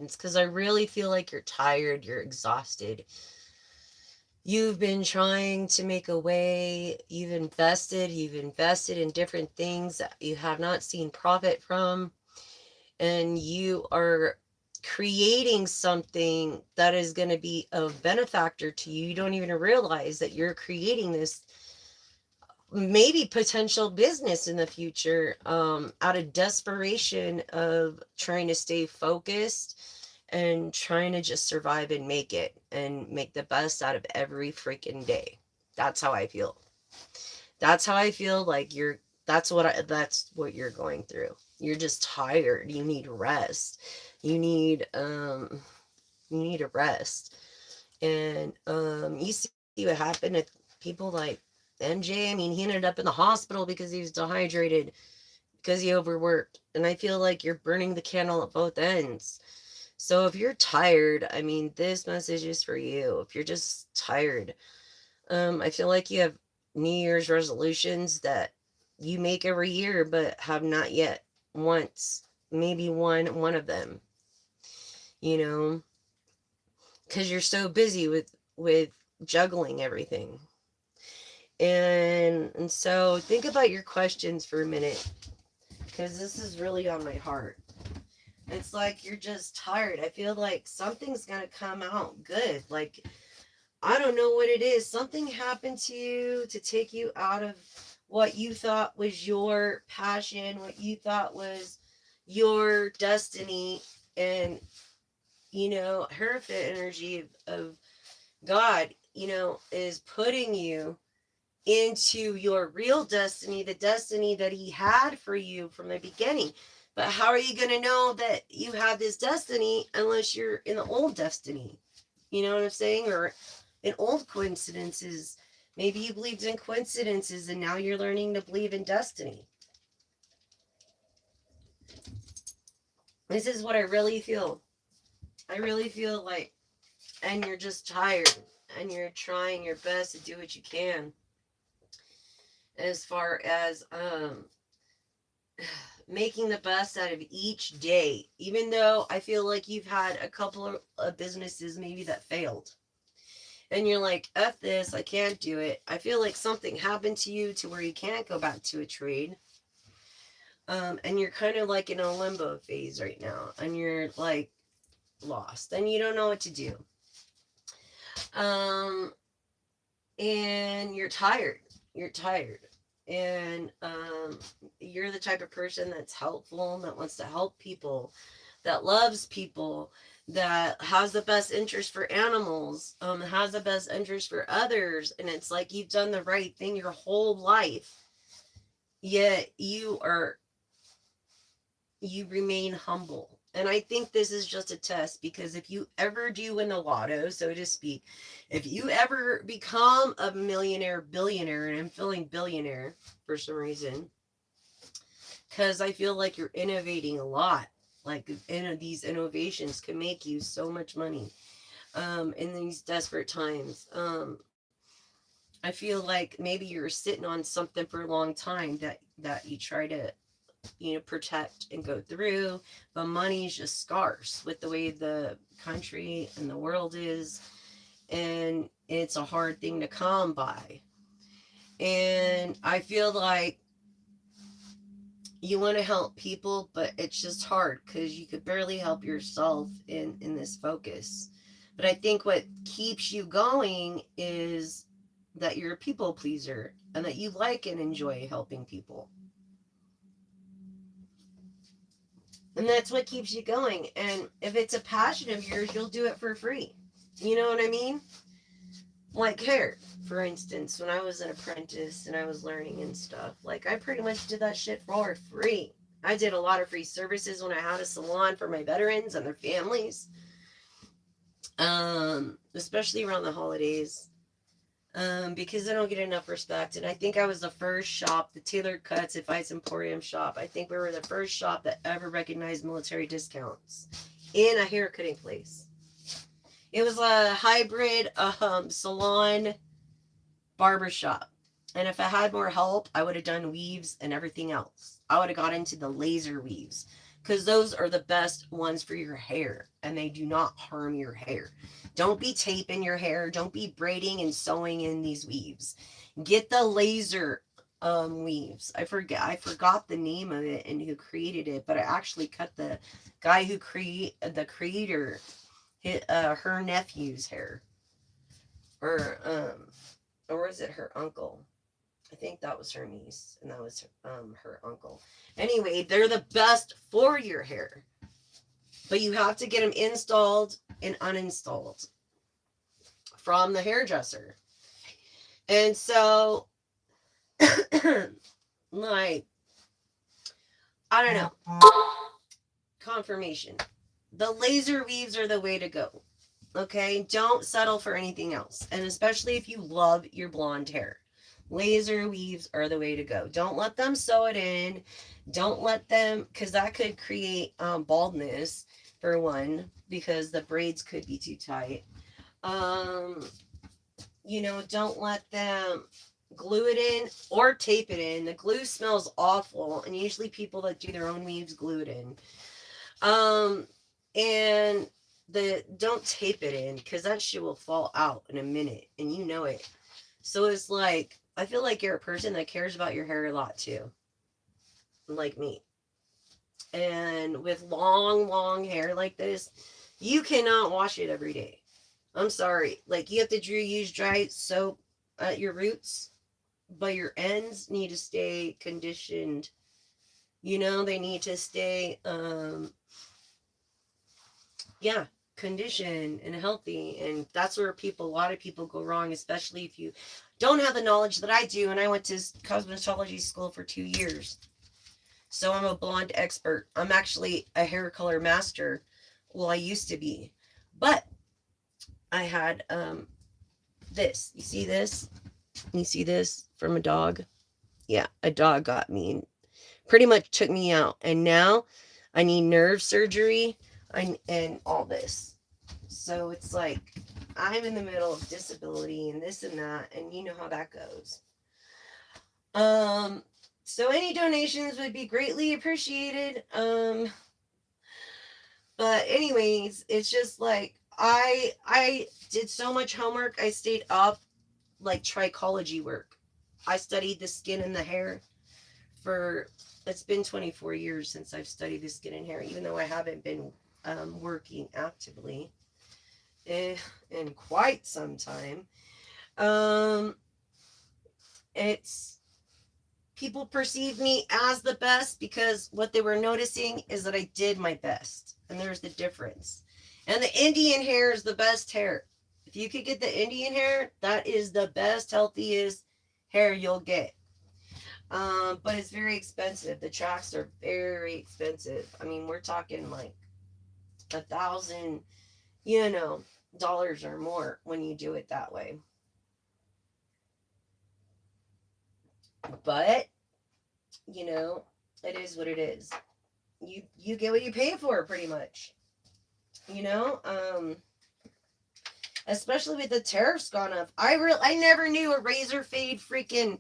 because I really feel like you're tired, you're exhausted. You've been trying to make a way, you've invested in different things that you have not seen profit from, and you are creating something that is going to be a benefactor to you. You don't even realize that you're creating this maybe potential business in the future, out of desperation of trying to stay focused and trying to just survive and make it and make the best out of every freaking day. That's how I feel. That's how I feel like that's what you're going through. You're just tired. You need rest. You need you need a rest. And you see what happened to people like MJ. I mean, he ended up in the hospital because he was dehydrated, because he overworked. And I feel like you're burning the candle at both ends. So if you're tired, I mean, this message is for you. If you're just tired, I feel like you have New Year's resolutions that you make every year, but have not yet once, maybe one of them. You know, because you're so busy with juggling everything. And so think about your questions for a minute, because this is really on my heart. It's like you're just tired. I feel like something's gonna come out good. Like, I don't know what it is. Something happened to you to take you out of what you thought was your passion, what you thought was your destiny. And, Hierophant energy of God, is putting you into your real destiny, the destiny that He had for you from the beginning. But how are you going to know that you have this destiny unless you're in the old destiny? You know what I'm saying? Or in old coincidences. Maybe you believed in coincidences and now you're learning to believe in destiny. This is what I really feel. I really feel like, and you're just tired and you're trying your best to do what you can as far as making the best out of each day, even though I feel like you've had a couple of businesses maybe that failed. And you're like, F this, I can't do it. I feel like something happened to you to where you can't go back to a trade. And you're kind of like in a limbo phase right now. And you're like lost. And you don't know what to do. Um, and you're tired. You're tired. And you're the type of person that's helpful, that wants to help people, that loves people, that has the best interest for animals, has the best interest for others. And it's like you've done the right thing your whole life, yet you remain humble. And I think this is just a test, because if you ever do win the lotto, so to speak, if you ever become a millionaire, billionaire, and I'm feeling billionaire for some reason, because I feel like you're innovating a lot. Like, these innovations can make you so much money in these desperate times. I feel like maybe you're sitting on something for a long time that you try to protect and go through, but money is just scarce with the way the country and the world is, and it's a hard thing to come by. And I feel like you want to help people, but it's just hard because you could barely help yourself in this focus. But I think what keeps you going is that you're a people pleaser and that you like and enjoy helping people. And that's what keeps you going. And if it's a passion of yours, you'll do it for free. You know what I mean? Like hair, for instance, when I was an apprentice and I was learning and stuff, like I pretty much did that shit for free. I did a lot of free services when I had a salon for my veterans and their families, especially around the holidays, because I don't get enough respect. And I think I was the first shop, the Tailored Cuts Advice Emporium shop. I think we were the first shop that ever recognized military discounts in a haircutting place. It was a hybrid salon barbershop. And if I had more help, I would have done weaves and everything else. I would have got into the laser weaves. because those are the best ones for your hair and they do not harm your hair. Don't be taping your hair. Don't be braiding and sewing in these weaves. Get the laser weaves. I forgot the name of it and who created it, but I actually cut the guy who the creator her nephew's hair, or or was it her uncle? I think that was her niece, and that was her uncle. Anyway, they're the best for your hair, but you have to get them installed and uninstalled from the hairdresser. And so, like, I don't know, confirmation. The laser weaves are the way to go. Okay, don't settle for anything else, and especially if you love your blonde hair. Laser weaves are the way to go. Don't let them sew it in. Don't let them, because that could create baldness for one, because the braids could be too tight. Um, don't let them glue it in or tape it in. The glue smells awful, and usually people that do their own weaves glue it in. And the don't tape it in because that shit will fall out in a minute, and you know it. So it's like, I feel like you're a person that cares about your hair a lot too, like me. And with long, long hair like this, you cannot wash it every day. I'm sorry. Like, you have to use dry soap at your roots, but your ends need to stay conditioned. They need to stay, yeah, conditioned and healthy. And that's where a lot of people go wrong, especially if you don't have the knowledge that I do. And I went to cosmetology school for 2 years. So I'm a blonde expert. I'm actually a hair color master. Well, I used to be. But I had this. You see this? You see this from a dog? Yeah, a dog got me and pretty much took me out. And now I need nerve surgery and all this. So it's like I'm in the middle of disability and this and that, and you know how that goes. So any donations would be greatly appreciated. But anyways, it's just like I did so much homework. I stayed up, like trichology work. I studied the skin and the hair for, it's been 24 years since I've studied the skin and hair, even though I haven't been working actively in quite some time. It's People perceive me as the best because what they were noticing is that I did my best, and there's the difference. And the Indian hair is the best hair. If you could get the Indian hair, that is the best, healthiest hair you'll get. But it's very expensive. The tracks are very expensive. I mean, we're talking like $1,000, dollars or more when you do it that way. But, it is what it is. You get what you pay for, pretty much. You know, especially with the tariffs gone up. I never knew a razor fade freaking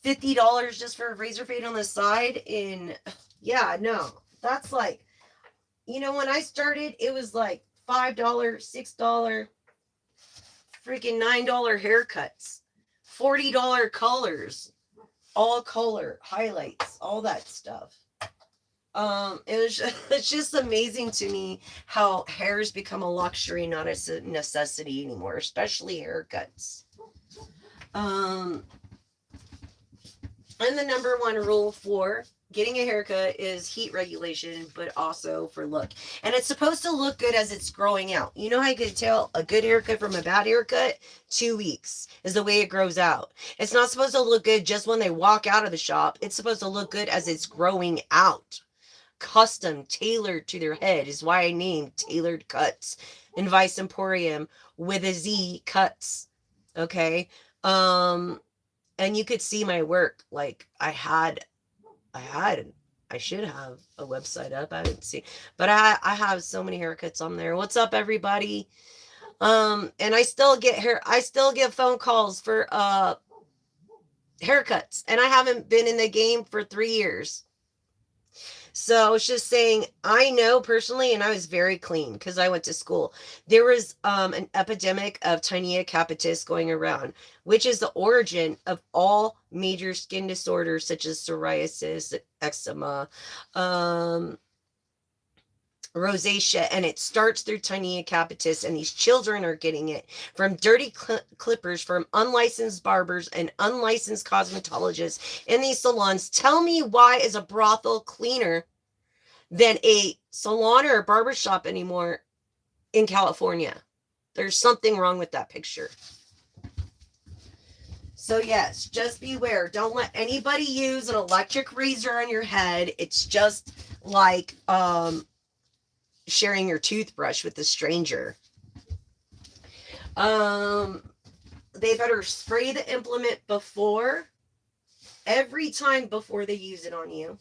$50 just for a razor fade on the side. Yeah, no, that's like, when I started, it was like $5, $6, freaking $9 haircuts, $40 colors, all color highlights, all that stuff. It's just amazing to me how hair has become a luxury, not a necessity anymore, especially haircuts. And the number one rule for getting a haircut is heat regulation, but also for look. And it's supposed to look good as it's growing out. You know how you can tell a good haircut from a bad haircut? 2 weeks is the way it grows out. It's not supposed to look good just when they walk out of the shop. It's supposed to look good as it's growing out. Custom, tailored to their head is why I named Tailored Cuts and Vice Emporium with a Z Cuts. Okay. And you could see my work. Like I should have a website up. I didn't see, but I have so many haircuts on there. What's up, everybody? And I still get phone calls for haircuts, and I haven't been in the game for 3 years. So I was just saying, I know personally, and I was very clean because I went to school. There was an epidemic of tinea capitis going around, which is the origin of all major skin disorders such as psoriasis, eczema, um, rosacea, and it starts through tinea capitis, and these children are getting it from dirty clippers, from unlicensed barbers and unlicensed cosmetologists in these salons. Tell me, why is a brothel cleaner than a salon or a barbershop anymore in California? There's something wrong with that picture. So yes, just beware. Don't let anybody use an electric razor on your head. It's just like sharing your toothbrush with a stranger. They better spray the implement every time before they use it on you.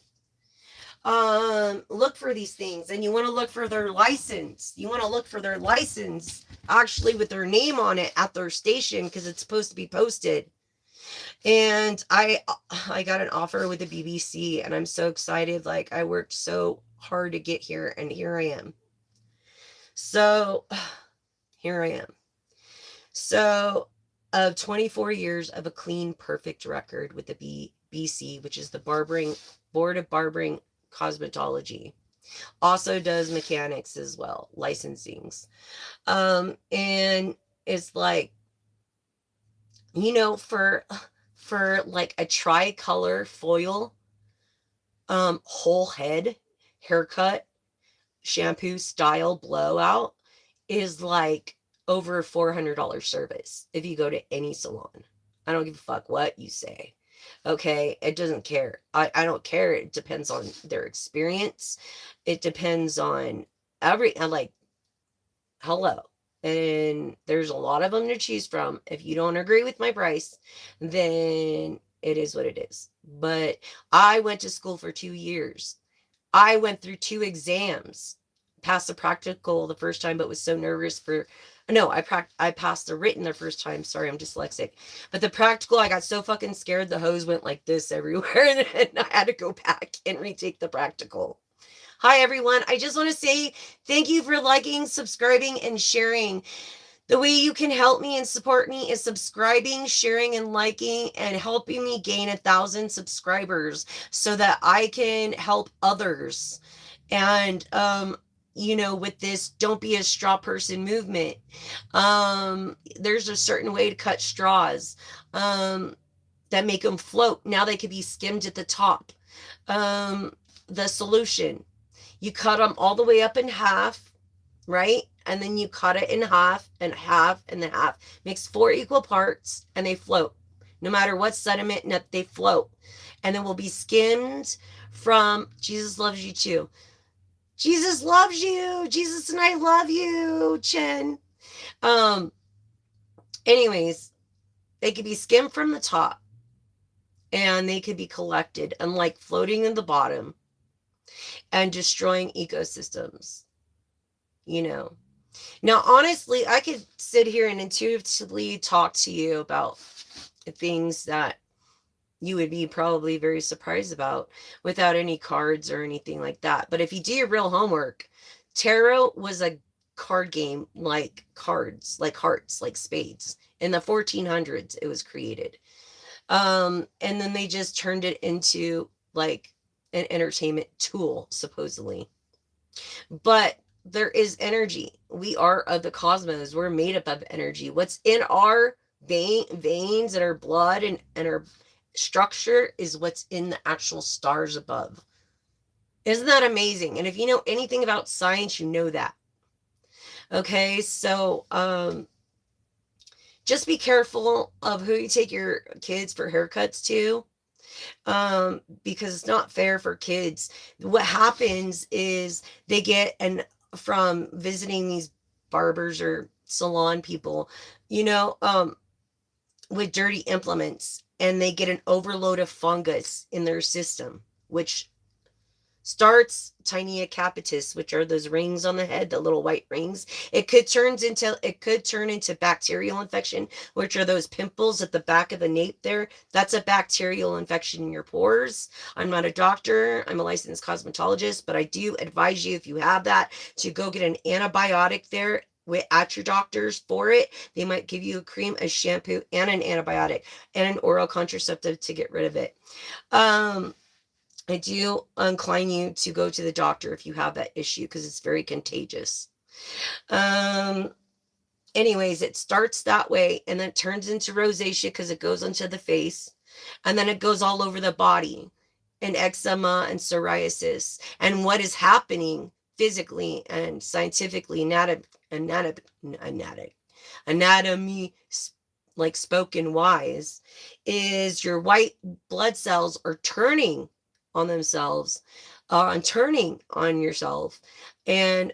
Look for these things, and you want to look for their license. You want to look for their license actually with their name on it at their station, because it's supposed to be posted. And I got an offer with the BBC, and I'm so excited. Like, I worked so hard to get here, and here I am. So here I am. So, of 24 years of a clean, perfect record with the BC, which is the Board of Barbering Cosmetology. Also does mechanics as well, licensings. And it's like, for like a tricolor foil, whole head haircut, shampoo style blowout is like over a $400 service if you go to any salon. I don't give a fuck what you say. Okay, it doesn't care. I don't care. It depends on their experience. It depends on like, hello. And there's a lot of them to choose from. If you don't agree with my price, then it is what it is. But I went to school for 2 years. I went through 2 exams, passed the practical the first time, but was so nervous I passed the written the first time. Sorry, I'm dyslexic. But the practical, I got so fucking scared the hose went like this everywhere, and I had to go back and retake the practical. Hi, everyone. I just want to say thank you for liking, subscribing, and sharing. The way you can help me and support me is subscribing, sharing, and liking, and helping me gain 1,000 subscribers so that I can help others. And, with this don't be a straw person movement, there's a certain way to cut straws that make them float. Now they could be skimmed at the top. The solution, you cut them all the way up in half, right? And then you cut it in half and half and then half. Makes 4 equal parts, and they float. No matter what sediment, they float. And then will be skimmed from Jesus loves you too. Jesus loves you. Jesus and I love you, Chen. Anyways, they could be skimmed from the top, and they could be collected, unlike floating in the bottom and destroying ecosystems. Now, honestly, I could sit here and intuitively talk to you about things that you would be probably very surprised about without any cards or anything like that. But if you do your real homework, tarot was a card game like cards, like hearts, like spades. In the 1400s, it was created. And then they just turned it into like an entertainment tool, supposedly. But there is energy. We are of the cosmos. We're made up of energy. What's in our veins and our blood and our structure is what's in the actual stars above. Isn't that amazing? And if you know anything about science, you know that. Okay, so just be careful of who you take your kids for haircuts to, because it's not fair for kids. What happens is they get from visiting these barbers or salon people, with dirty implements, and they get an overload of fungus in their system, which starts tinea capitis, which are those rings on the head, the little white rings. It could turn into bacterial infection, which are those pimples at the back of the nape there. That's a bacterial infection in your pores. I'm not a doctor, I'm a licensed cosmetologist, but I do advise you, if you have that, to go get an antibiotic there at your doctor's for it. They might give you a cream, a shampoo, and an antibiotic and an oral contraceptive to get rid of it. um I do incline you to go to the doctor if you have that issue, because it's very contagious. Um, Anyways, it starts that way and then turns into rosacea because it goes onto the face, and then it goes all over the body, and eczema and psoriasis. And what is happening physically and scientifically, anatomy, like spoken wise, is your white blood cells are turning on themselves, and turning on yourself, and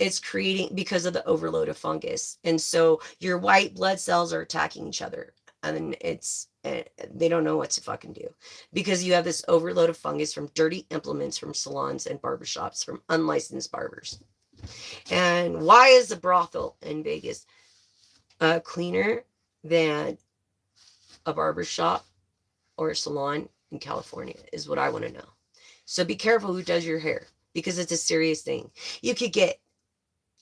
it's creating, because of the overload of fungus, and so your white blood cells are attacking each other, and they don't know what to fucking do, because you have this overload of fungus from dirty implements from salons and barbershops, from unlicensed barbers. And why is a brothel in Vegas cleaner than a barbershop or a salon in California, is what I want to know. So be careful who does your hair, because it's a serious thing. You could get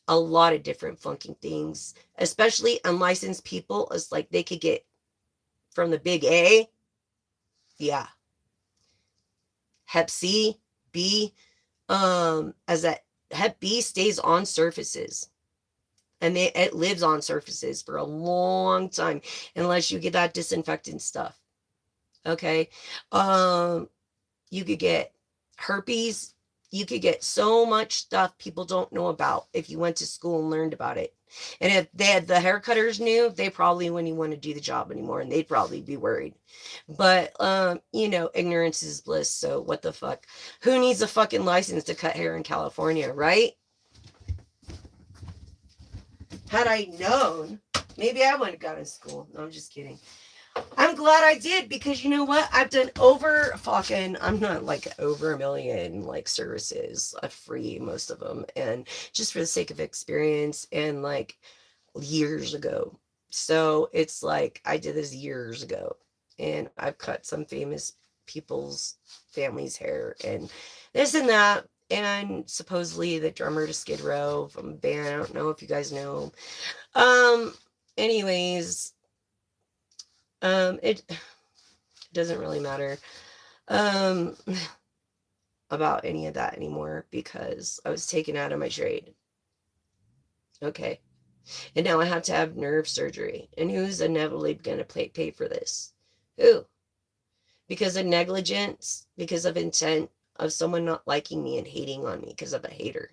a lot of different funky things, especially unlicensed people. It's like they could get from the big A, yeah, Hep C, B, as that Hep B stays on surfaces, and it lives on surfaces for a long time unless you get that disinfectant stuff. Okay. You could get herpes. You could get so much stuff people don't know about if you went to school and learned about it. And if the haircutters knew, they probably wouldn't want to do the job anymore, and they'd probably be worried. But ignorance is bliss. So what the fuck? Who needs a fucking license to cut hair in California, right? Had I known, maybe I wouldn't have gone to school. No, I'm just kidding. I'm glad I did, because you know what? I've done I'm not like over a million like services, free, most of them, and just for the sake of experience, and like years ago. So it's like I did this years ago, and I've cut some famous people's families' hair and this and that. And supposedly the drummer to Skid Row from a band. I don't know if you guys know. Anyways, it doesn't really matter um about any of that anymore, because I was taken out of my trade. Okay. And now I have to have nerve surgery. And who's inevitably going to pay for this? Who? Because of negligence, because of intent, of someone not liking me and hating on me because of a hater.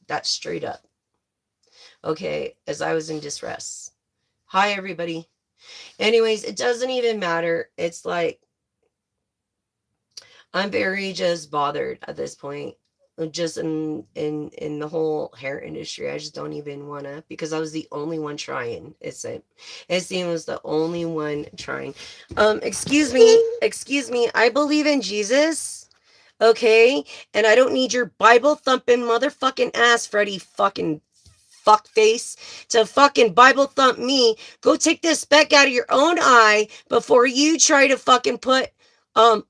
That's straight up. Okay, as I was in distress. Hi, everybody. Anyways, it doesn't even matter. It's like, I'm very just bothered at this point. Just in the whole hair industry, I just don't even wanna, because I was the only one trying. It seems the only one trying. Excuse me. I believe in Jesus, okay, and I don't need your Bible thumping motherfucking ass, Freddy fucking fuckface, to fucking Bible thump me. Go take the speck out of your own eye before you try to fucking put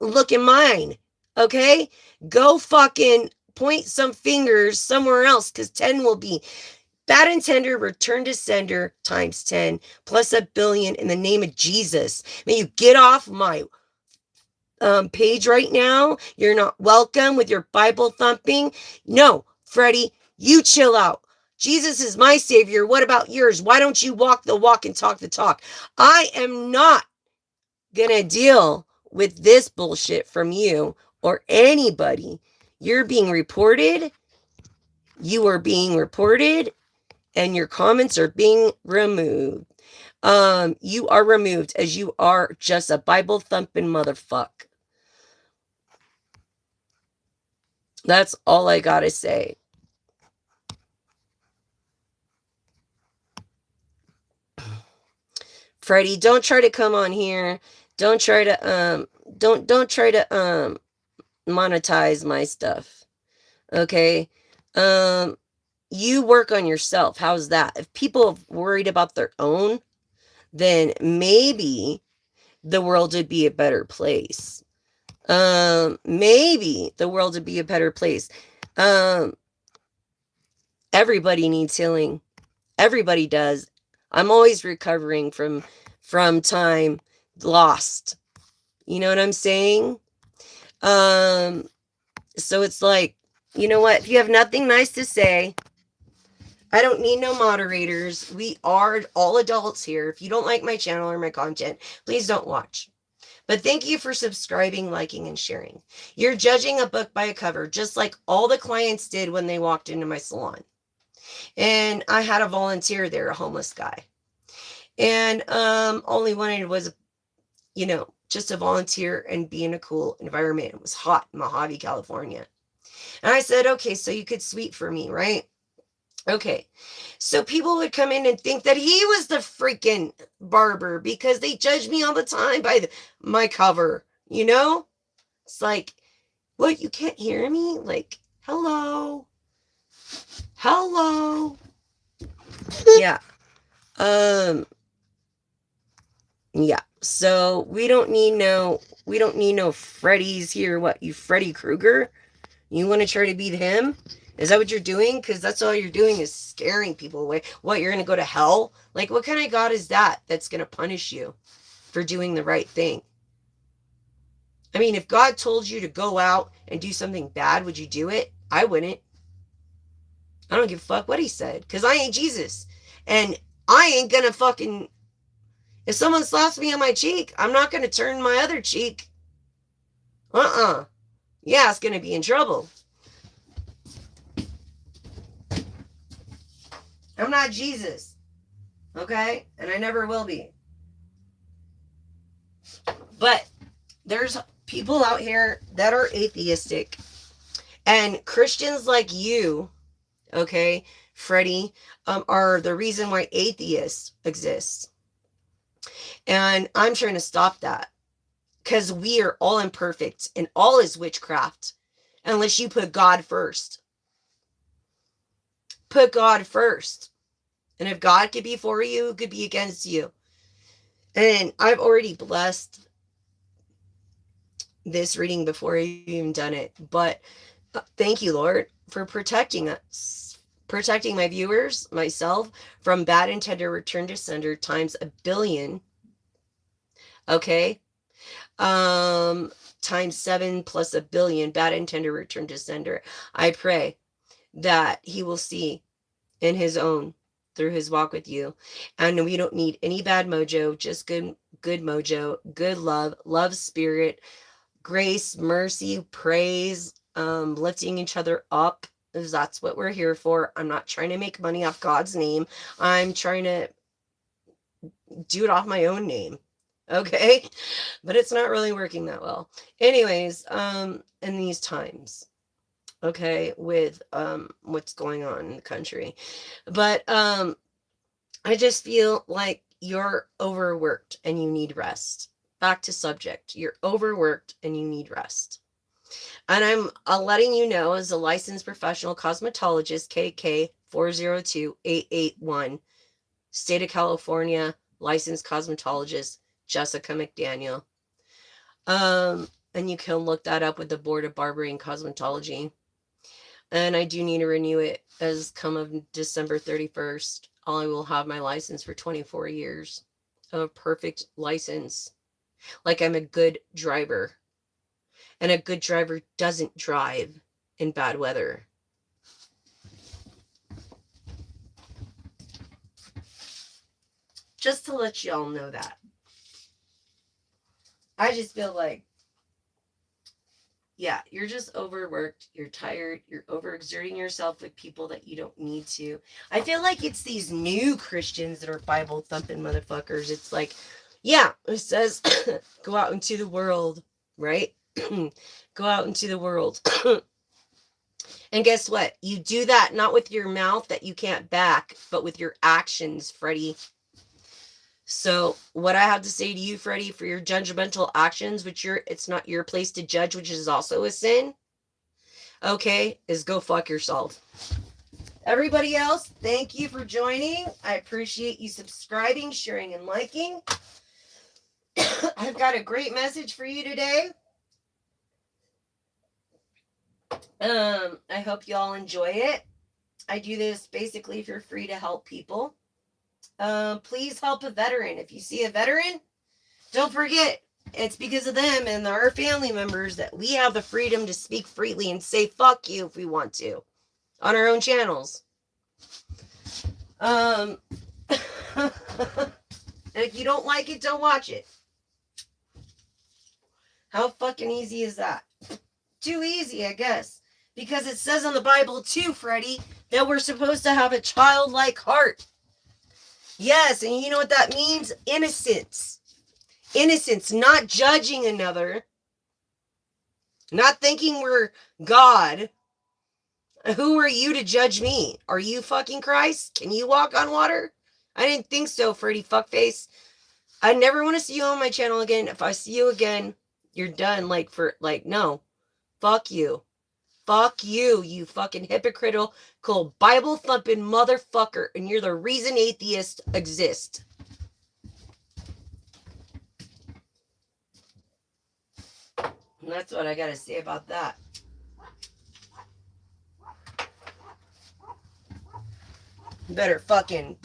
look in mine. Okay? Go fucking point some fingers somewhere else, because 10 will be bad intender, return to sender times 10 plus a billion in the name of Jesus. May you get off my page right now. You're not welcome with your Bible thumping. No, Freddie, you chill out. Jesus is my savior. What about yours? Why don't you walk the walk and talk the talk? I am not gonna deal with this bullshit from you or anybody. You're being reported. You are being reported, and your comments are being removed. You are removed, as you are just a Bible thumping motherfucker. That's all I gotta say. Freddie, don't try to come on here. Don't try to don't try to monetize my stuff. Okay? You work on yourself. How's that? If people are worried about their own, then maybe the world would be a better place. Maybe the world would be a better place. Um, Everybody needs healing. Everybody does. I'm always recovering from time lost. You know what I'm saying? Um, so it's like, you know what? If you have nothing nice to say, I don't need no moderators. We are all adults here. If you don't like my channel or my content, please don't watch. But thank you for subscribing, liking, and sharing. You're judging a book by a cover, just like all the clients did when they walked into my salon. And I had a volunteer there, a homeless guy. And only wanted was, just a volunteer and be in a cool environment. It was hot in Mojave, California. And I said, okay, so you could sweep for me, right? Okay. So people would come in and think that he was the freaking barber because they judge me all the time by my cover, It's like, what, you can't hear me? Like, hello? Hello? Yeah. Yeah. So we don't need no Freddy's here. What, you Freddy Krueger? You want to try to beat him? Is that what you're doing? Because that's all you're doing is scaring people away. What, you're going to go to hell? Like, what kind of God is that that's going to punish you for doing the right thing? I mean, if God told you to go out and do something bad, would you do it? I wouldn't. I don't give a fuck what he said, because I ain't Jesus. And I ain't going to fucking... If someone slaps me on my cheek, I'm not going to turn my other cheek. Yeah, it's going to be in trouble. I'm not Jesus. Okay? And I never will be. But there's people out here that are atheistic. And Christians like you, okay, Freddie, are the reason why atheists exist. And I'm trying to stop that. Because we are all imperfect and all is witchcraft. Unless you put God first. Put God first. And if God could be for you, who could be against you? And I've already blessed this reading before I've even done it. But thank you, Lord, for protecting us. Protecting my viewers, myself, from bad intended return to sender times 1,000,000,000. Okay? Times 7 plus 1,000,000,000 bad intended return to sender. I pray that he will see in his own through his walk with you. And we don't need any bad mojo, just good mojo, good love spirit, grace, mercy, praise, lifting each other up. That's what we're here for. I'm not trying to make money off God's name. I'm trying to do it off my own name. Okay? But it's not really working that well. Anyways, in these times, okay, with what's going on in the country. But I just feel like you're overworked and you need rest. Back to subject. You're overworked and you need rest. And I'm letting you know, as a licensed professional cosmetologist, KK 402881, State of California, licensed cosmetologist, Jessica McDaniel. And you can look that up with the Board of Barbering and Cosmetology. And I do need to renew it as come of December 31st. I will have my license for 24 years. A perfect license. Like I'm a good driver. And a good driver doesn't drive in bad weather. Just to let y'all know that. I just feel like, yeah, you're just overworked, you're tired, you're overexerting yourself with people that you don't need to. I feel like it's these new Christians that are Bible thumping motherfuckers. It's like, yeah, it says, go out into the world, right? Go out into the world. And guess what? You do that not with your mouth that you can't back, but with your actions, Freddie. So what I have to say to you, Freddie, for your judgmental actions, which it's not your place to judge, which is also a sin, okay, is go fuck yourself. Everybody else, thank you for joining. I appreciate you subscribing, sharing, and liking. I've got a great message for you today. I hope you all enjoy it. I do this basically for free to help people. Please help a veteran. If you see a veteran, don't forget, it's because of them and our family members that we have the freedom to speak freely and say fuck you if we want to on our own channels. And if you don't like it, don't watch it. How fucking easy is that? Too easy, I guess. Because it says in the Bible too, Freddie, that we're supposed to have a childlike heart. Yes, and you know what that means? Innocence. Innocence, not judging another. Not thinking we're God. Who are you to judge me? Are you fucking Christ? Can you walk on water? I didn't think so, Freddie fuckface. I never want to see you on my channel again. If I see you again, you're done. No. Fuck you. Fuck you, you fucking hypocritical, Bible-thumping motherfucker, and you're the reason atheists exist. And that's what I gotta say about that. You better fucking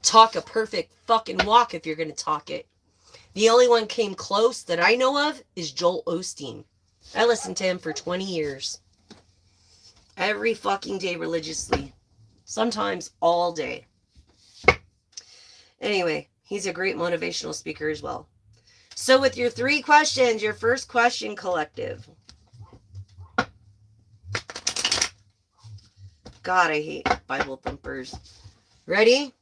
talk a perfect fucking walk if you're gonna talk it. The only one came close that I know of is Joel Osteen. I listened to him for 20 years. Every fucking day religiously. Sometimes all day. Anyway, he's a great motivational speaker as well. So with your 3 questions, your first question, collective. God, I hate Bible thumpers. Ready?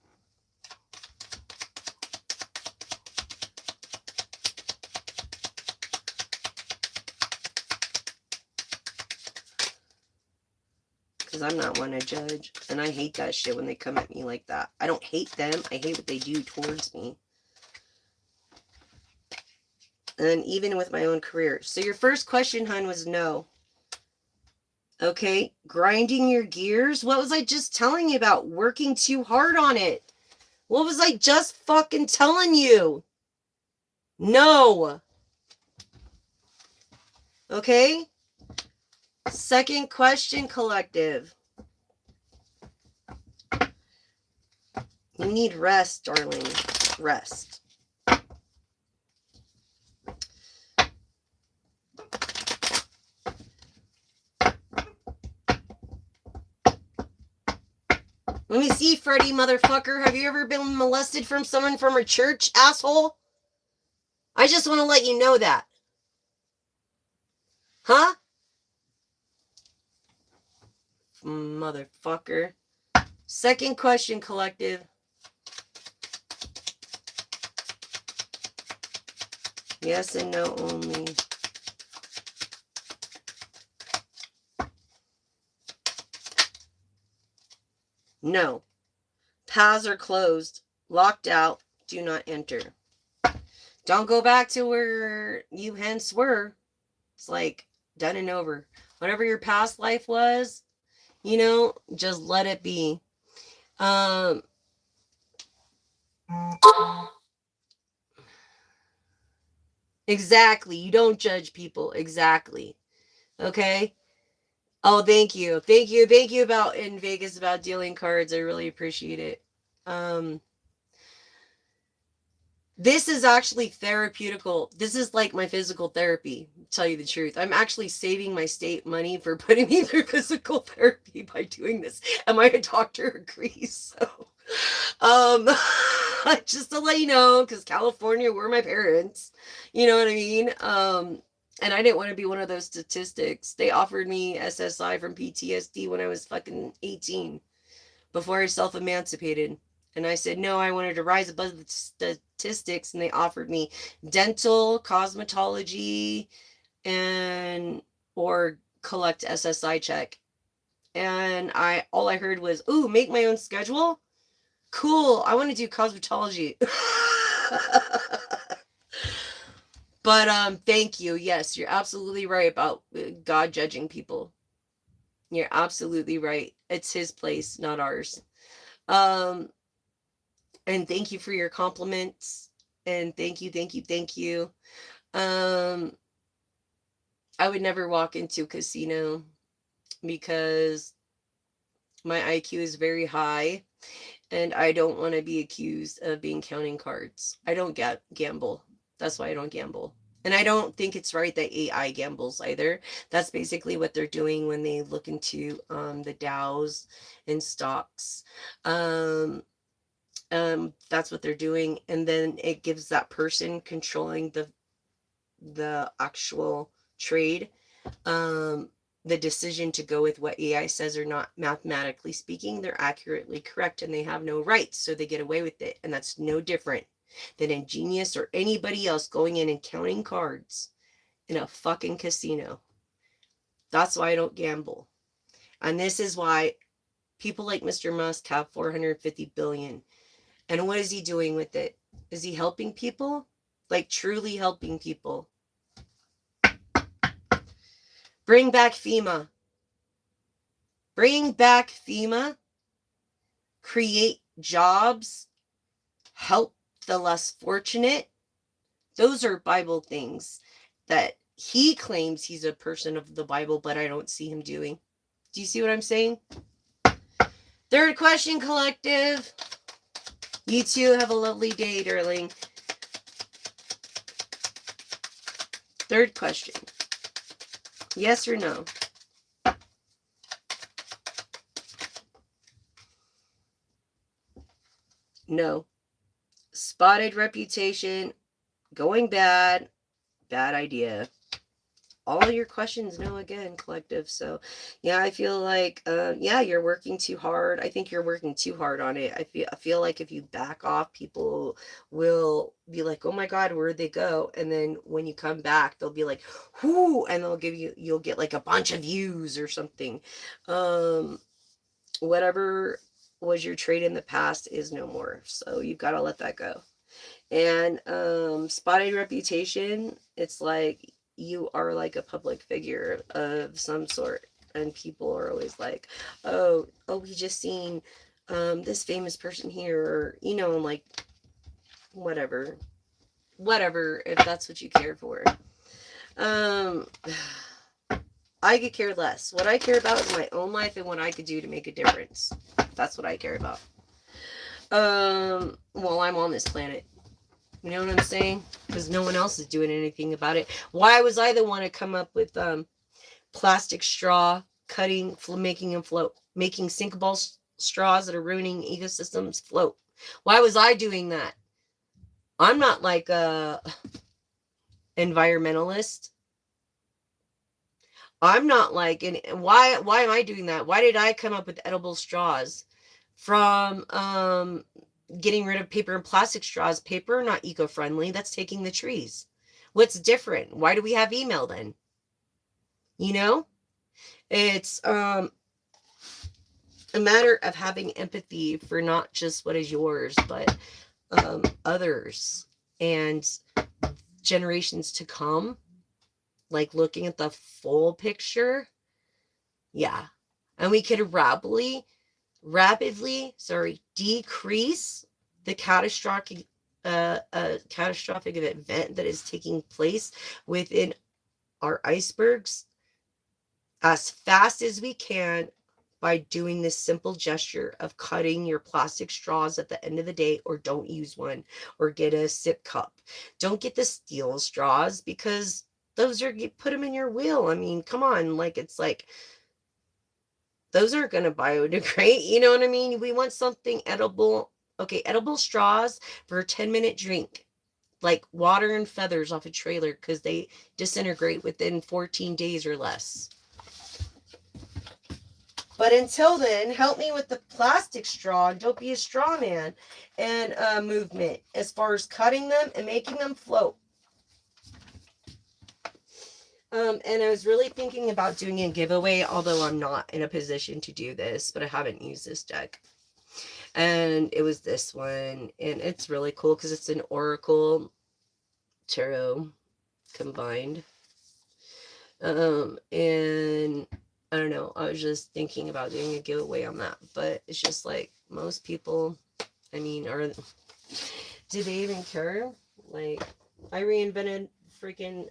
Because I'm not one to judge. And I hate that shit when they come at me like that. I don't hate them. I hate what they do towards me. And even with my own career. So your first question, hun, was no. Okay. Grinding your gears? What was I just telling you about? Working too hard on it. What was I just fucking telling you? No. Okay? Second question, collective. You need rest, darling. Rest. Let me see, Freddie, motherfucker. Have you ever been molested from someone from a church, asshole? I just want to let you know that. Huh? Motherfucker. Second question, collective. Yes and no only. No. Paths are closed. Locked out. Do not enter. Don't go back to where you hence were. It's like done and over. Whatever your past life was, just let it be. Exactly. You don't judge people. Exactly. Okay? Oh, thank you. Thank you. Thank you about in Vegas about dealing cards. I really appreciate it. This is actually therapeutical. This is like my physical therapy, to tell you the truth. I'm actually saving my state money for putting me through physical therapy by doing this. And my doctor agrees. So, just to let you know, because California were my parents. You know what I mean? And I didn't want to be one of those statistics. They offered me SSI from PTSD when I was fucking 18, before I self-emancipated. And I said, no, I wanted to rise above the statistics. And they offered me dental, cosmetology, or collect SSI check. And all I heard was, ooh, make my own schedule? Cool. I want to do cosmetology. But thank you. Yes, you're absolutely right about God judging people. You're absolutely right. It's his place, not ours. Um, and thank you for your compliments. And thank you, thank you, thank you. Um, I would never walk into a casino because my IQ is very high and I don't want to be accused of being counting cards. I don't gamble. That's why I don't gamble. And I don't think it's right that AI gambles either. That's basically what they're doing when they look into the Dows and stocks. Um, that's what they're doing, and then it gives that person controlling the actual trade um, the decision to go with what AI says or not. Mathematically speaking, they're accurately correct and they have no rights, so they get away with it. And that's no different than Ingenious or anybody else going in and counting cards in a fucking casino. That's why I don't gamble. And this is why people like Mr. Musk have 450 billion. And what is he doing with it? Is he helping people? Like truly helping people? Bring back FEMA. Bring back FEMA. Create jobs. Help the less fortunate. Those are Bible things that he claims he's a person of the Bible, but I don't see him doing. Do you see what I'm saying? Third question, collective. You too have a lovely day, darling. Third question. Yes or no? No. Spotted reputation. Going bad. Bad idea. All your questions, no, again, collective. So yeah, I feel like yeah, you're working too hard. I think you're working too hard on it. I feel like if you back off, people will be like, oh my god, where'd they go? And then when you come back, they'll be like, whoo, and you'll get like a bunch of views or something. Whatever was your trade in the past is no more, so you've got to let that go. And spotted reputation, it's like you are like a public figure of some sort, and people are always like, oh, we just seen this famous person here, or like whatever, if that's what you care for. I could care less. What I care about is my own life and what I could do to make a difference. That's what I care about. While I'm on this planet. You know what I'm saying? Because no one else is doing anything about it. Why was I the one to come up with plastic straw cutting, making them float, making sinkable straws that are ruining ecosystems float? Why was I doing that? I'm not like a environmentalist. I'm not like, and why am I doing that? Why did I come up with edible straws from getting rid of paper and plastic straws? Paper, not eco-friendly. That's taking the trees. What's different? Why do we have email then? It's a matter of having empathy for not just what is yours, but others and generations to come. Like looking at the full picture. Yeah. And we could rapidly decrease the catastrophic event that is taking place within our icebergs as fast as we can by doing this simple gesture of cutting your plastic straws at the end of the day, or don't use one, or get a sip cup. Don't get the steel straws, because those are, you put them in your wheel. I mean, come on, like, it's like, those aren't going to biodegrade. You know what I mean? We want something edible. Okay, edible straws for a 10-minute drink, like water and feathers off a trailer, because they disintegrate within 14 days or less. But until then, help me with the plastic straw. Don't be a straw man. And movement as far as cutting them and making them float. And I was really thinking about doing a giveaway, although I'm not in a position to do this, but I haven't used this deck. And it was this one. And it's really cool because it's an Oracle Tarot combined. And I don't know, I was just thinking about doing a giveaway on that. But it's just like most people, I mean, do they even care? Like, I reinvented freaking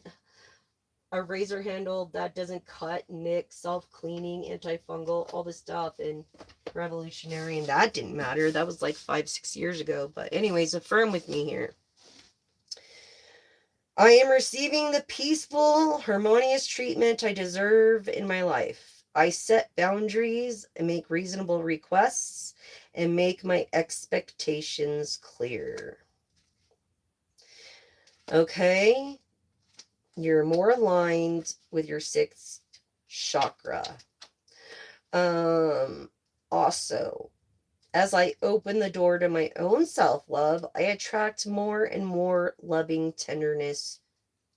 a razor handle that doesn't cut, nick, self-cleaning, antifungal, all this stuff, and revolutionary, and that didn't matter. That was like 5-6 years ago. But anyways, affirm with me here. I am receiving the peaceful, harmonious treatment I deserve in my life. I set boundaries and make reasonable requests and make my expectations clear. Okay? You're more aligned with your sixth chakra. Also, as I open the door to my own self-love, I attract more and more loving tenderness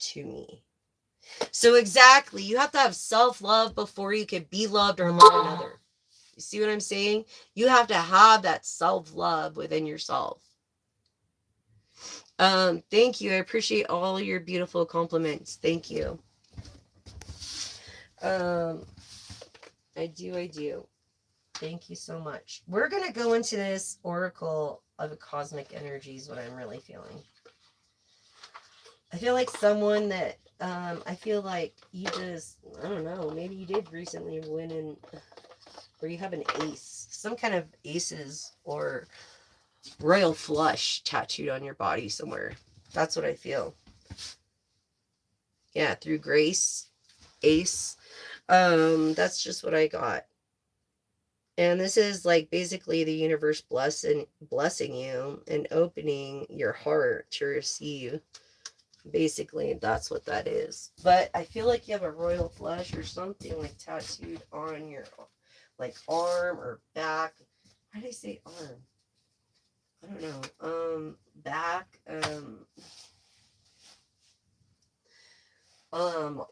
to me. So exactly, you have to have self-love before you can be loved or love another. You see what I'm saying? You have to have that self-love within yourself. Thank you. I appreciate all your beautiful compliments. Thank you. I do. Thank you so much. We're going to go into this oracle of cosmic energies, what I'm really feeling. I feel like someone that, I feel like you just, I don't know, maybe you did recently win in, or you have an ace, some kind of aces or royal flush tattooed on your body somewhere. That's what I feel. Yeah, through grace, ace. That's just what I got. And this is like basically the universe blessing you and opening your heart to receive. Basically, that's what that is. But I feel like you have a royal flush or something like tattooed on your like arm or back. Why did I say arm? I don't know. Back,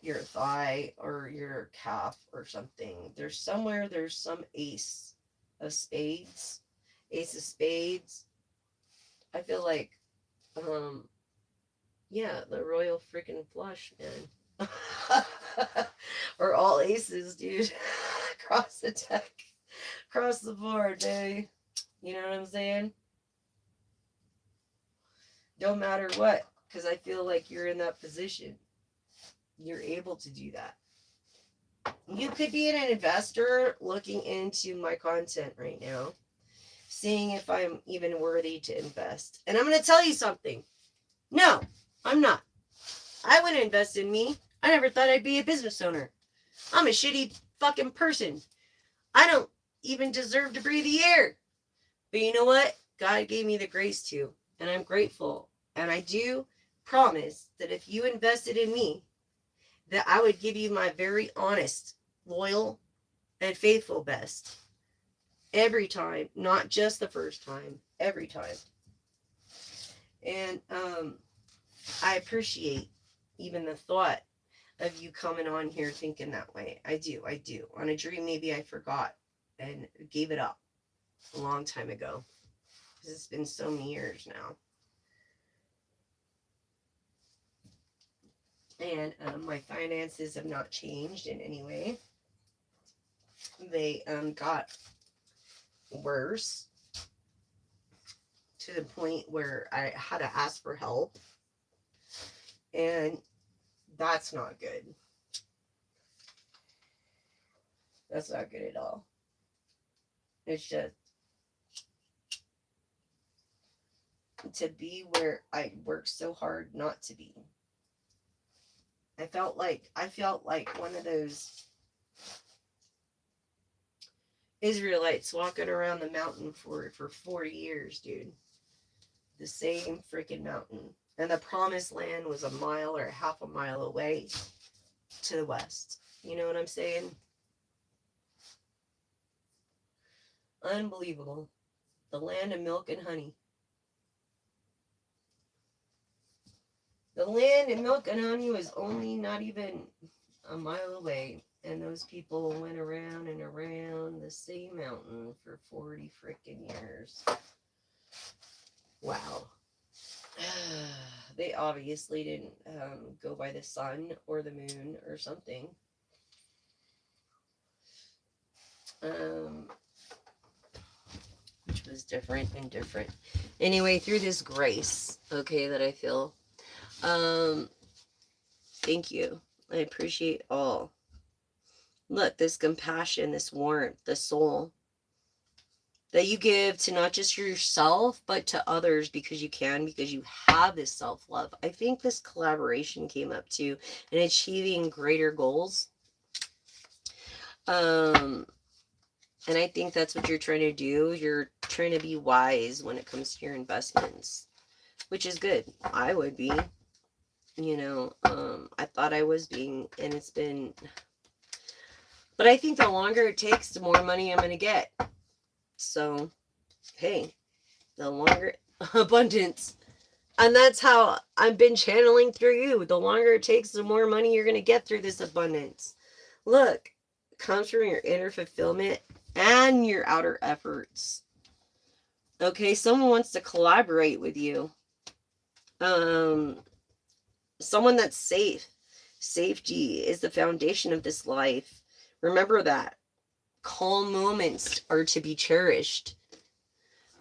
your thigh or your calf or something. There's some ace of spades. Ace of spades. I feel like, yeah, the royal freaking flush, man. Or all aces, dude. Across the deck. Across the board, baby. You know what I'm saying? Don't matter what, because I feel like you're in that position. You're able to do that. You could be an investor looking into my content right now, seeing if I'm even worthy to invest. And I'm going to tell you something. No, I'm not. I wouldn't invest in me. I never thought I'd be a business owner. I'm a shitty fucking person. I don't even deserve to breathe the air. But you know what? God gave me the grace to, and I'm grateful. And I do promise that if you invested in me, that I would give you my very honest, loyal, and faithful best. Every time. Not just the first time. Every time. And I appreciate even the thought of you coming on here thinking that way. I do. On a dream maybe I forgot and gave it up a long time ago. Because it's been so many years now. And my finances have not changed in any way. They got worse to the point where I had to ask for help. And that's not good. That's not good at all. It's just to be where I worked so hard not to be. I felt like one of those Israelites walking around the mountain for 40 years, dude. The same freaking mountain. And the promised land was a mile or half a mile away to the west. You know what I'm saying? Unbelievable. The land of milk and honey. The land of milk and honey was only not even a mile away. And those people went around and around the same mountain for 40 freaking years. Mars. Wow. They obviously didn't go by the sun or the moon or something. Um, which was different and different. Anyway, through this grace, okay, that I feel, thank you. I appreciate all. Look, this compassion, this warmth, the soul that you give to not just yourself, but to others because you have this self love. I think this collaboration came up to in achieving greater goals. And I think that's what you're trying to do. You're trying to be wise when it comes to your investments, which is good. I would be, I thought I was being, and it's been, but I think the longer it takes, the more money I'm going to get. So, hey, the longer abundance. And that's how I've been channeling through you. The longer it takes, the more money you're going to get through this abundance. Look, it comes from your inner fulfillment and your outer efforts. Okay, someone wants to collaborate with you. Someone that's safe. Safety is the foundation of this life. Remember that. Calm moments are to be cherished.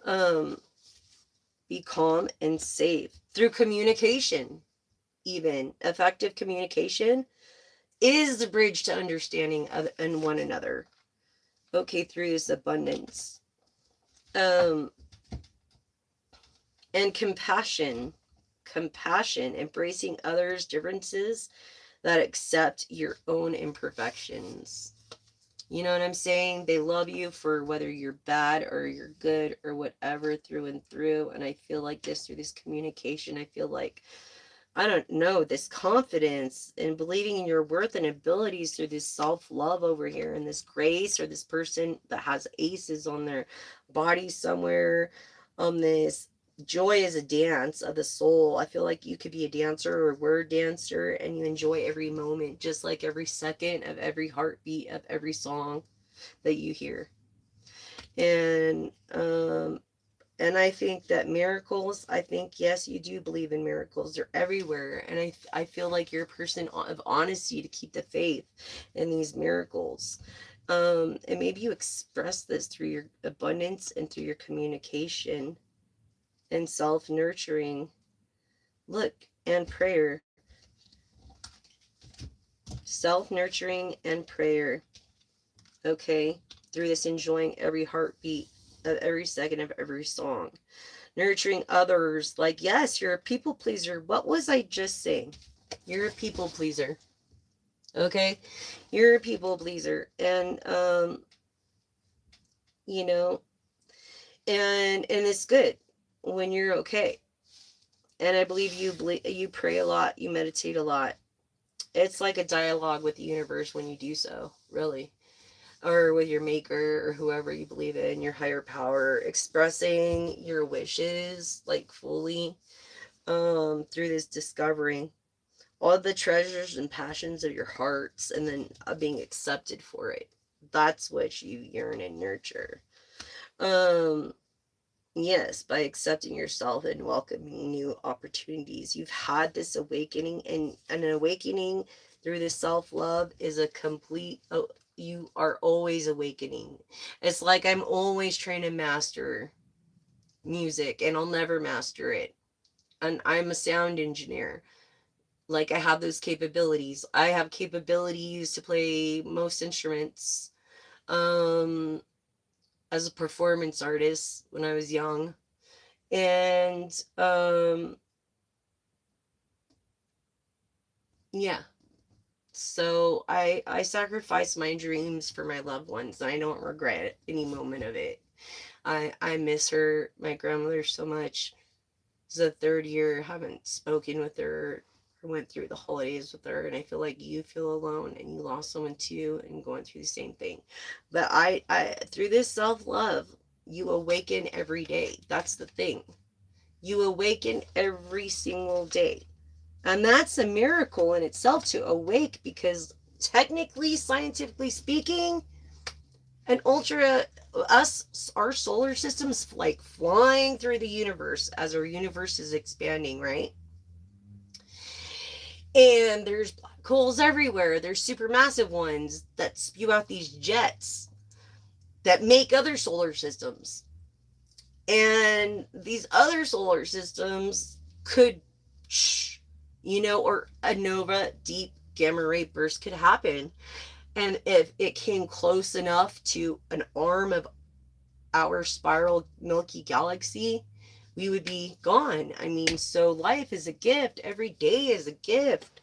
Be calm and safe through communication. Even effective communication is the bridge to understanding in one another. Okay, through this abundance. And compassion, embracing others' differences that accept your own imperfections. You know what I'm saying? They love you for whether you're bad or you're good or whatever, through and through. And I feel like this, through this communication, I feel like, I don't know, this confidence and believing in your worth and abilities through this self-love over here, and this grace, or this person that has aces on their body somewhere. This joy is a dance of the soul. I feel like you could be a dancer or a word dancer, and you enjoy every moment, just like every second of every heartbeat of every song that you hear. And I think that miracles, I think, yes, you do believe in miracles. They're everywhere. And I feel like you're a person of honesty to keep the faith in these miracles. And maybe you express this through your abundance and through your communication and self-nurturing. Look, and prayer. Self-nurturing and prayer. Okay? Through this, enjoying every heartbeat of every second of every song. Nurturing others. Like, yes, you're a people pleaser. What was I just saying? You're a people pleaser. Okay? You're a people pleaser. And, and it's good when you're okay. And I believe you pray a lot, you meditate a lot. It's like a dialogue with the universe when you do so, really. Or with your maker or whoever you believe in, your higher power, expressing your wishes like fully through this discovering all the treasures and passions of your hearts, and then being accepted for it. That's what you yearn and nurture. Yes, by accepting yourself and welcoming new opportunities. You've had this awakening, and an awakening through this self-love is a complete, you are always awakening. It's like I'm always trying to master music, and I'll never master it. And I'm a sound engineer. Like, I have those capabilities. I have capabilities to play most instruments. As a performance artist when I was young. And yeah. So I sacrificed my dreams for my loved ones, and I don't regret any moment of it. I miss her, my grandmother, so much. It's the third year, haven't spoken with her or went through the holidays with her, and I feel like you feel alone, and you lost someone too, and going through the same thing. But I through this self-love, you awaken every day. That's the thing. You awaken every single day. And that's a miracle in itself, to awake, because technically, scientifically speaking, And ultra, us, our solar system's like flying through the universe as our universe is expanding, right? And there's black holes everywhere. There's supermassive ones that spew out these jets that make other solar systems. And these other solar systems could, or a nova, deep gamma ray burst could happen. And if it came close enough to an arm of our spiral Milky Galaxy, we would be gone. I mean, so life is a gift. Every day is a gift.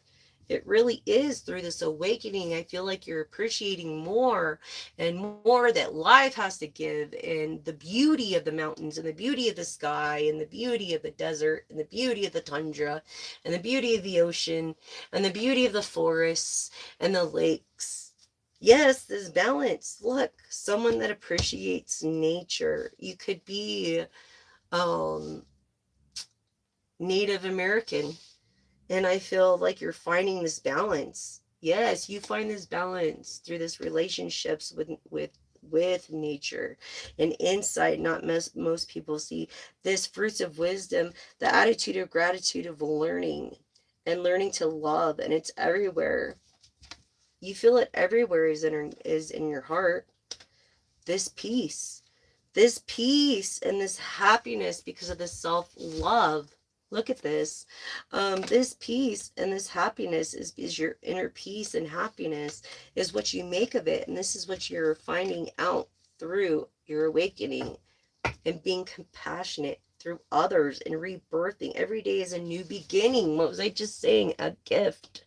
It really is. Through this awakening, I feel like you're appreciating more and more that life has to give, and the beauty of the mountains, and the beauty of the sky, and the beauty of the desert, and the beauty of the tundra, and the beauty of the ocean, and the beauty of the forests and the lakes. Yes, this balance. Look, someone that appreciates nature. You could be um Native American, and I feel like you're finding this balance. Yes, you find this balance through this relationships with nature and insight. Not most people see this fruits of wisdom, the attitude of gratitude, of learning and learning to love, and it's everywhere. You feel it everywhere. Is in your heart. This peace, and this happiness because of the self-love. Look at this. This peace and this happiness is your inner peace, and happiness is what you make of it. And this is what you're finding out through your awakening and being compassionate through others and rebirthing. Every day is a new beginning. What was I just saying? A gift.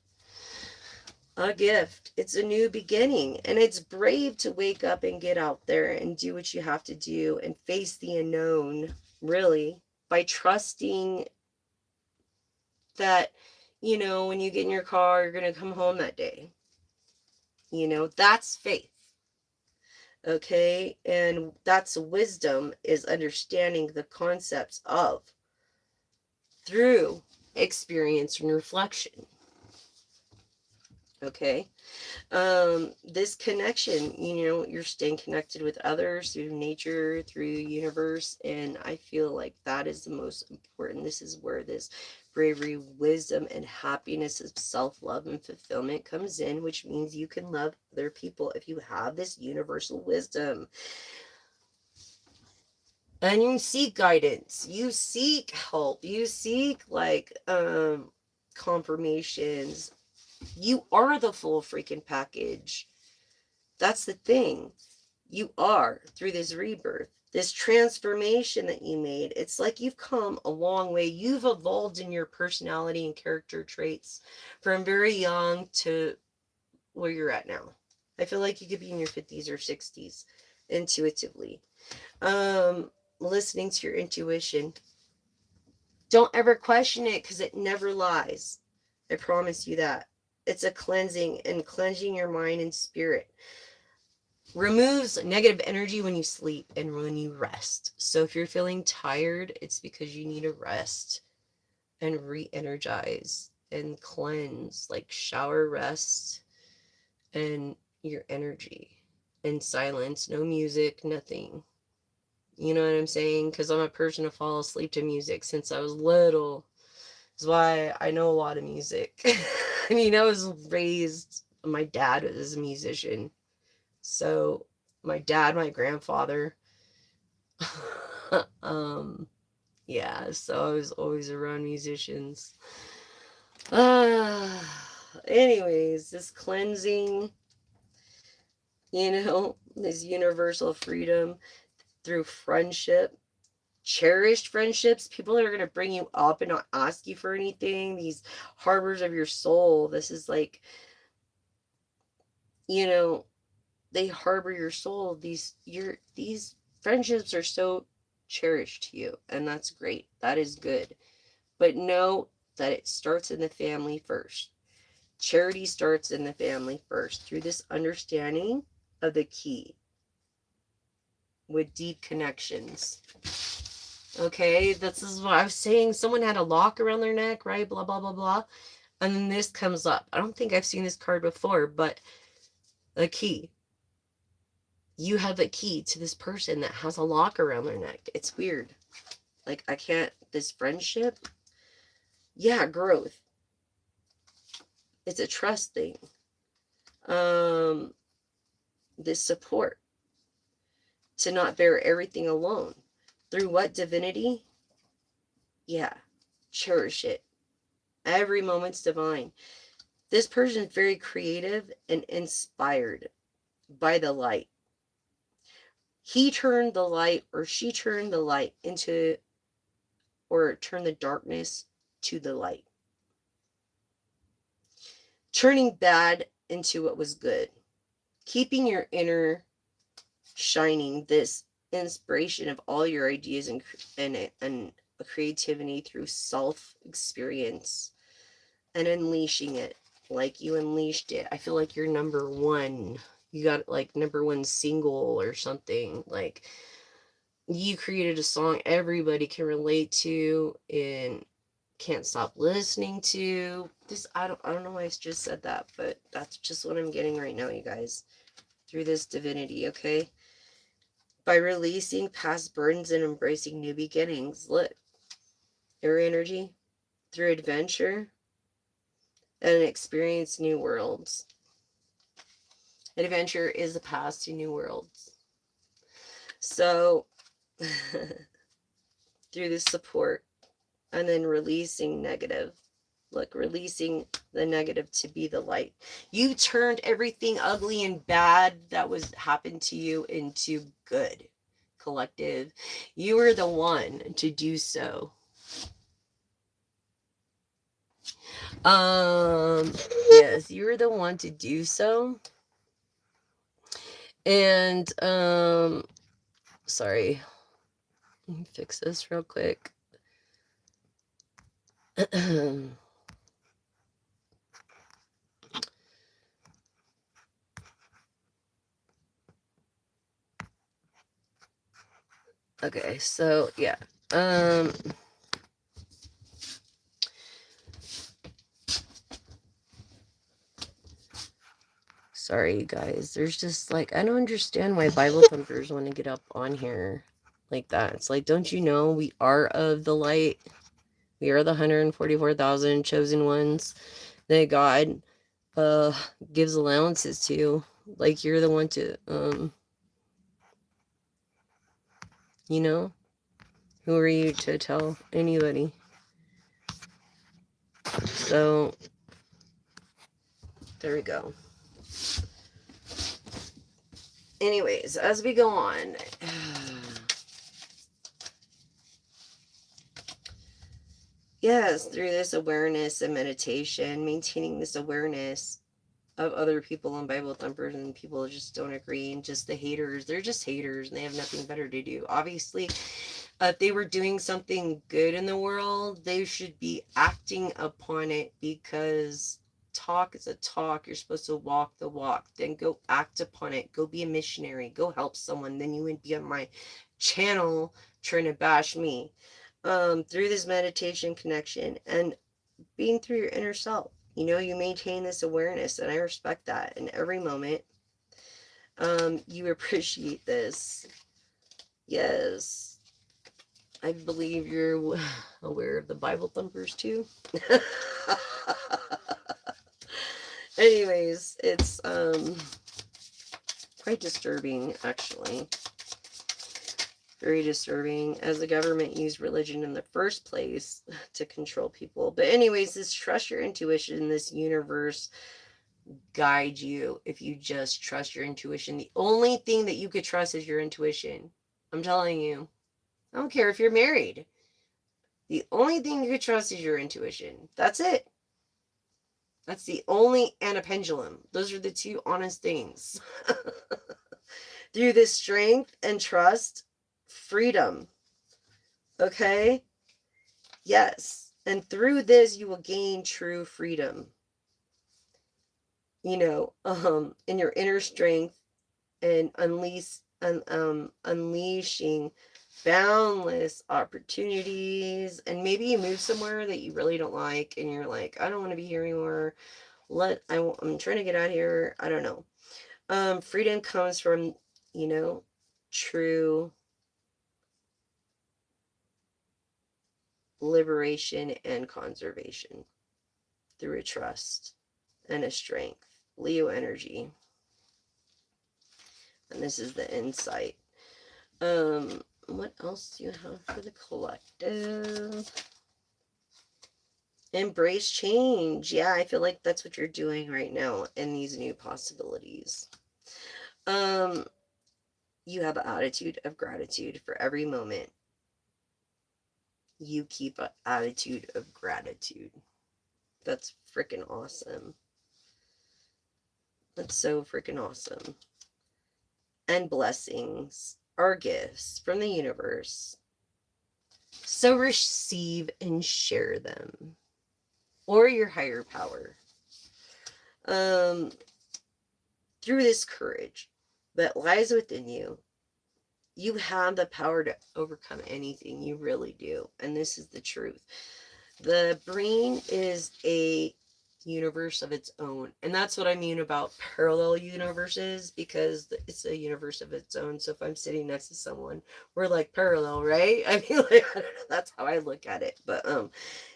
A gift. It's a new beginning, and it's brave to wake up and get out there and do what you have to do and face the unknown, really, by trusting that, when you get in your car, you're going to come home that day. That's faith. Okay? And that's wisdom, is understanding the concepts of through experience and reflection. Okay? This connection, you're staying connected with others through nature, through the universe, and I feel like that is the most important. This is where this bravery, wisdom, and happiness of self-love and fulfillment comes in, which means you can love other people if you have this universal wisdom. And you seek guidance, you seek help, you seek confirmations. You are the full freaking package. That's the thing. You are, through this rebirth, this transformation that you made. It's like you've come a long way. You've evolved in your personality and character traits from very young to where you're at now. I feel like you could be in your 50s or 60s intuitively. Listening to your intuition. Don't ever question it, because it never lies. I promise you that. It's a cleansing, and cleansing your mind and spirit removes negative energy when you sleep and when you rest. So if you're feeling tired, it's because you need to rest and re-energize and cleanse, like shower, rest, and your energy. And silence, no music, nothing. You know what I'm saying? Because I'm a person to fall asleep to music since I was little. That's why I know a lot of music. I mean, I was raised, my dad was a musician. So my dad, my grandfather, yeah, so I was always around musicians. Anyways, this cleansing, this universal freedom through friendship, cherished friendships, people that are going to bring you up and not ask you for anything, these harbors of your soul. This is like, they harbor your soul. These friendships are so cherished to you, and that's great. That is good. But know that it starts in the family first. Charity starts in the family first, through this understanding of the key with deep connections. Okay, this is what I was saying. Someone had a lock around their neck, right? Blah, blah, blah, blah. And then this comes up. I don't think I've seen this card before, but a key. You have a key to this person that has a lock around their neck. It's weird. Like, I can't, this friendship, yeah, growth. It's a trust thing. This support to not bear everything alone. Through what? Divinity? Yeah, cherish it. Every moment's divine. This person is very creative and inspired by the light. He turned the light, or she turned the light into, or turned the darkness to the light. Turning bad into what was good. Keeping your inner shining, this inspiration of all your ideas and creativity through self-experience and unleashing it like you unleashed it. I feel like you're number one. You got like number one single or something. Like, you created a song everybody can relate to and can't stop listening to. This, I don't know why I just said that, but that's just what I'm getting right now, you guys. Through this divinity, okay? By releasing past burdens and embracing new beginnings. Look, your energy through adventure and experience new worlds. Adventure is the path to new worlds. So, through this support and then releasing negative. Look, releasing the negative to be the light. You turned everything ugly and bad that was happened to you into good. Collective. You were the one to do so. Yes, you were the one to do so. And sorry. Let me fix this real quick. Okay, so yeah. Sorry, you guys. There's just like, I don't understand why Bible thumpers want to get up on here like that. It's like, don't you know we are of the light? We are the 144,000 chosen ones that God gives allowances to. Like, you're the one to you know, who are you to tell anybody? So there we go. Anyways, as we go on, yes, through this awareness and meditation, maintaining this awareness of other people and Bible thumpers, and people just don't agree, and just the haters, they're just haters and they have nothing better to do. Obviously, if they were doing something good in the world, they should be acting upon it, because talk is a talk. You're supposed to walk the walk. Then go act upon it. Go be a missionary. Go help someone. Then you would be on my channel trying to bash me. Through this meditation connection and being through your inner self, you know, you maintain this awareness, and I respect that in every moment. You appreciate this. Yes. I believe you're aware of the Bible thumpers too. Anyways, it's quite disturbing, actually. Very disturbing, as the government used religion in the first place to control people. But anyways, this trust your intuition, this universe guide you if you just trust your intuition. The only thing that you could trust is your intuition. I'm telling you. I don't care if you're married. The only thing you could trust is your intuition. That's it. That's the only, and a pendulum. Those are the two honest things. Through this strength and trust, freedom. Okay? Yes. And through this, you will gain true freedom. You know, in your inner strength, and unleashing boundless opportunities. And maybe you move somewhere that you really don't like, and you're like, I don't want to be here anymore. I'm trying to get out of here. I don't know. Freedom comes from you know, true liberation and conservation through a trust and a strength. Leo energy. And this is the insight. What else do you have for the collective? Embrace change. Yeah, I feel like that's what you're doing right now in these new possibilities. Um, you have an attitude of gratitude for every moment. You keep an attitude of gratitude. That's freaking awesome. That's so freaking awesome. And blessings are gifts from the universe. So receive and share them. Or your higher power. Through this courage that lies within you, you have the power to overcome anything. You really do. And this is the truth. The brain is a universe of its own. And that's what I mean about parallel universes, because it's a universe of its own. So if I'm sitting next to someone, we're like parallel, right? I mean, like, I don't know, that's how I look at it. But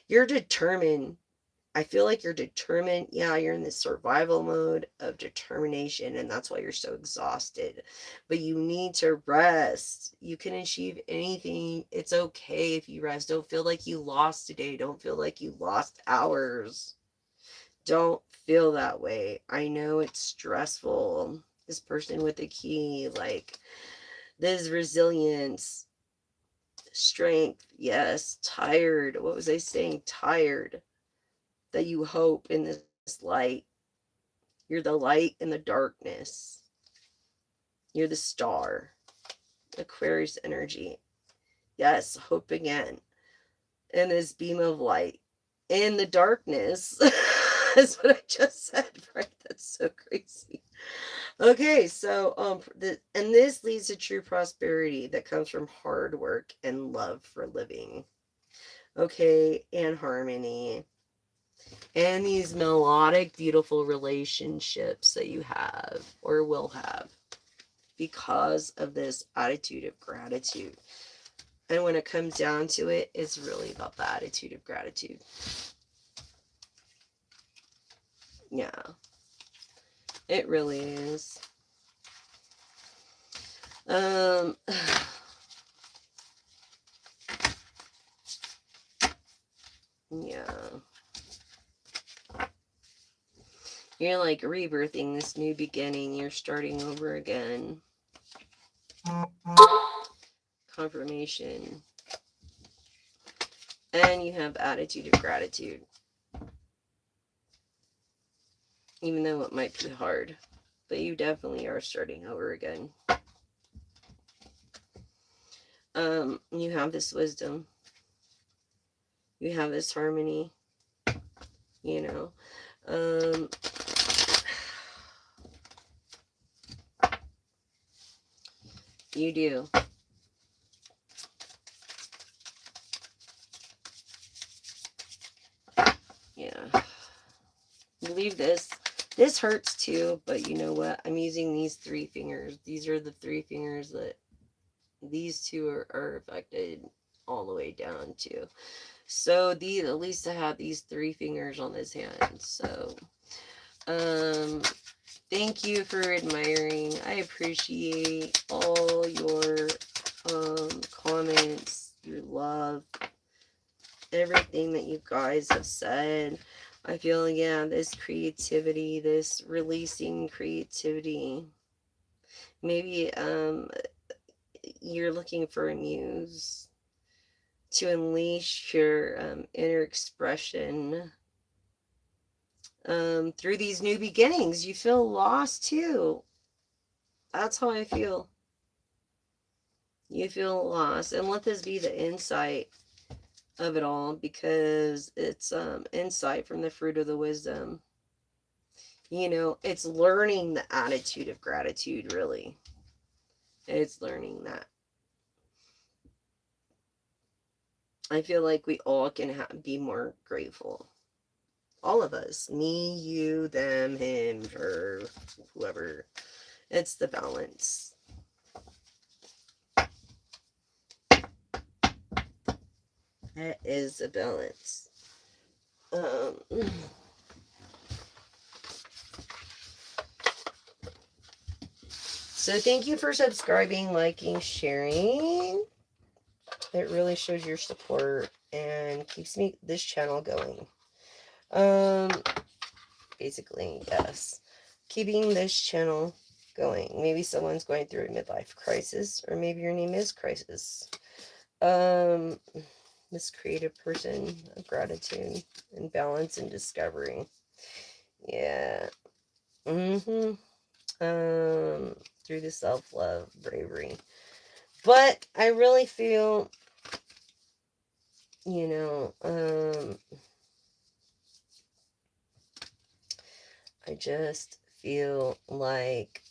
you're determined. I feel like you're determined. Yeah, you're in this survival mode of determination, and that's why you're so exhausted. But you need to rest. You can achieve anything. It's okay if you rest. Don't feel like you lost today. Don't feel like you lost hours. Don't feel that way. I know it's stressful. This person with the key, like, this resilience, strength, yes, tired. What was I saying? Tired. That you hope in this light. You're the light in the darkness. You're the star. Aquarius energy. Yes, hope again. And this beam of light in the darkness is what I just said, right? That's so crazy. Okay, so and this leads to true prosperity that comes from hard work and love for living. Okay, and harmony. And these melodic, beautiful relationships that you have or will have because of this attitude of gratitude. And when it comes down to it, it's really about the attitude of gratitude. Yeah, it really is. Yeah. You're like rebirthing this new beginning. You're starting over again. Confirmation. And you have attitude of gratitude. Even though it might be hard. But you definitely are starting over again. You have this wisdom. You have this harmony. You know. You do. Yeah. Believe this. This hurts too, but you know what? I'm using these 3 fingers. These are the 3 fingers that these two are affected all the way down to. So at least I have these 3 fingers on this hand. So thank you for admiring. I appreciate all your comments, your love, everything that you guys have said. I feel, yeah, this creativity, this releasing creativity. Maybe you're looking for a muse to unleash your inner expression through these new beginnings. You feel lost too. That's how I feel. You feel lost, and let this be the insight of it all, because it's insight from the fruit of the wisdom. You know, it's learning the attitude of gratitude, really. It's learning that. I feel like we all can be more grateful. All of us. Me, you, them, him, her, whoever. It's the balance. That is a balance. So thank you for subscribing, liking, sharing. It really shows your support and keeps this channel going. Basically, yes. Keeping this channel going. Maybe someone's going through a midlife crisis, or maybe your name is Crisis. This creative person of gratitude and balance and discovery. Yeah. Through the self-love, bravery. But I really feel, you know, I just feel like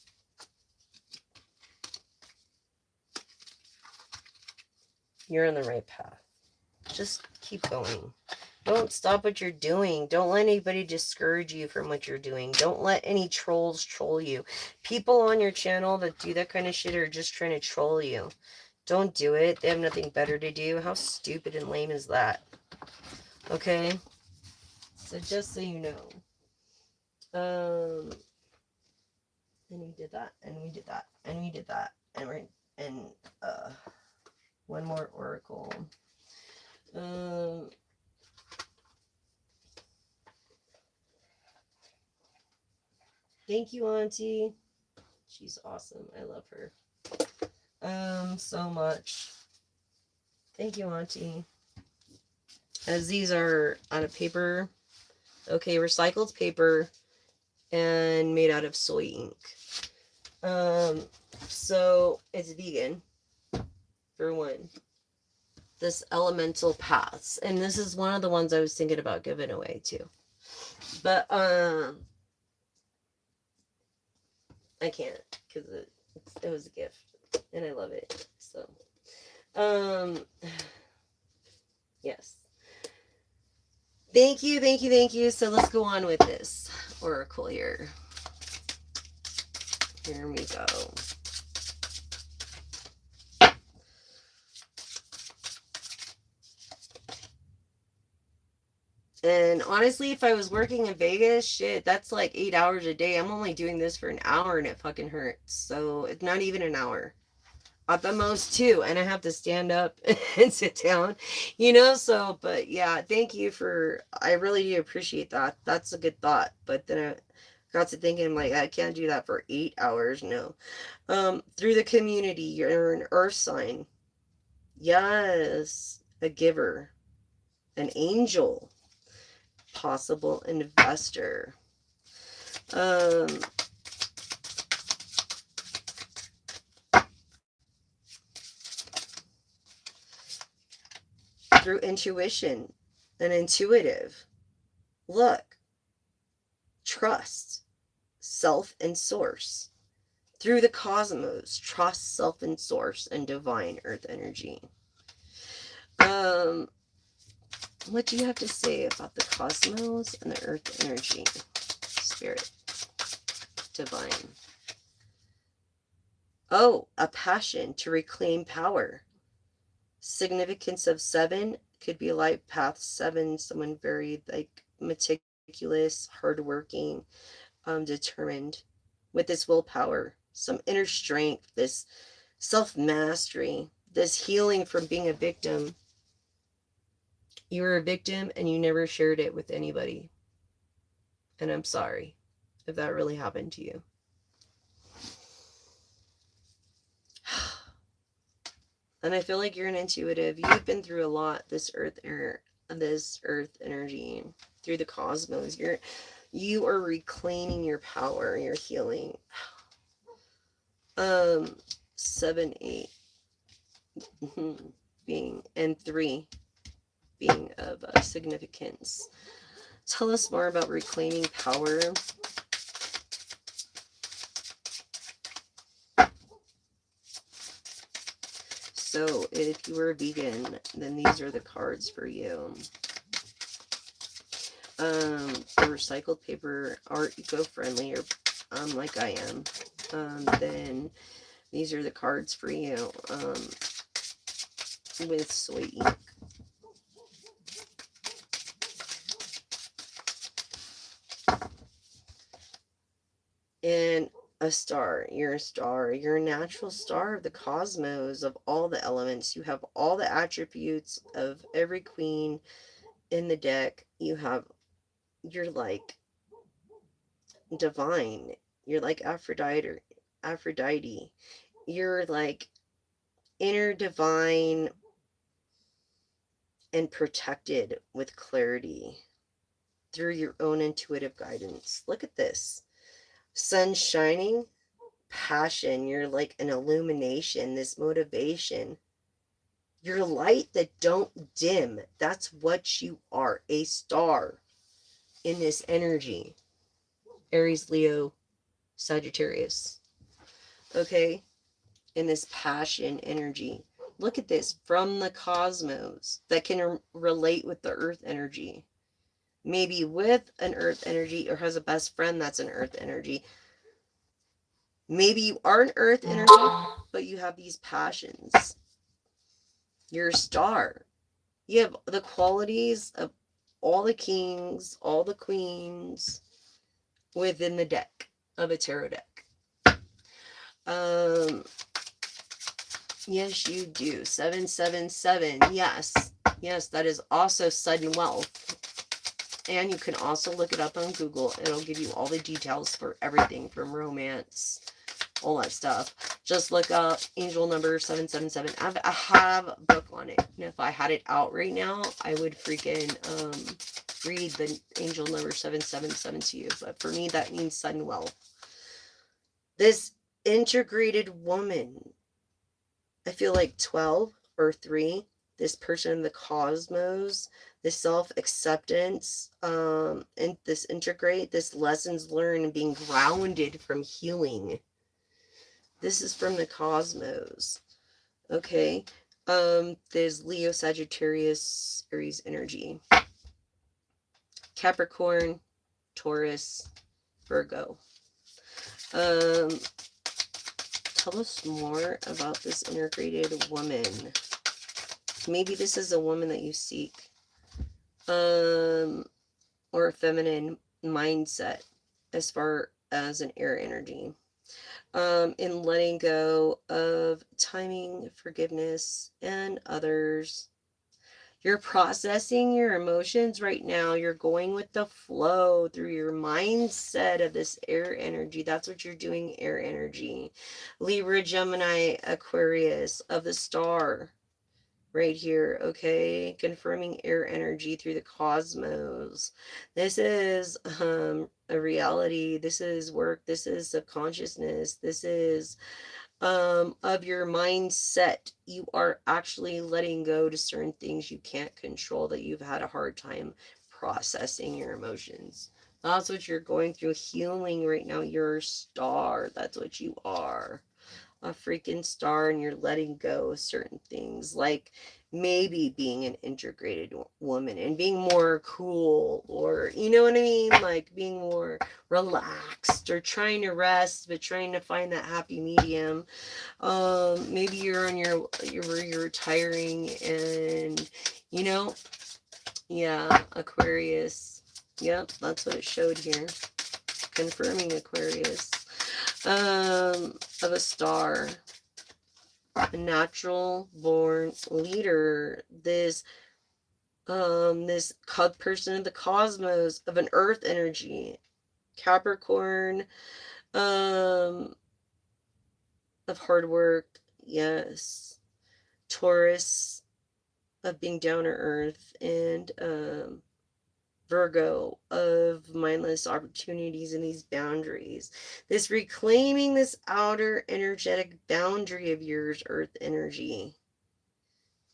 you're on the right path. Just keep going. Don't stop what you're doing. Don't let anybody discourage you from what you're doing. Don't let any trolls troll you. People on your channel that do that kind of shit are just trying to troll you. Don't do it. They have nothing better to do. How stupid and lame is that? Okay? So just so you know. And we did that. And we did that. And we did that. And we're... And, one more oracle. Thank you, Auntie. She's awesome. I love her. So much. Thank you, Auntie. As these are on a paper, okay, recycled paper and made out of soy ink. So it's vegan, for one. This elemental paths, and this is one of the ones I was thinking about giving away too. But I can't because it was a gift and I love it. So yes. Thank you, thank you, thank you. So let's go on with this oracle here. Here we go. And honestly, if I was working in Vegas, shit, that's like 8 hours a day. I'm only doing this for an hour and it fucking hurts. So it's not even an hour. At the most 2. And I have to stand up and sit down, you know? So, but yeah, thank you I really do appreciate that. That's a good thought. But then I got to thinking, like, I can't do that for 8 hours. No. Through the community, you're an earth sign. Yes. A giver. An angel. Possible investor. Through intuition, an intuitive. Look, trust, self and source. Through the cosmos, trust, self and source, and divine earth energy. What do you have to say about the cosmos and the earth energy? Spirit. Divine. Oh, a passion to reclaim power. Significance of 7 could be life path 7, someone very like meticulous, hardworking, determined, with this willpower, some inner strength, this self-mastery, this healing from being a victim. You were a victim and you never shared it with anybody. And I'm sorry if that really happened to you. And I feel like you're an intuitive. You've been through a lot, this earth energy, through the cosmos. You are reclaiming your power, your healing. 7, 8 being, and 3 being of significance. Tell us more about reclaiming power. So if you were a vegan, then these are the cards for you. The recycled paper are eco-friendly, or like I am. Then these are the cards for you. With soy ink. And a star. You're a star. You're a natural star of the cosmos, of all the elements. You have all the attributes of every queen in the deck. You're like divine. You're like Aphrodite. Aphrodite. You're like inner divine and protected with clarity through your own intuitive guidance. Look at this. Sun shining, passion. You're like an illumination, this motivation. You're light that don't dim. That's what you are, a star in this energy. Aries, Leo, Sagittarius. Okay? In this passion energy. Look at this, from the cosmos that can relate with the earth energy. Maybe with an earth energy, or has a best friend that's an earth energy. Maybe you are an earth energy, but you have these passions. You're a star. You have the qualities of all the kings, all the queens within the deck of a tarot deck. Yes, you do. 777. Yes. Yes, that is also sudden wealth. And you can also look it up on Google. It'll give you all the details for everything from romance, all that stuff. Just look up angel number 777. I have a book on it. And if I had it out right now, I would freaking read the angel number 777 to you. But for me, that means sudden wealth. This integrated woman, I feel like 12 or 3, this person in the cosmos, this self-acceptance, and this integrate, this lessons learned and being grounded from healing. This is from the cosmos. Okay. There's Leo, Sagittarius, Aries energy. Capricorn, Taurus, Virgo. Tell us more about this integrated woman. Maybe this is a woman that you seek. Or a feminine mindset as far as an air energy. In letting go of timing, forgiveness, and others. You're processing your emotions right now. You're going with the flow through your mindset of this air energy. That's what you're doing, air energy. Libra, Gemini, Aquarius of the star right here, okay? Confirming air energy through the cosmos. This is a reality. This is work. This is subconsciousness. This is of your mindset. You are actually letting go to certain things you can't control that you've had a hard time processing your emotions. That's what you're going through, healing right now. You're a star. That's what you are. A freaking star, and you're letting go of certain things, like maybe being an integrated woman and being more cool, or you know what I mean, like being more relaxed, or trying to rest but trying to find that happy medium. Maybe you're on you're retiring, and you know, yeah, Aquarius. Yep, that's what it showed here, confirming Aquarius. Of a star, a natural born leader, this person of the cosmos, of an earth energy. Capricorn, of hard work, yes. Taurus, of being down to earth, and Virgo, of mindless opportunities and these boundaries. This reclaiming this outer energetic boundary of yours, earth energy.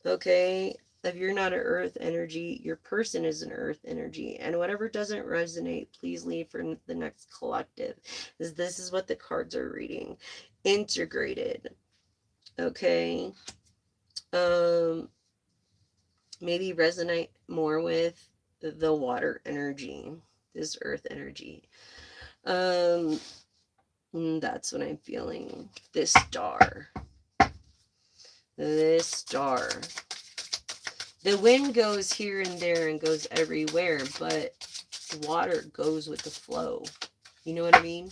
Okay? If you're not an earth energy, your person is an earth energy. And whatever doesn't resonate, please leave for the next collective. This is what the cards are reading. Integrated. Okay? Maybe resonate more with the water energy, this earth energy. That's what I'm feeling. This star. The wind goes here and there and goes everywhere, but water goes with the flow. You know what I mean?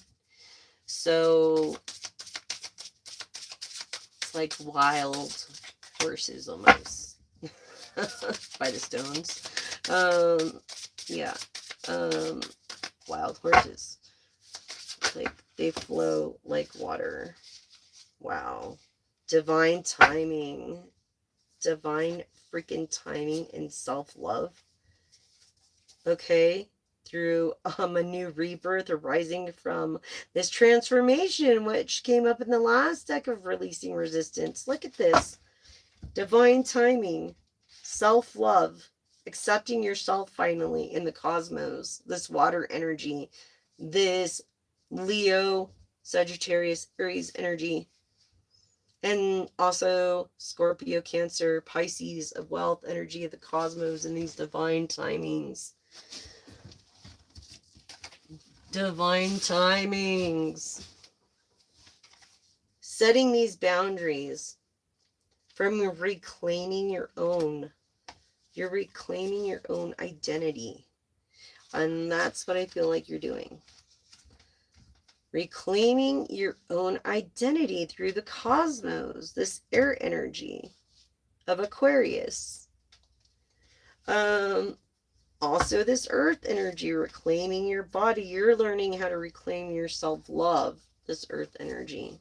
So it's like wild horses almost by the Stones. Yeah. Wild horses. Like they flow like water. Wow. Divine timing. Divine freaking timing and self-love. Okay? Through a new rebirth arising from this transformation, which came up in the last deck of releasing resistance. Look at this. Divine timing. Self-love. Accepting yourself finally in the cosmos. This water energy. This Leo, Sagittarius, Aries energy. And also Scorpio, Cancer, Pisces of wealth, energy of the cosmos, and these divine timings. Divine timings. Setting these boundaries from reclaiming your own. You're reclaiming your own identity. And that's what I feel like you're doing. Reclaiming your own identity through the cosmos, this air energy of Aquarius. Also this earth energy, reclaiming your body. You're learning how to reclaim your self-love, this earth energy.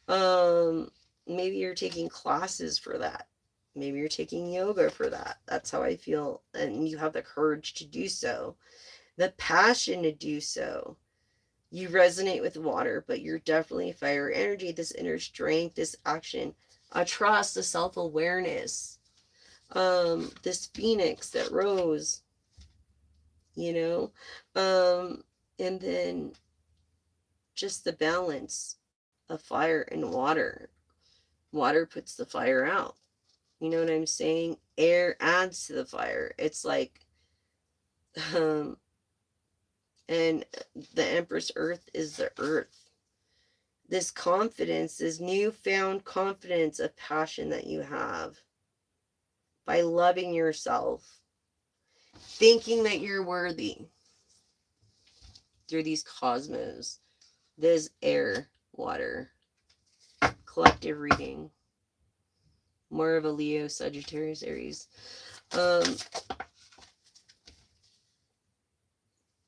Maybe you're taking classes for that. Maybe you're taking yoga for that. That's how I feel. And you have the courage to do so. The passion to do so. You resonate with water, but you're definitely fire energy, this inner strength, this action, a trust, a self-awareness, this phoenix that rose, you know, and then just the balance of fire and water. Water puts the fire out. You know what I'm saying? Air adds to the fire. It's like, and the Empress Earth is the earth. This confidence, this newfound confidence of passion that you have by loving yourself, thinking that you're worthy through these cosmos, this air, water, collective reading, more of a Leo, Sagittarius, Aries.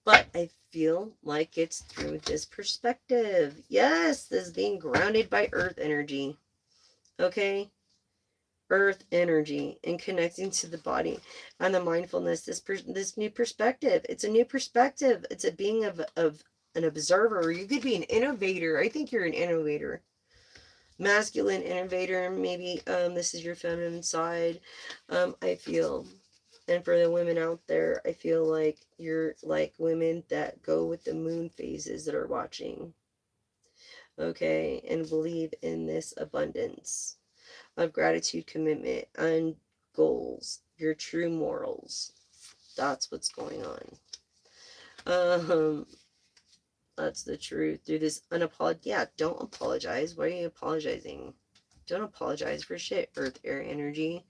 But I feel like it's through this perspective. Yes, this is being grounded by earth energy. Okay? Earth energy and connecting to the body and the mindfulness, this new perspective. It's a new perspective. It's a being of an observer. You could be an innovator. I think you're an innovator. Masculine innovator. Maybe this is your feminine side. I feel. And for the women out there, I feel like you're like women that go with the moon phases that are watching. Okay? And believe in this abundance of gratitude, commitment, and goals. Your true morals. That's what's going on. That's the truth. Through this yeah, don't apologize. Why are you apologizing? Don't apologize for shit, earth, air, energy.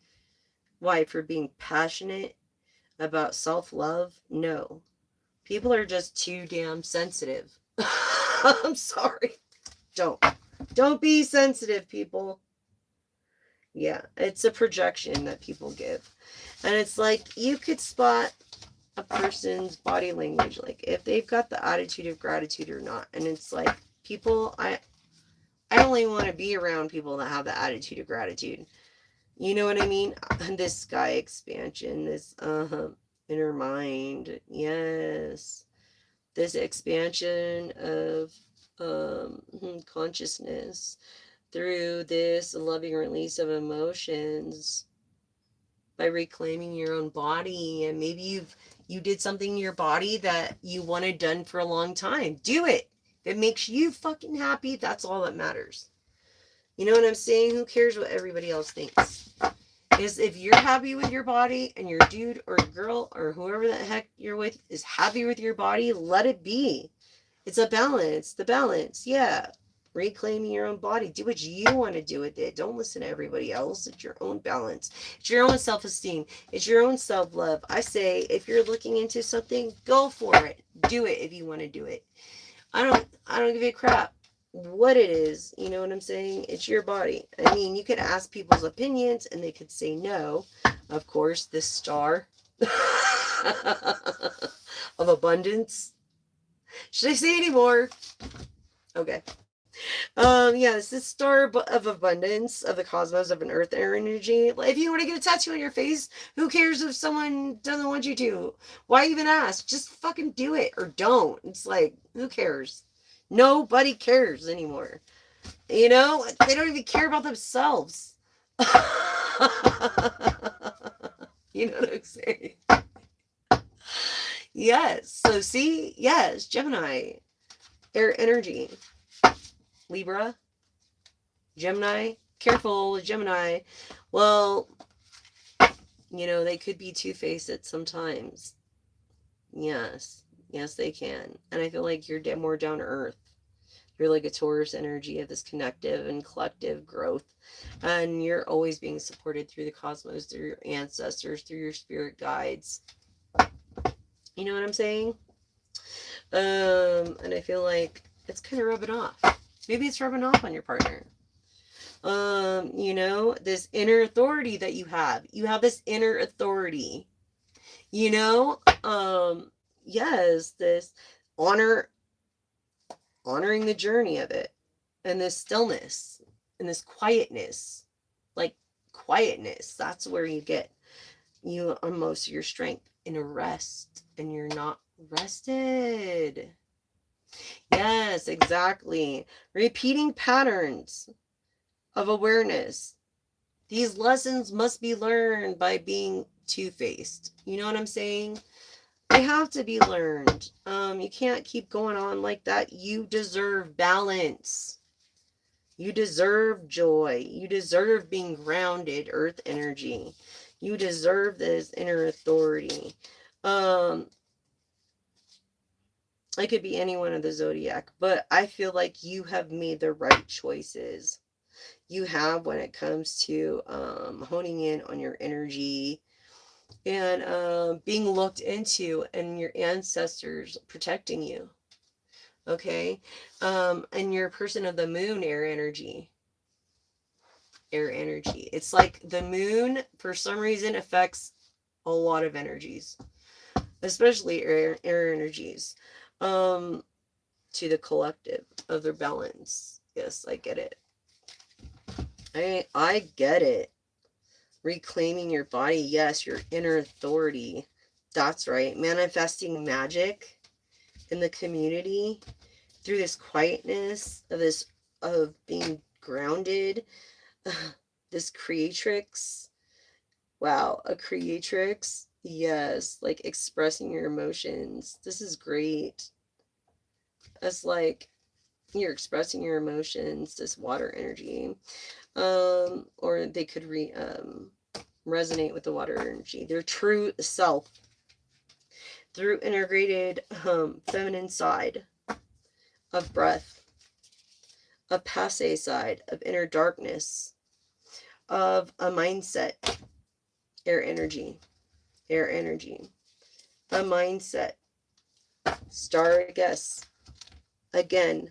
Why? For being passionate about self-love? No. People are just too damn sensitive. I'm sorry. Don't be sensitive, people. Yeah, it's a projection that people give. And it's like, you could spot a person's body language, like if they've got the attitude of gratitude or not. And it's like, people, I only want to be around people that have the attitude of gratitude. You know what I mean? This sky expansion, this inner mind. Yes. This expansion of consciousness through this loving release of emotions by reclaiming your own body. And maybe you did something in your body that you wanted done for a long time. Do it. If it makes you fucking happy, that's all that matters. You know what I'm saying? Who cares what everybody else thinks? Is if you're happy with your body and your dude or girl or whoever the heck you're with is happy with your body, let it be. It's a balance. The balance. Yeah. Reclaiming your own body. Do what you want to do with it. Don't listen to everybody else. It's your own balance. It's your own self-esteem. It's your own self-love. I say, if you're looking into something, go for it. Do it if you want to do it. I don't give a crap. what it is. You know what I'm saying? It's your body. I mean, you could ask people's opinions and they could say no. Of course, this star of abundance. Should I say any more? Okay. Yes, this star of abundance of the cosmos of an earth energy. If you want to get a tattoo on your face, who cares if someone doesn't want you to? Why even ask? Just fucking do it or don't. It's like, who cares? Nobody cares anymore. You know, they don't even care about themselves. You know what I'm saying? Yes. So see, yes, Gemini, air energy, Libra, Gemini. Careful with Gemini. Well, you know, they could be two-faced at sometimes. Yes. Yes, they can. And I feel like you're more down to earth. You're like a Taurus energy of this connective and collective growth. And you're always being supported through the cosmos, through your ancestors, through your spirit guides. You know what I'm saying? And I feel like it's kind of rubbing off. Maybe it's rubbing off on your partner. You know, this inner authority that you have. You have this inner authority. You know, yes, this honoring the journey of it, and this stillness and this quietness. Like quietness, that's where you get on most of your strength, in a rest, and you're not rested. Yes, exactly. Repeating patterns of awareness. These lessons must be learned by being two-faced. You know what I'm saying? They have to be learned. You can't keep going on like that. You deserve balance. You deserve joy. You deserve being grounded, earth energy. You deserve this inner authority. It could be any one of the zodiac, but I feel like you have made the right choices. You have, when it comes to honing in on your energy and being looked into, and your ancestors protecting you. Okay. And you're a person of the moon, air energy. Air energy. It's like the moon, for some reason, affects a lot of energies, especially air energies, to the collective of their balance. Yes, I get it. I get it. Reclaiming your body. Yes, your inner authority. That's right. Manifesting magic in the community through this quietness of being grounded. This creatrix. Wow, a creatrix. Yes, like expressing your emotions. This is great. It's like you're expressing your emotions, this water energy. Or they could resonate with the water energy, their true self, through integrated feminine side of breath, a passe side of inner darkness, of a mindset, air energy, a mindset, star guess, again,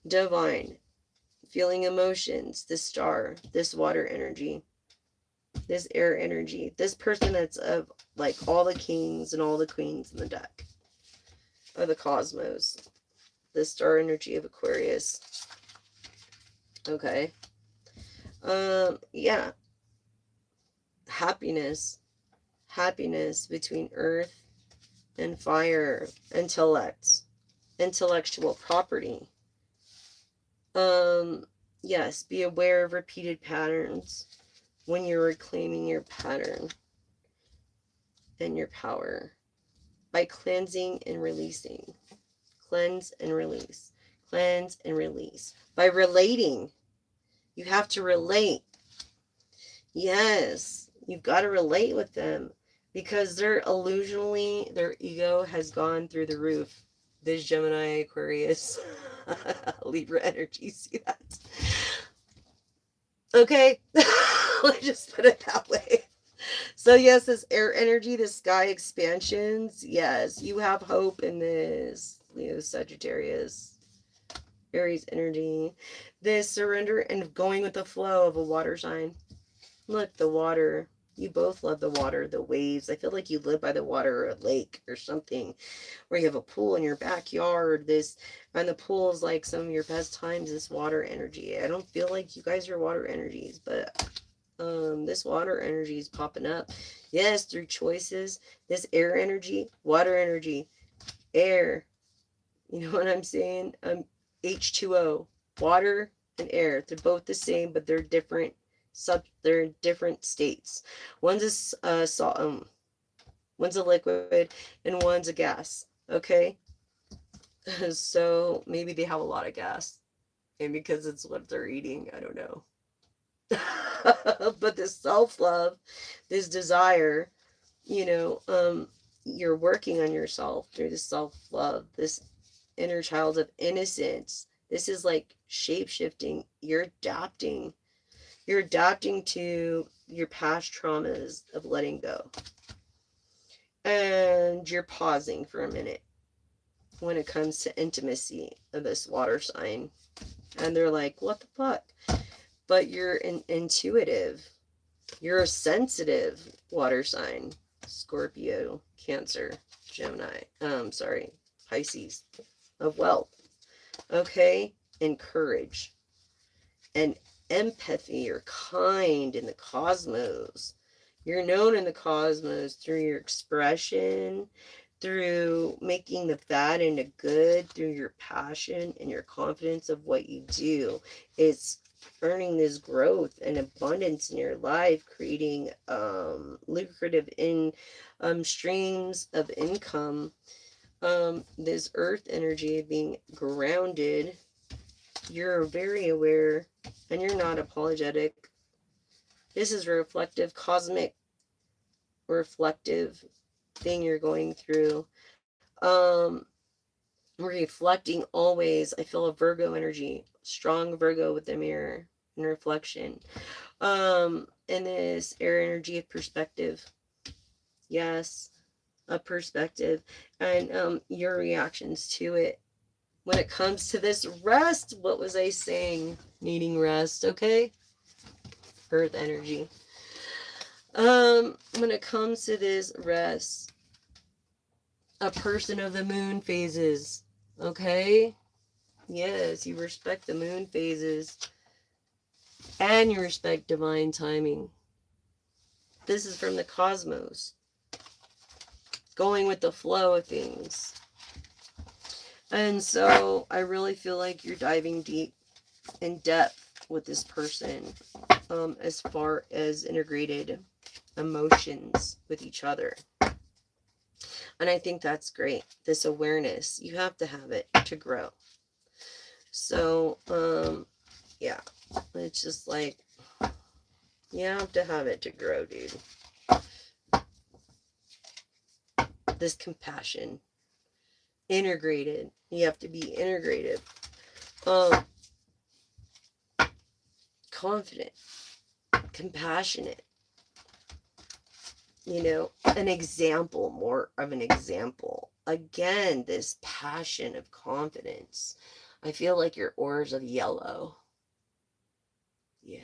divine, feeling emotions, this star, this water energy, this air energy, this person that's of like all the kings and all the queens in the deck of the cosmos, the star energy of Aquarius. Okay. Yeah. Happiness between earth and fire, intellectual property. Yes, be aware of repeated patterns when you're reclaiming your pattern and your power by cleansing and releasing. Cleanse and release. Cleanse and release. By relating. You have to relate. Yes, you've got to relate with them, because they're illusionally, their ego has gone through the roof. This Gemini, Aquarius, Libra energy, see that? Okay, let's just put it that way. So yes, this air energy, the sky expansions, yes, you have hope in this, Leo, Sagittarius. Aries energy. This surrender and going with the flow of a water sign. Look, the water. You both love the water, the waves. I feel like you live by the water or a lake or something where you have a pool in your backyard. This, and the pool is like some of your best times, this water energy. I don't feel like you guys are water energies, but this water energy is popping up. Yes, through choices. This air energy, water energy, air. You know what I'm saying? H2O, water and air. They're both the same, but they're different. They're in different states. One's a one's a liquid, and one's a gas. Okay, so maybe they have a lot of gas, and because it's what they're eating, I don't know. But this self love, this desire, you know, you're working on yourself through the self love, this inner child of innocence. This is like shape shifting. You're adapting. You're adapting to your past traumas of letting go. And you're pausing for a minute when it comes to intimacy of this water sign. And they're like, what the fuck? But you're intuitive. You're a sensitive water sign. Scorpio, Cancer, Gemini. Sorry, Pisces of wealth. Okay? And courage. And empathy. You're kind in the cosmos. You're known in the cosmos through your expression, through making the bad into good, through your passion and your confidence of what you do. It's earning this growth and abundance in your life, creating lucrative streams of income. This earth energy of being grounded. You're very aware and you're not apologetic. This is a reflective, cosmic, reflective thing you're going through. Reflecting always. I feel a Virgo energy, strong Virgo with the mirror and reflection. And this air energy of perspective. Yes, a perspective. And your reactions to it. When it comes to this rest, what was I saying? Needing rest, okay? Earth energy. When it comes to this rest, a person of the moon phases, okay? Yes, you respect the moon phases and you respect divine timing. This is from the cosmos, going with the flow of things. And so I really feel like you're diving deep in depth with this person, as far as integrated emotions with each other. And I think that's great. This awareness, you have to have it to grow. So, yeah, it's just like, you have to have it to grow, dude. This compassion, integrated. You have to be integrated. Confident, compassionate. You know, an example, more of an example. Again, this passion of confidence. I feel like your aura's of yellow. Yeah.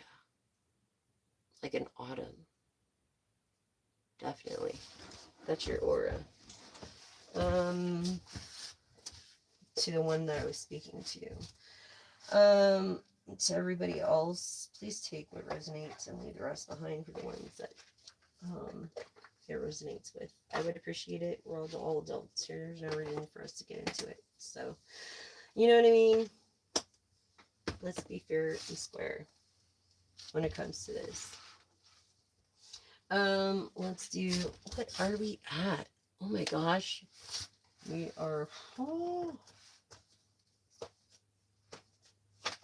Like an autumn. Definitely. That's your aura. To the one that I was speaking to. To everybody else, please take what resonates and leave the rest behind for the ones that it resonates with. I would appreciate it. We're all adults here. There's no reason for us to get into it. So, you know what I mean? Let's be fair and square when it comes to this. Let's do, what are we at? Oh my gosh. We are,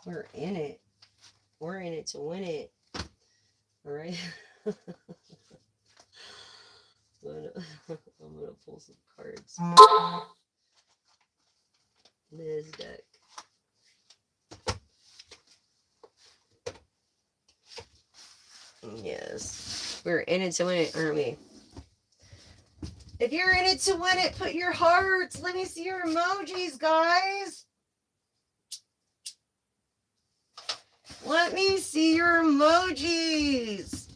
we're in it. We're in it to win it. All right. I'm gonna pull some cards. This deck. Yes. We're in it to win it, aren't we? If you're in it to win it, put your hearts. Let me see your emojis, guys. Let me see your emojis.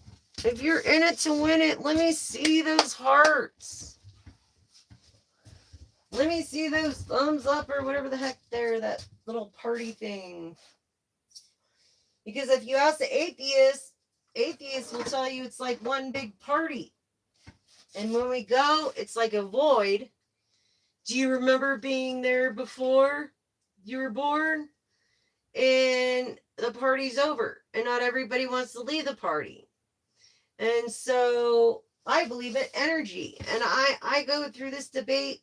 If you're in it to win it, let me see those hearts. Let me see those thumbs up or whatever the heck they're, that little party thing. Because if you ask the atheists will tell you it's like one big party. And when we go, it's like a void. Do you remember being there before you were born? And the party's over. And not everybody wants to leave the party. And so I believe in energy. And I go through this debate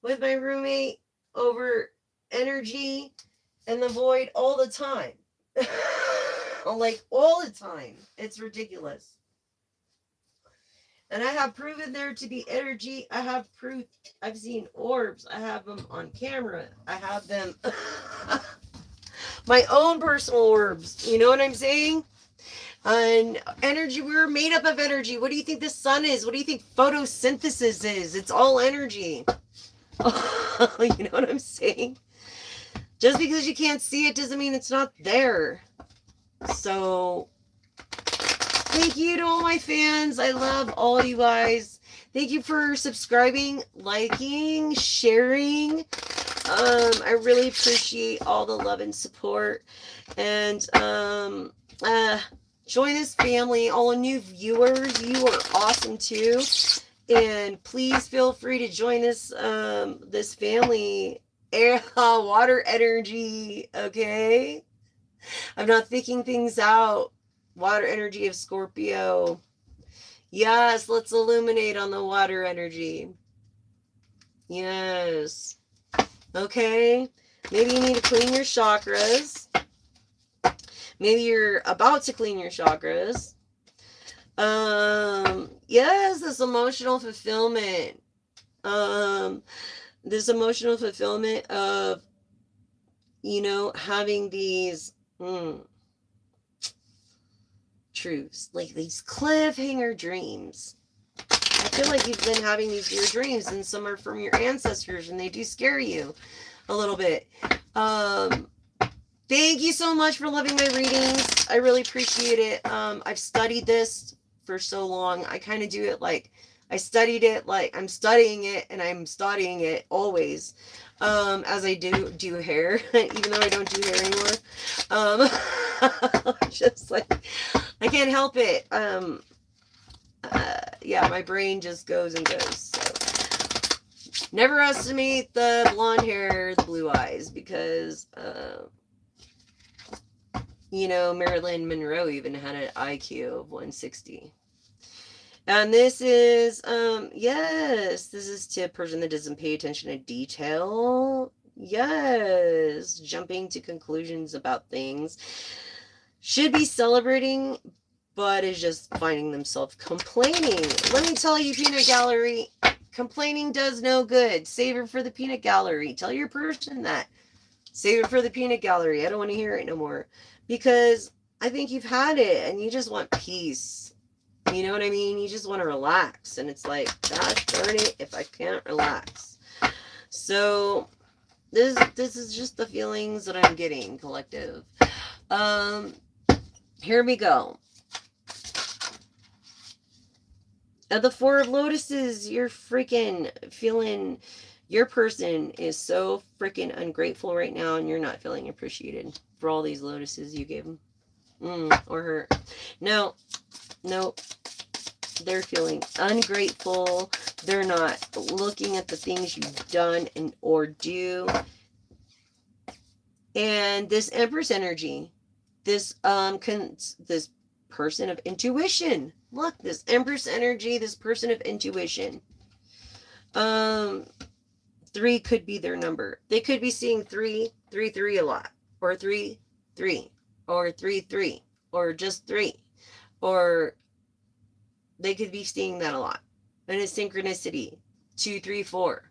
with my roommate over energy and the void all the time. Like all the time. It's ridiculous. And I have proven there to be energy. I have proof. I've seen orbs. I have them on camera. I have them. My own personal orbs. You know what I'm saying? And energy, we're made up of energy. What do you think the sun is? What do you think photosynthesis is? It's all energy. You know what I'm saying? Just because you can't see it doesn't mean it's not there. So, thank you to all my fans. I love all you guys. Thank you for subscribing, liking, sharing. I really appreciate all the love and support. And join this family. All new viewers, you are awesome too. And please feel free to join this this family. Water energy, okay? I'm not thinking things out. Water energy of Scorpio. Yes, let's illuminate on the water energy. Yes. Okay. Maybe you need to clean your chakras. Maybe you're about to clean your chakras. Yes, this emotional fulfillment. This emotional fulfillment of, you know, having these truths, like these cliffhanger dreams. I feel like you've been having these weird dreams, and some are from your ancestors, and they do scare you a little bit. Thank you so much for loving my readings. I really appreciate it. I've studied this for so long. I kind of do it like I studied it, like I'm studying it, and I'm studying it always. As I do hair, even though I don't do hair anymore. Just like, I can't help it. Yeah, my brain just goes and goes. So never estimate the blonde hair, the blue eyes, because, you know, Marilyn Monroe even had an IQ of 160. And this is, yes, this is to a person that doesn't pay attention to detail. Yes, jumping to conclusions about things. Should be celebrating, but is just finding themselves complaining. Let me tell you, peanut gallery, complaining does no good. Save it for the peanut gallery. Tell your person that. Save it for the peanut gallery. I don't want to hear it no more. Because I think you've had it and you just want peace. You know what I mean? You just want to relax. And it's like, gosh darn it, if I can't relax. So, this is just the feelings that I'm getting, collective. Here we go. At the Four of Lotuses, you're freaking feeling, your person is so freaking ungrateful right now, and you're not feeling appreciated for all these lotuses you gave them. Or her. No. They're feeling ungrateful. They're not looking at the things you've done and or do. And this Empress energy, this this person of intuition. Look, this Empress energy, this person of intuition. 3 could be their number. They could be seeing 3 a lot, or 3 3, or 3 3, or just 3, or they could be seeing that a lot. And it's synchronicity. 2 3 4.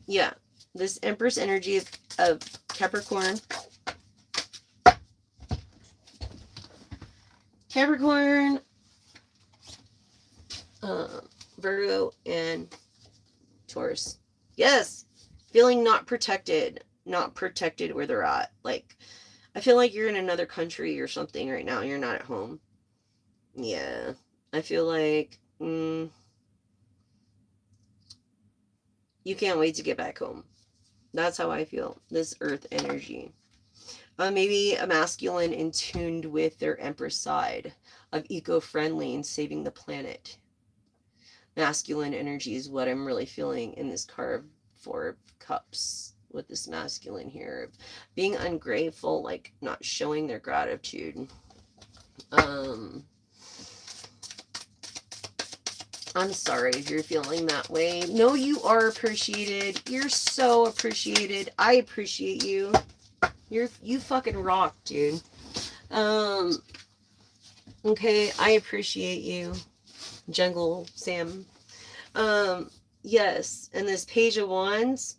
Yeah, this Empress energy of Capricorn. Virgo, and Taurus. Yes, feeling not protected. not protected where they're at. Like, I feel like you're in another country or something right now. You're not at home. Yeah. I feel like you can't wait to get back home. That's how I feel. This earth energy. Maybe a masculine in tuned with their empress side of eco-friendly and saving the planet. Masculine energy is what I'm really feeling in this card for cups with this masculine here. Being ungrateful, like not showing their gratitude. I'm sorry if you're feeling that way. No, you are appreciated. You're so appreciated. I appreciate you. You fucking rock, dude. Okay, I appreciate you. Jungle Sam. Yes, and this Page of Wands.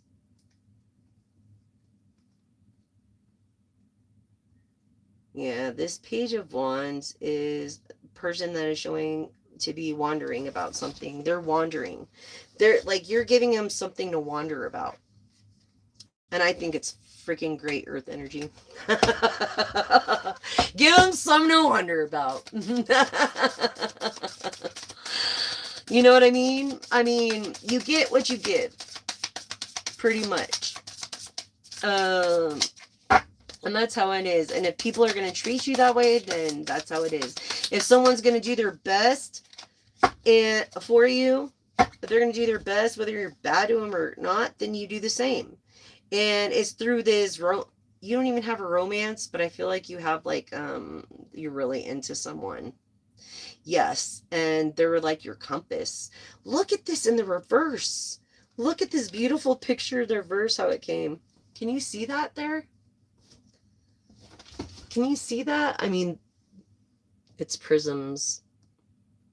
Yeah, this Page of Wands is a person that is showing to be wandering about something. They're wandering. They're like, you're giving them something to wander about. And I think it's freaking great earth energy. Give them something to wonder about. You know what I mean? I mean, you get what you give. Pretty much. And that's how it is. And if people are going to treat you that way, then that's how it is. If someone's going to do their best for you, if they're going to do their best, whether you're bad to them or not, then you do the same. And it's through this, you don't even have a romance, but I feel like you have like, you're really into someone. Yes. And they're like your compass. Look at this in the reverse. Look at this beautiful picture of the reverse, how it came. Can you see that there? Can you see that? I mean, it's prisms.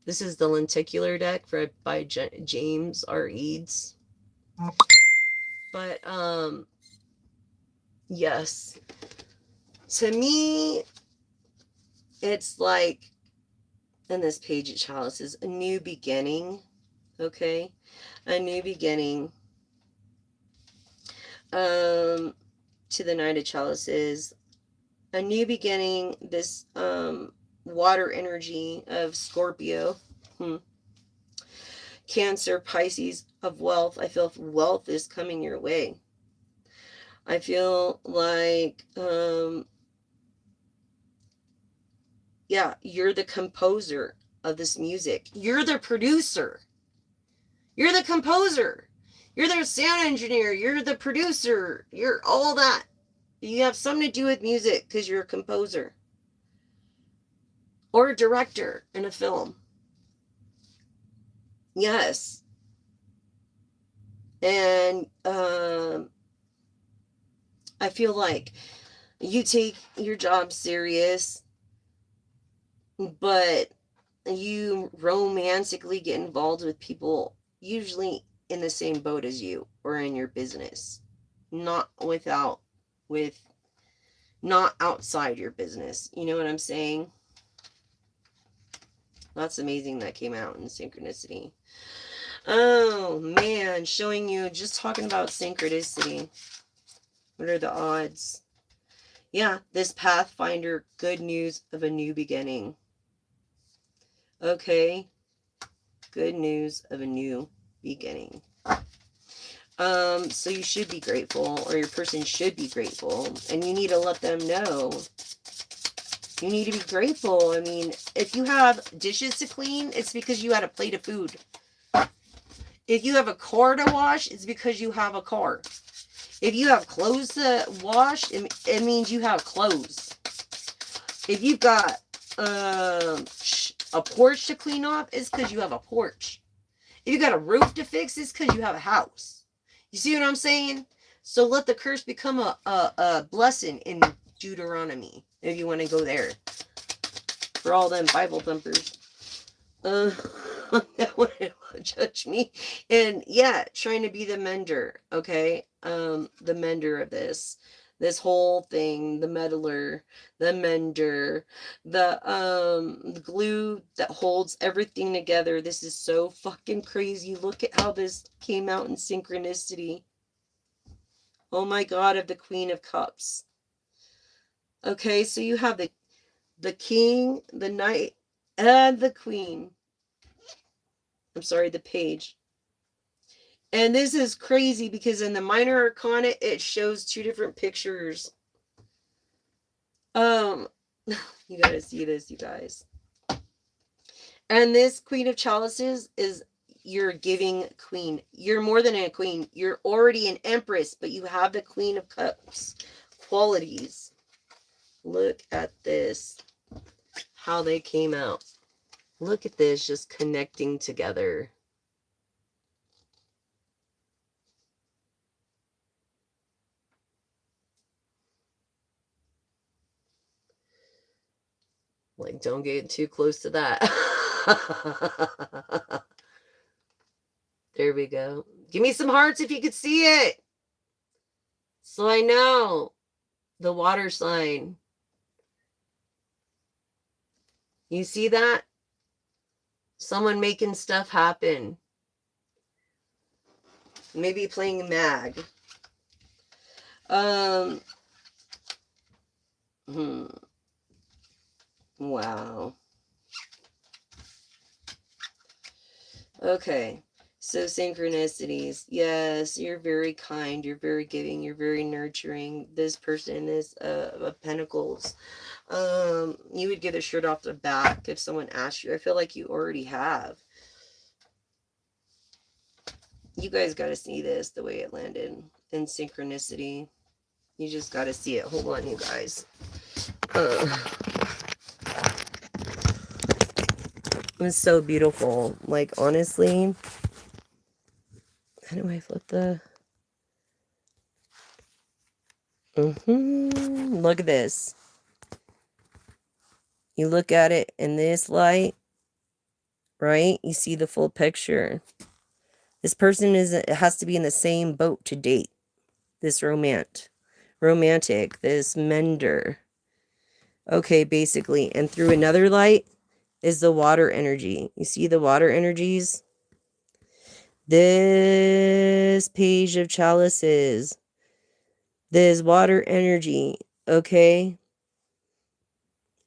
This is the lenticular deck by James R. Eads. But, yes. To me, it's like, in this Page of Chalices, a new beginning. Okay? A new beginning. To the Knight of Chalices, a new beginning, this water energy of Scorpio, Cancer, Pisces, of wealth. I feel wealth is coming your way. I feel like, yeah, you're the composer of this music. You're the producer. You're the composer. You're the sound engineer. You're the producer. You're all that. You have something to do with music because you're a composer or a director in a film. Yes. And I feel like you take your job serious, but you romantically get involved with people usually in the same boat as you or in your business, not outside your business. You know what I'm saying? That's amazing that came out in synchronicity. Oh man, showing you, just talking about synchronicity. What are the odds? Yeah, this Pathfinder, good news of a new beginning. Okay, good news of a new beginning. So you should be grateful, or your person should be grateful, and you need to let them know. You need to be grateful. I mean, if you have dishes to clean, it's because you had a plate of food. If you have a car to wash, it's because you have a car. If you have clothes to wash, it means you have clothes. If you've got a porch to clean off, it's because you have a porch. If you got a roof to fix, it's because you have a house. You see what I'm saying? So let the curse become a blessing in Deuteronomy, if you want to go there. For all them Bible thumpers. That wouldn't judge me. And yeah, trying to be the mender, okay? The mender of this whole thing, the meddler, the mender, the glue that holds everything together. This is so fucking crazy. Look at how this came out in synchronicity. Oh my God, of the Queen of Cups. Okay, so you have the king, the knight, and the queen. I'm sorry, the page. And this is crazy because in the minor arcana it shows two different pictures. Um you gotta see this, you guys. And this Queen of Chalices is your giving queen. You're more than a queen. You're already an empress, but you have the Queen of Cups qualities. Look at this. How they came out. Look at this just connecting together. Like, don't get too close to that. There we go. Give me some hearts if you could see it. So I know. The water sign. You see that? Someone making stuff happen. Maybe playing mag. Wow. Okay. So synchronicities. Yes, you're very kind. You're very giving. You're very nurturing. This person is a pentacles. You would get a shirt off the back if someone asked you. I feel like you already have. You guys got to see this, the way it landed in synchronicity. You just got to see it. Hold on, you guys. It's so beautiful. Like, honestly, how do I flip the... Look at this. You look at it in this light, right? You see the full picture. This person has to be in the same boat to date. This romantic, this mender. Okay, basically. And through another light is the water energy. You see the water energies? This page of chalices. This water energy. Okay?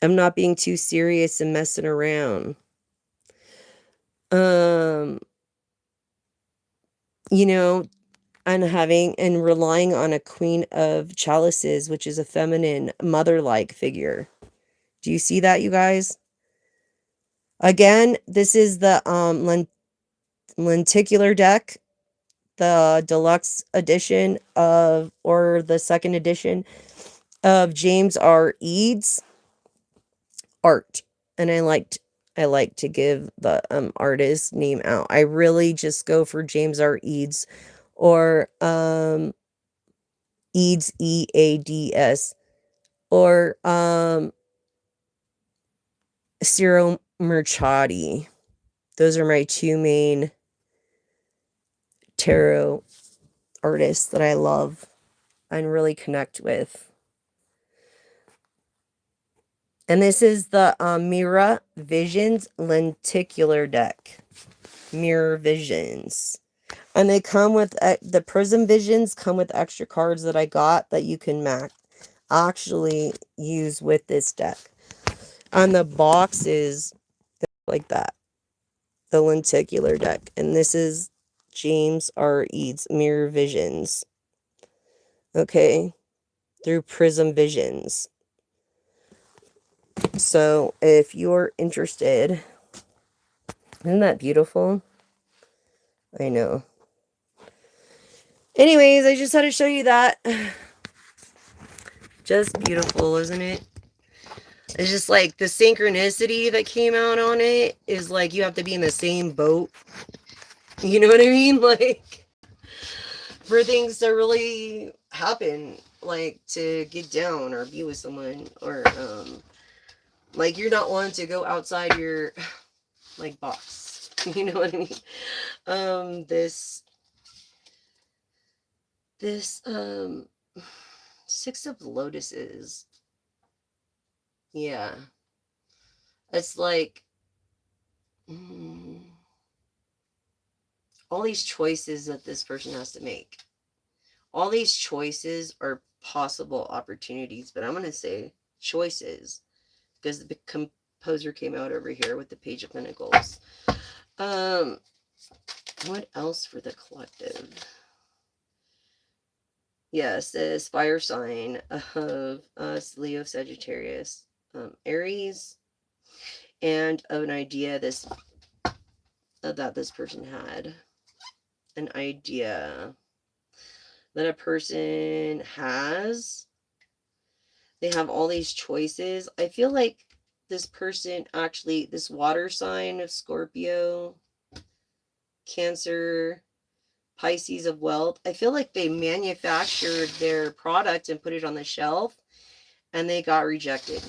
I'm not being too serious and messing around. You know, and relying on a Queen of Chalices, which is a feminine, mother-like figure. Do you see that, you guys? Again, this is the lenticular deck, the deluxe edition of, or the second edition of James R. Eads art. And I like to give the artist name out. I really just go for James R. Eads or Eads, EADS, or Ciro Merchati. Those are my two main tarot artists that I love and really connect with. And this is the Mirror Visions lenticular deck. Mirror Visions. And they come with, the Prism Visions come with extra cards that I got that you can actually use with this deck. On the box is like that. The lenticular deck. And this is James R. Eads Mirror Visions. Okay. Through Prism Visions. So if you're interested, isn't that beautiful? I know. Anyways, I just had to show you that. Just beautiful, isn't it? It's just like the synchronicity that came out on it is like you have to be in the same boat. You know what I mean? Like, for things to really happen, like to get down or be with someone, or like you're not wanting to go outside your like box. You know what I mean? This Six of Lotuses. Yeah. It's like all these choices that this person has to make. All these choices are possible opportunities, but I'm going to say choices because the composer came out over here with the Page of Pentacles. What else for the collective? Yes, this fire sign of Leo, Sagittarius, Aries, and of an idea that this person had. An idea that a person has. They have all these choices. I feel like this person actually, this water sign of Scorpio, Cancer, Pisces of wealth, I feel like they manufactured their product and put it on the shelf and they got rejected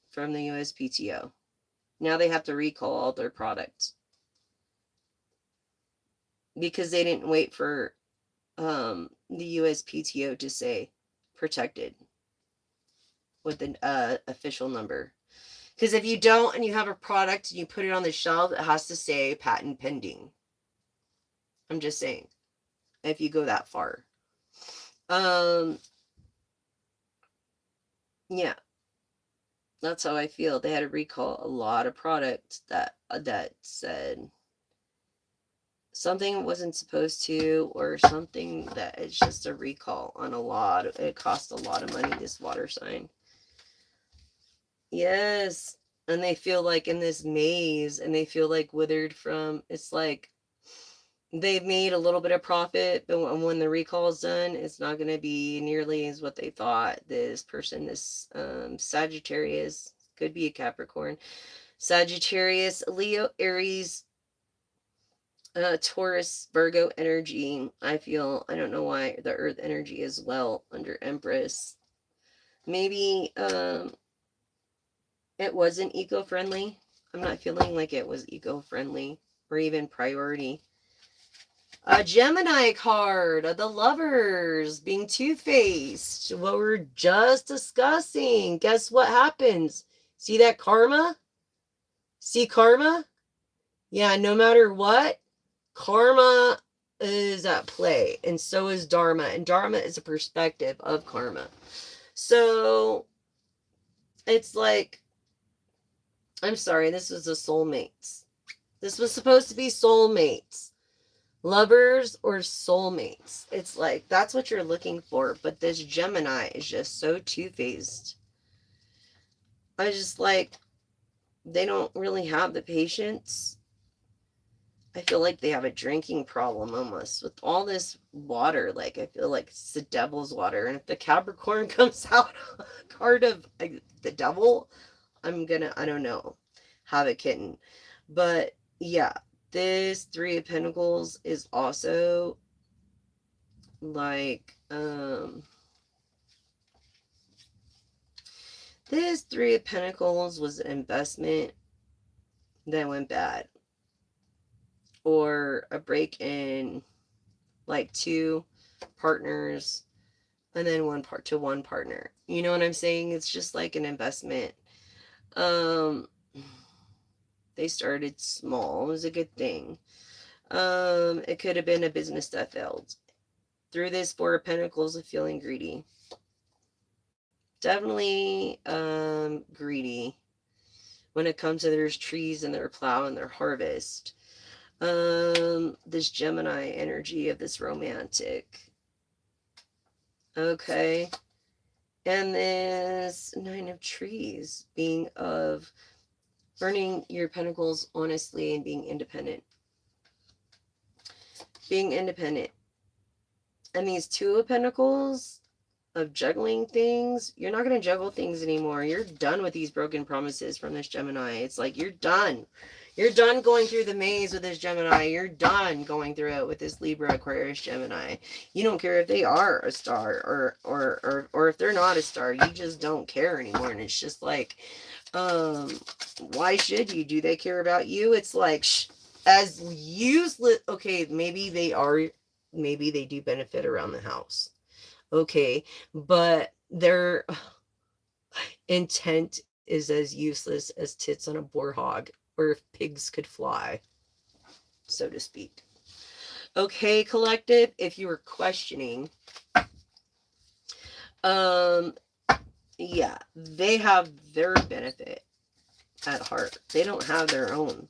from the USPTO. Now they have to recall all their products because they didn't wait for the USPTO to say protected with an official number. Because if you don't and you have a product and you put it on the shelf, it has to say patent pending. I'm just saying, if you go that far. Yeah, that's how I feel. They had to recall a lot of products that said something wasn't supposed to, or something that is just a recall on a lot. It cost a lot of money, this water sign. Yes, and they feel like in this maze, and they feel like withered from, it's like they've made a little bit of profit, but when the recall is done, it's not going to be nearly as what they thought. This person, this Sagittarius, could be a Capricorn, Sagittarius, Leo, Aries, Taurus, Virgo energy. I don't know why the Earth energy as well under Empress. Maybe it wasn't eco-friendly. I'm not feeling like it was eco-friendly or even priority. A Gemini card, the Lovers, being two-faced. What we're just discussing. Guess what happens? See that karma? See karma? Yeah, no matter what, karma is at play, and so is dharma. And dharma is a perspective of karma. So it's like, I'm sorry, this was the soulmates. This was supposed to be soulmates. Lovers or soulmates. It's like, that's what you're looking for. But this Gemini is just so two-faced. I just like, they don't really have the patience. I feel like they have a drinking problem almost with all this water. Like, I feel like it's the devil's water. And if the Capricorn comes out a card of the devil, I'm gonna, I don't know, have a kitten. But yeah, this Three of Pentacles is also like, this Three of Pentacles was an investment that went bad. Or a break in, like two partners and then one partner. You know what I'm saying? It's just like an investment. They started small. It was a good thing. It could have been a business that failed. Through this Four of Pentacles of feeling greedy. Definitely greedy when it comes to their trees and their plow and their harvest. This Gemini energy of this romantic. Okay. And this Nine of Trees being of burning your pentacles honestly and being independent. Being independent. And these Two of Pentacles of juggling things. You're not going to juggle things anymore. You're done with these broken promises from this Gemini. It's like you're done. You're done going through the maze with this Gemini. You're done going through it with this Libra, Aquarius, Gemini. You don't care if they are a star or if they're not a star. You just don't care anymore. And it's just like, why should you? Do they care about you? It's like, as useless. Okay, maybe they do benefit around the house. Okay, but their intent is as useless as tits on a boar hog, or if pigs could fly, so to speak. Okay, collective, if you were questioning, um, yeah, they have their benefit at heart. They don't have their own.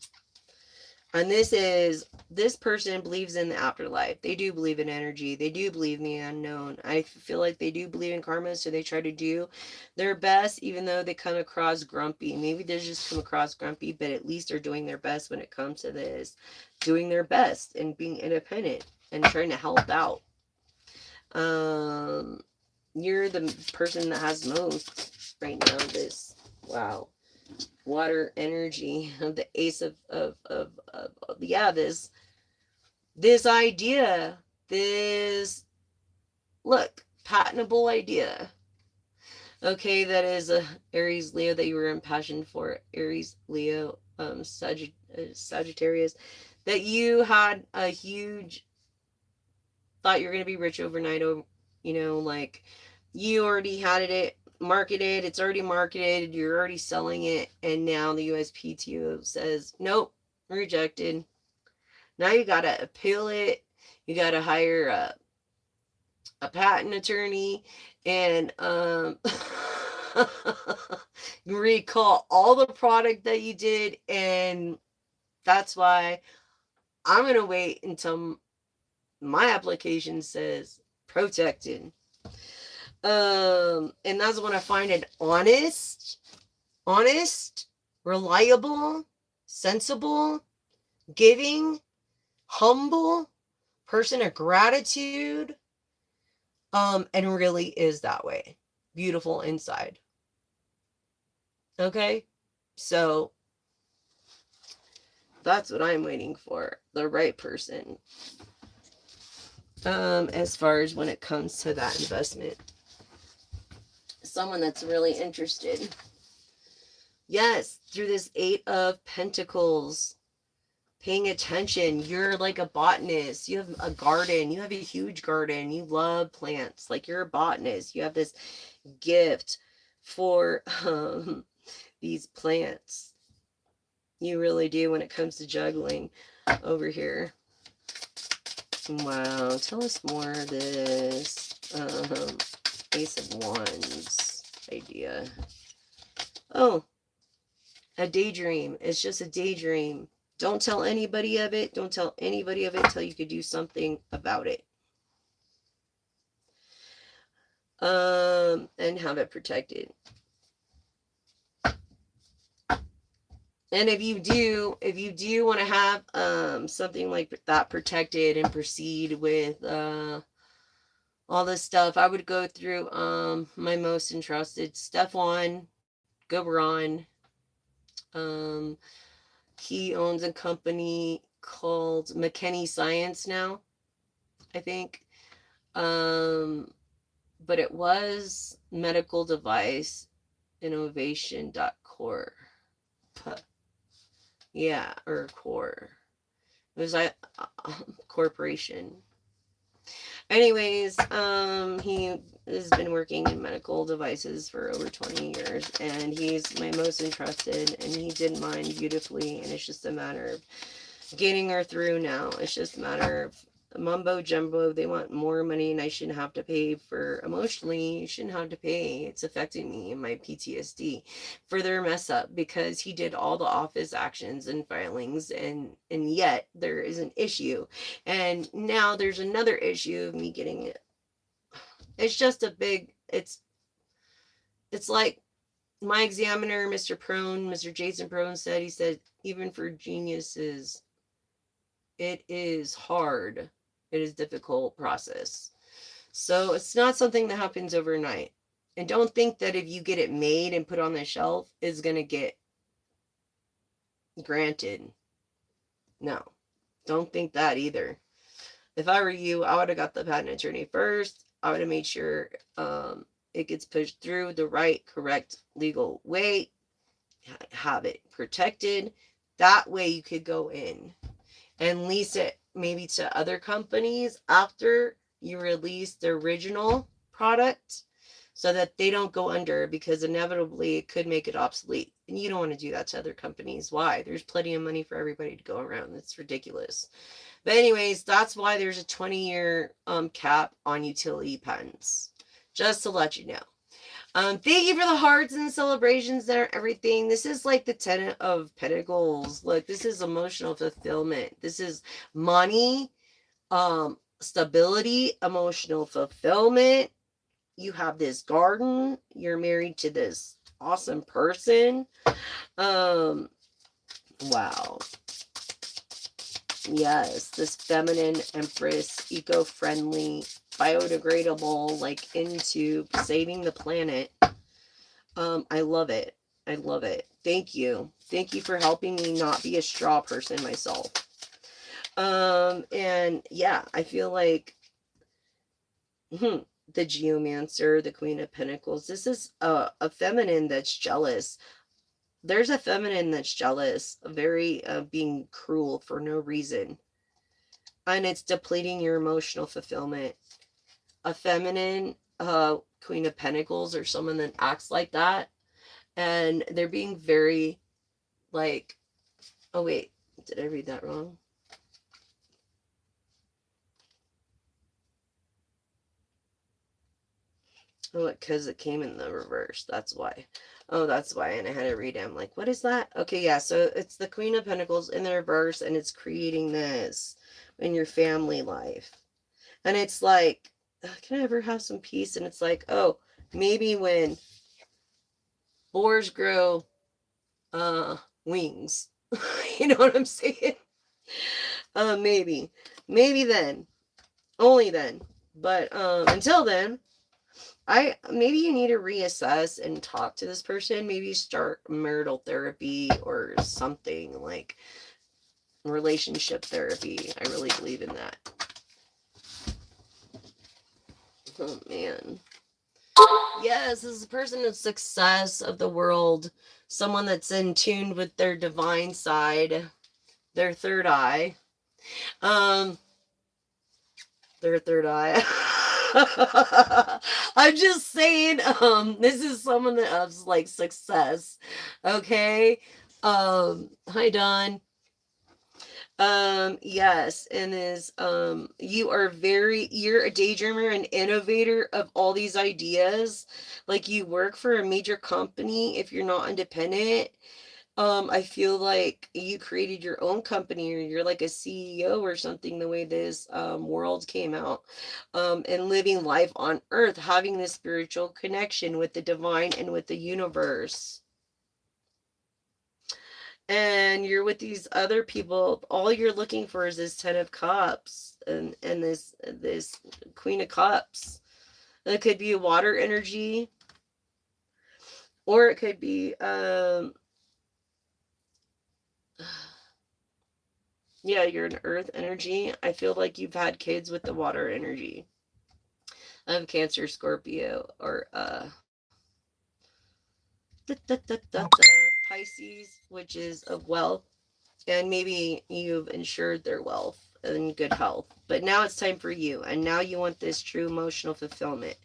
And this person believes in the afterlife. They do believe in energy. They do believe in the unknown. I feel like they do believe in karma, so they try to do their best, even though they come across grumpy. Maybe they just come across grumpy, but at least they're doing their best when it comes to this. Doing their best and being independent and trying to help out. Um, you're the person that has most right now. This, wow, water energy of the ace of yeah, this idea, this, look, patentable idea, okay, that is a Aries Leo that you were impassioned for, Aries Leo, Sagittarius, that you had a huge, thought you're going to be rich overnight, you know, like you already had it marketed, it's already marketed, you're already selling it, and now the USPTO says nope, rejected. Now you got to appeal it, you got to hire a patent attorney, and recall all the product that you did. And that's why I'm going to wait until my application says protected. And that's when I find an honest, reliable, sensible, giving, humble person of gratitude, and really is that way. Beautiful inside. Okay? So that's what I'm waiting for. The right person. As far as when it comes to that investment. Someone that's really interested. Yes, through this 8 of Pentacles. Paying attention. You're like a botanist. You have a garden. You have a huge garden. You love plants. Like you're a botanist. You have this gift for these plants. You really do when it comes to juggling over here. Wow. Tell us more of this Ace of Wands idea. Oh, a daydream. It's just a daydream. Don't tell anybody of it. Don't tell anybody of it until you could do something about it. And have it protected. And if you do want to have something like that protected and proceed with all this stuff, I would go through my most entrusted Stefan Gobron. He owns a company called McKinney Science now, I think. But it was medical device innovation.corp. Yeah, or core. It was a corporation. Anyways, he has been working in medical devices for over 20 years, and he's my most entrusted, and he did mine beautifully, and it's just a matter of getting her through now. It's just a matter of mumbo jumbo. They want more money, and I shouldn't have to pay for emotionally. You shouldn't have to pay. It's affecting me in my PTSD for their mess up, because he did all the office actions and filings, and yet there is an issue, and now there's another issue of me getting it. It's just a big. It's like my examiner, Mr. Jason Prone said. He said, even for geniuses, it is hard. It is a difficult process. So it's not something that happens overnight. And don't think that if you get it made and put on the shelf, it's going to get granted. No, don't think that either. If I were you, I would have got the patent attorney first. I would have made sure it gets pushed through the right, correct, legal way. Have it protected. That way you could go in and lease it maybe to other companies after you release the original product, so that they don't go under, because inevitably it could make it obsolete. And you don't want to do that to other companies. Why? There's plenty of money for everybody to go around. It's ridiculous. But anyways, that's why there's a 20-year cap on utility patents. Just to let you know. Thank you for the hearts and celebrations there, everything. This is like the 10 of Pentacles. Look, this is emotional fulfillment. This is money, stability, emotional fulfillment. You have this garden. You're married to this awesome person. Wow. Yes, this feminine empress, eco-friendly, biodegradable, like into saving the planet. I love it. I love it. Thank you. Thank you for helping me not be a straw person myself. And yeah, I feel like the Geomancer, the Queen of Pentacles, this is a feminine that's jealous. There's a feminine that's jealous, very being cruel for no reason. And it's depleting your emotional fulfillment. A feminine Queen of Pentacles, or someone that acts like that, and they're being very like, oh wait, did I read that wrong? Oh, because it came in the reverse. That's why. Oh, that's why. And I had to read it. I'm like, what is that? Okay, yeah. So it's the Queen of Pentacles in the reverse, and it's creating this in your family life. And it's like, can I ever have some peace? And it's like, oh, maybe when boars grow wings. You know what I'm saying? Maybe then, only then. But until then, maybe you need to reassess and talk to this person. Maybe start marital therapy or something, like relationship therapy. I really believe in that. Oh man. Yes, this is a person of success of the world, someone that's in tune with their divine side, their third eye. Their third eye. I'm just saying, this is someone that has like success. Okay. Hi Don. Yes, and you're a daydreamer and innovator of all these ideas. Like you work for a major company if you're not independent. I feel like you created your own company, or you're like a CEO or something, the way this world came out. And living life on earth, having this spiritual connection with the divine and with the universe. And you're with these other people. All you're looking for is this 10 of Cups and this Queen of Cups. And it could be a water energy, or it could be yeah, you're an earth energy. I feel like you've had kids with the water energy. I have Cancer, Scorpio, or Pisces, which is of wealth. And maybe you've ensured their wealth and good health. But now it's time for you. And now you want this true emotional fulfillment.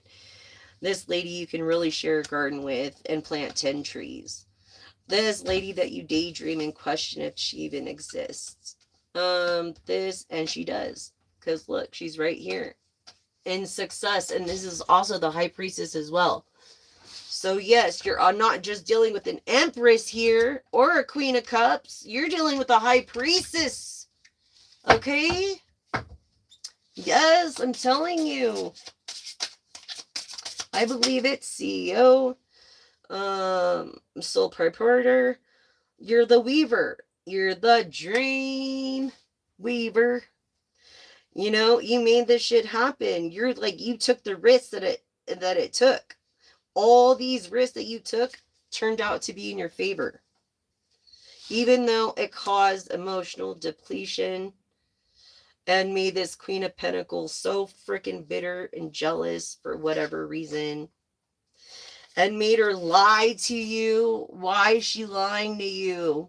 This lady you can really share a garden with and plant 10 trees. This lady that you daydream and question if she even exists. And she does. Because look, she's right here. In success. And this is also the High Priestess as well. So yes, you're not just dealing with an Empress here or a Queen of Cups. You're dealing with a High Priestess. Okay? Yes, I'm telling you. I believe it. CEO. Soul proprietor. You're the weaver. You're the dream weaver. You know, you made this shit happen. You're like, you took the risk that it took. All these risks that you took turned out to be in your favor. Even though it caused emotional depletion and made this Queen of Pentacles so freaking bitter and jealous for whatever reason, and made her lie to you. Why is she lying to you?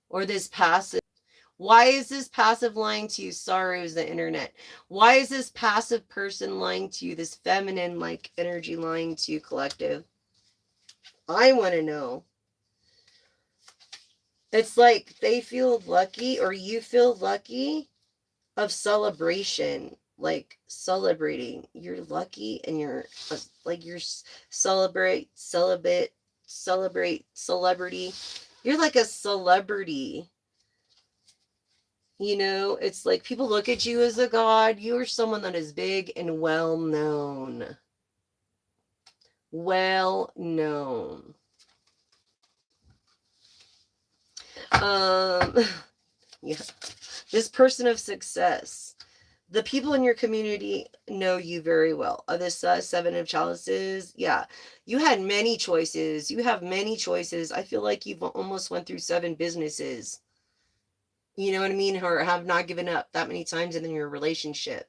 Or this passive, Why is this passive lying to you? Sorry, it was the internet. Why is this passive person lying to you? This feminine like energy lying to you, collective? I want to know. It's like they feel lucky, or you feel lucky of celebration, like celebrating. You're lucky, and you're like you're celebrate celebrity. You're like a celebrity. You know, it's like people look at you as a god. You are someone that is big and well known. Well known. Um, yeah. This person of success. The people in your community know you very well. This seven of chalices, yeah. You had many choices. You have many choices. I feel like you've almost went through 7 businesses. You know what I mean? Or have not given up that many times in your relationship.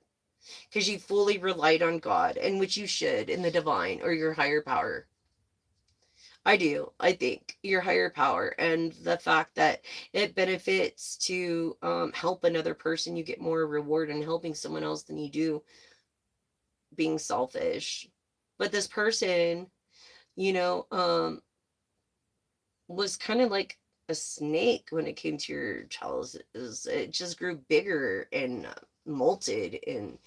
Because you fully relied on God, and which you should, in the divine or your higher power. I do. I think your higher power, and the fact that it benefits to help another person. You get more reward in helping someone else than you do being selfish. But this person, you know, was kind of like a snake when it came to your chalices. It just grew bigger and molted and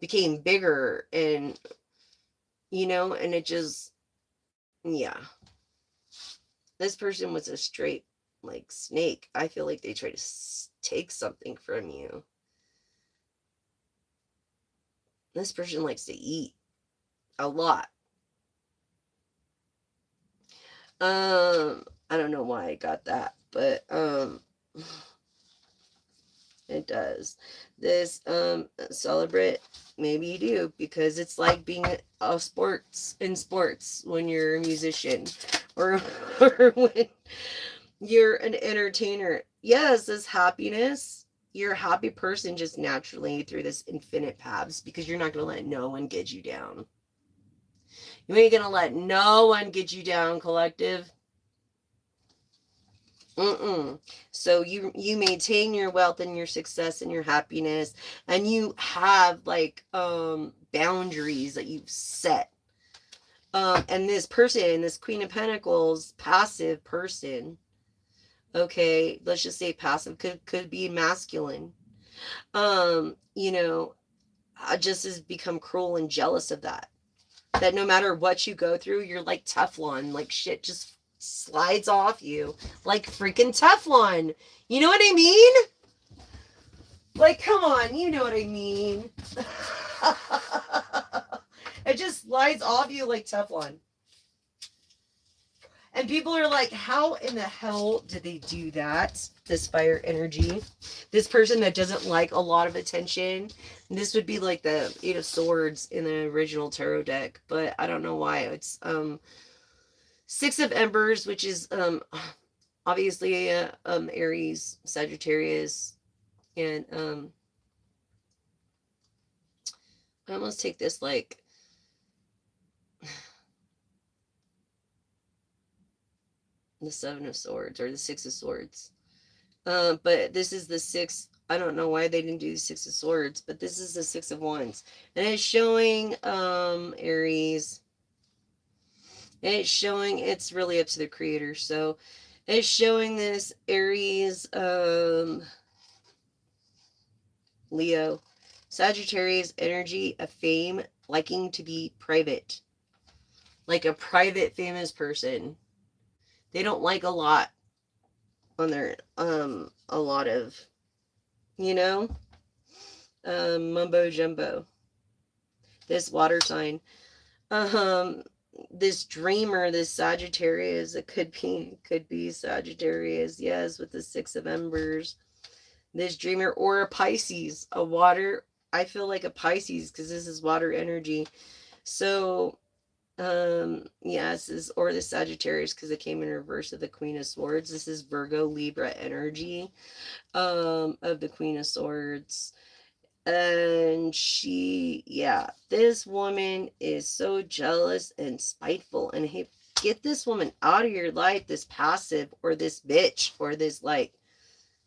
became bigger, and and it just, yeah. This person was a straight like snake. I feel like they try to take something from you. This person likes to eat a lot. I don't know why I got that, but it does. This celebrate, maybe you do, because it's like being a sports in sports when you're a musician, or or when you're an entertainer. Yes, this happiness. You're a happy person just naturally through this infinite paths, because you're not going to let no one get you down. You ain't going to let no one get you down, collective. So you maintain your wealth and your success and your happiness, and you have like boundaries that you've set. And this person, this Queen of Pentacles, passive person, okay, let's just say passive, could be masculine. Just has become cruel and jealous of that. That no matter what you go through, you're like Teflon, like shit just slides off you like freaking Teflon. You know what I mean? Like, come on, you know what I mean. It just slides off you like Teflon. And people are like, how in the hell did they do that? This fire energy. This person that doesn't like a lot of attention. This would be like the 8 of Swords in the original tarot deck. But I don't know why. It's 6 of Embers, which is obviously Aries, Sagittarius. And I almost take this like the 7 of Swords or the 6 of Swords. But this is the 6. I don't know why they didn't do the 6 of Swords, but this is the 6 of Wands. And it's showing Aries. And it's showing, it's really up to the creator. So it's showing this Aries, Leo, Sagittarius energy of fame, liking to be private. Like a private famous person. They don't like a lot on their a lot of mumbo jumbo. This water sign, this dreamer, this Sagittarius, it could be Sagittarius, yes, with the 6 of Embers. This dreamer, or a Pisces, a water, I feel like a Pisces because this is water energy. So this is, or the Sagittarius because it came in reverse of the Queen of Swords. This is Virgo Libra energy of the Queen of Swords. And this woman is so jealous and spiteful, and hey, get this woman out of your life, this passive or this bitch or this like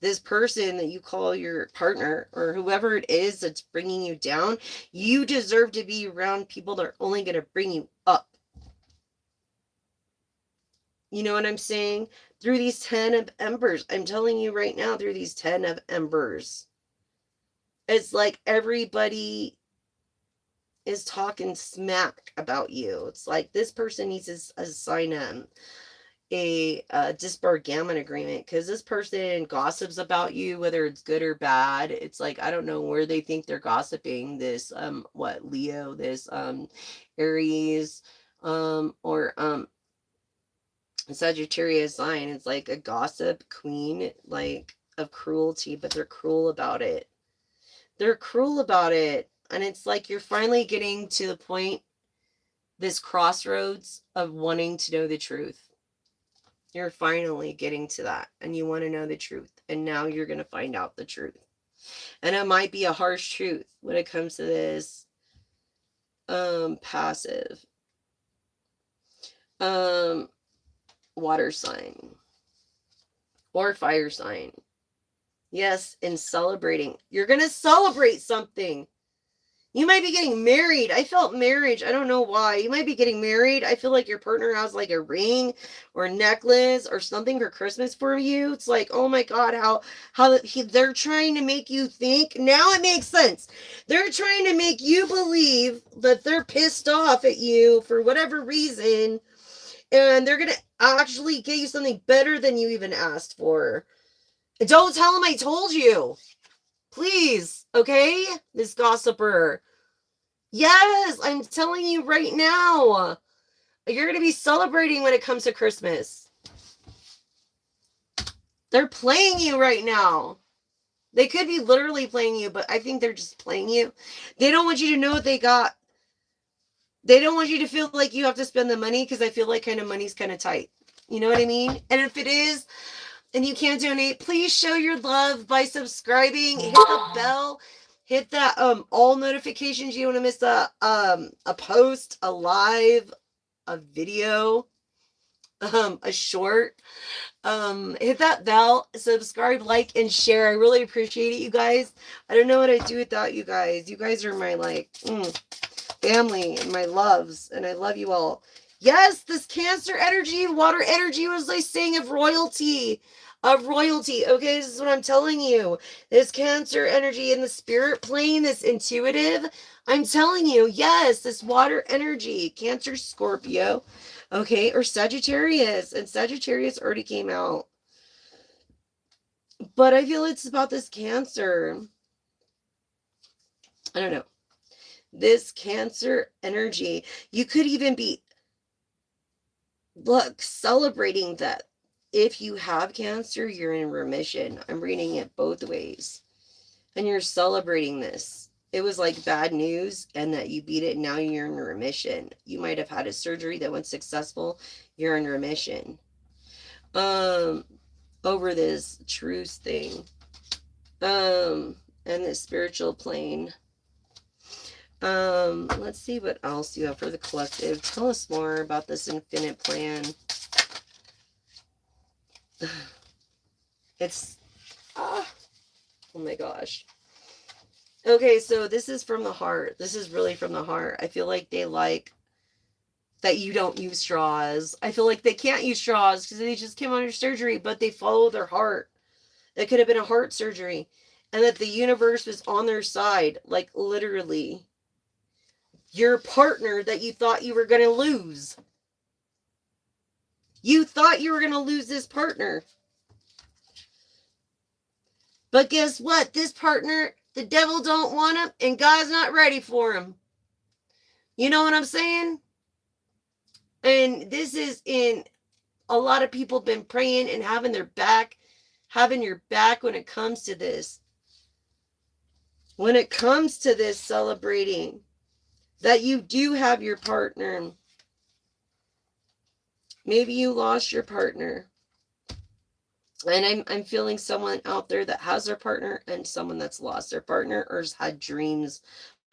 this person that you call your partner or whoever it is that's bringing you down, you deserve to be around people that are only going to bring you up. You know what I'm saying? Through these 10 of embers, I'm telling you right now, through these 10 of embers, it's like everybody is talking smack about you. It's like this person needs to sign a disbargainment agreement, because this person gossips about you, whether it's good or bad. It's like, I don't know where they think they're gossiping. This Leo, this Aries, or Sagittarius sign. It's like a gossip queen, like, of cruelty, but they're cruel about it. They're cruel about it. And it's like you're finally getting to the point, this crossroads of wanting to know the truth. You're finally getting to that, and you want to know the truth. And now you're going to find out the truth. And it might be a harsh truth when it comes to this passive water sign or fire sign. Yes, in celebrating. You're going to celebrate something. You might be getting married. I felt marriage. I don't know why. You might be getting married. I feel like your partner has like a ring or a necklace or something for Christmas for you. It's like, oh my God, they're trying to make you think. Now it makes sense. They're trying to make you believe that they're pissed off at you for whatever reason. And they're going to actually get you something better than you even asked for. Don't tell them I told you. Please, okay? This gossiper. Yes, I'm telling you right now. You're going to be celebrating when it comes to Christmas. They're playing you right now. They could be literally playing you, but I think they're just playing you. They don't want you to know what they got. They don't want you to feel like you have to spend the money, because I feel like kind of money's kind of tight. You know what I mean? And if it is, and you can't donate, please show your love by subscribing, hit the bell, hit that all notifications. You don't want to miss a post, a live, a video, a short. Hit that bell, subscribe, like, and share. I really appreciate it, you guys. I don't know what I'd do without you guys. You guys are my family and my loves, and I love you all. Yes, this Cancer energy, water energy, was like saying of royalty. Okay, this is what I'm telling you. This Cancer energy in the spirit plane, this intuitive, I'm telling you, yes, this water energy, Cancer, Scorpio, okay, or Sagittarius, and Sagittarius already came out. But I feel it's about this Cancer. I don't know. This Cancer energy, you could even be, look, celebrating that if you have Cancer, you're in remission. I'm reading it both ways. And you're celebrating this. It was like bad news, and that you beat it, and now you're in remission. You might have had a surgery that went successful. You're in remission. Over this truth thing. And this spiritual plane. Let's see what else you have for the collective. Tell us more about this infinite plan. It's, oh my gosh. Okay, so this is from the heart. This is really from the heart. I feel like they like that you don't use straws. I feel like they can't use straws because they just came under surgery, but they follow their heart. It could have been a heart surgery. And that the universe was on their side, like literally. Your partner that you thought you were going to lose. You thought you were going to lose this partner. But guess what? This partner, the devil don't want him, and God's not ready for him. You know what I'm saying? And this is in, a lot of people been praying and having your back when it comes to this. When it comes to this, celebrating that you do have your partner. Maybe you lost your partner. And I'm feeling someone out there that has their partner, and someone that's lost their partner or has had dreams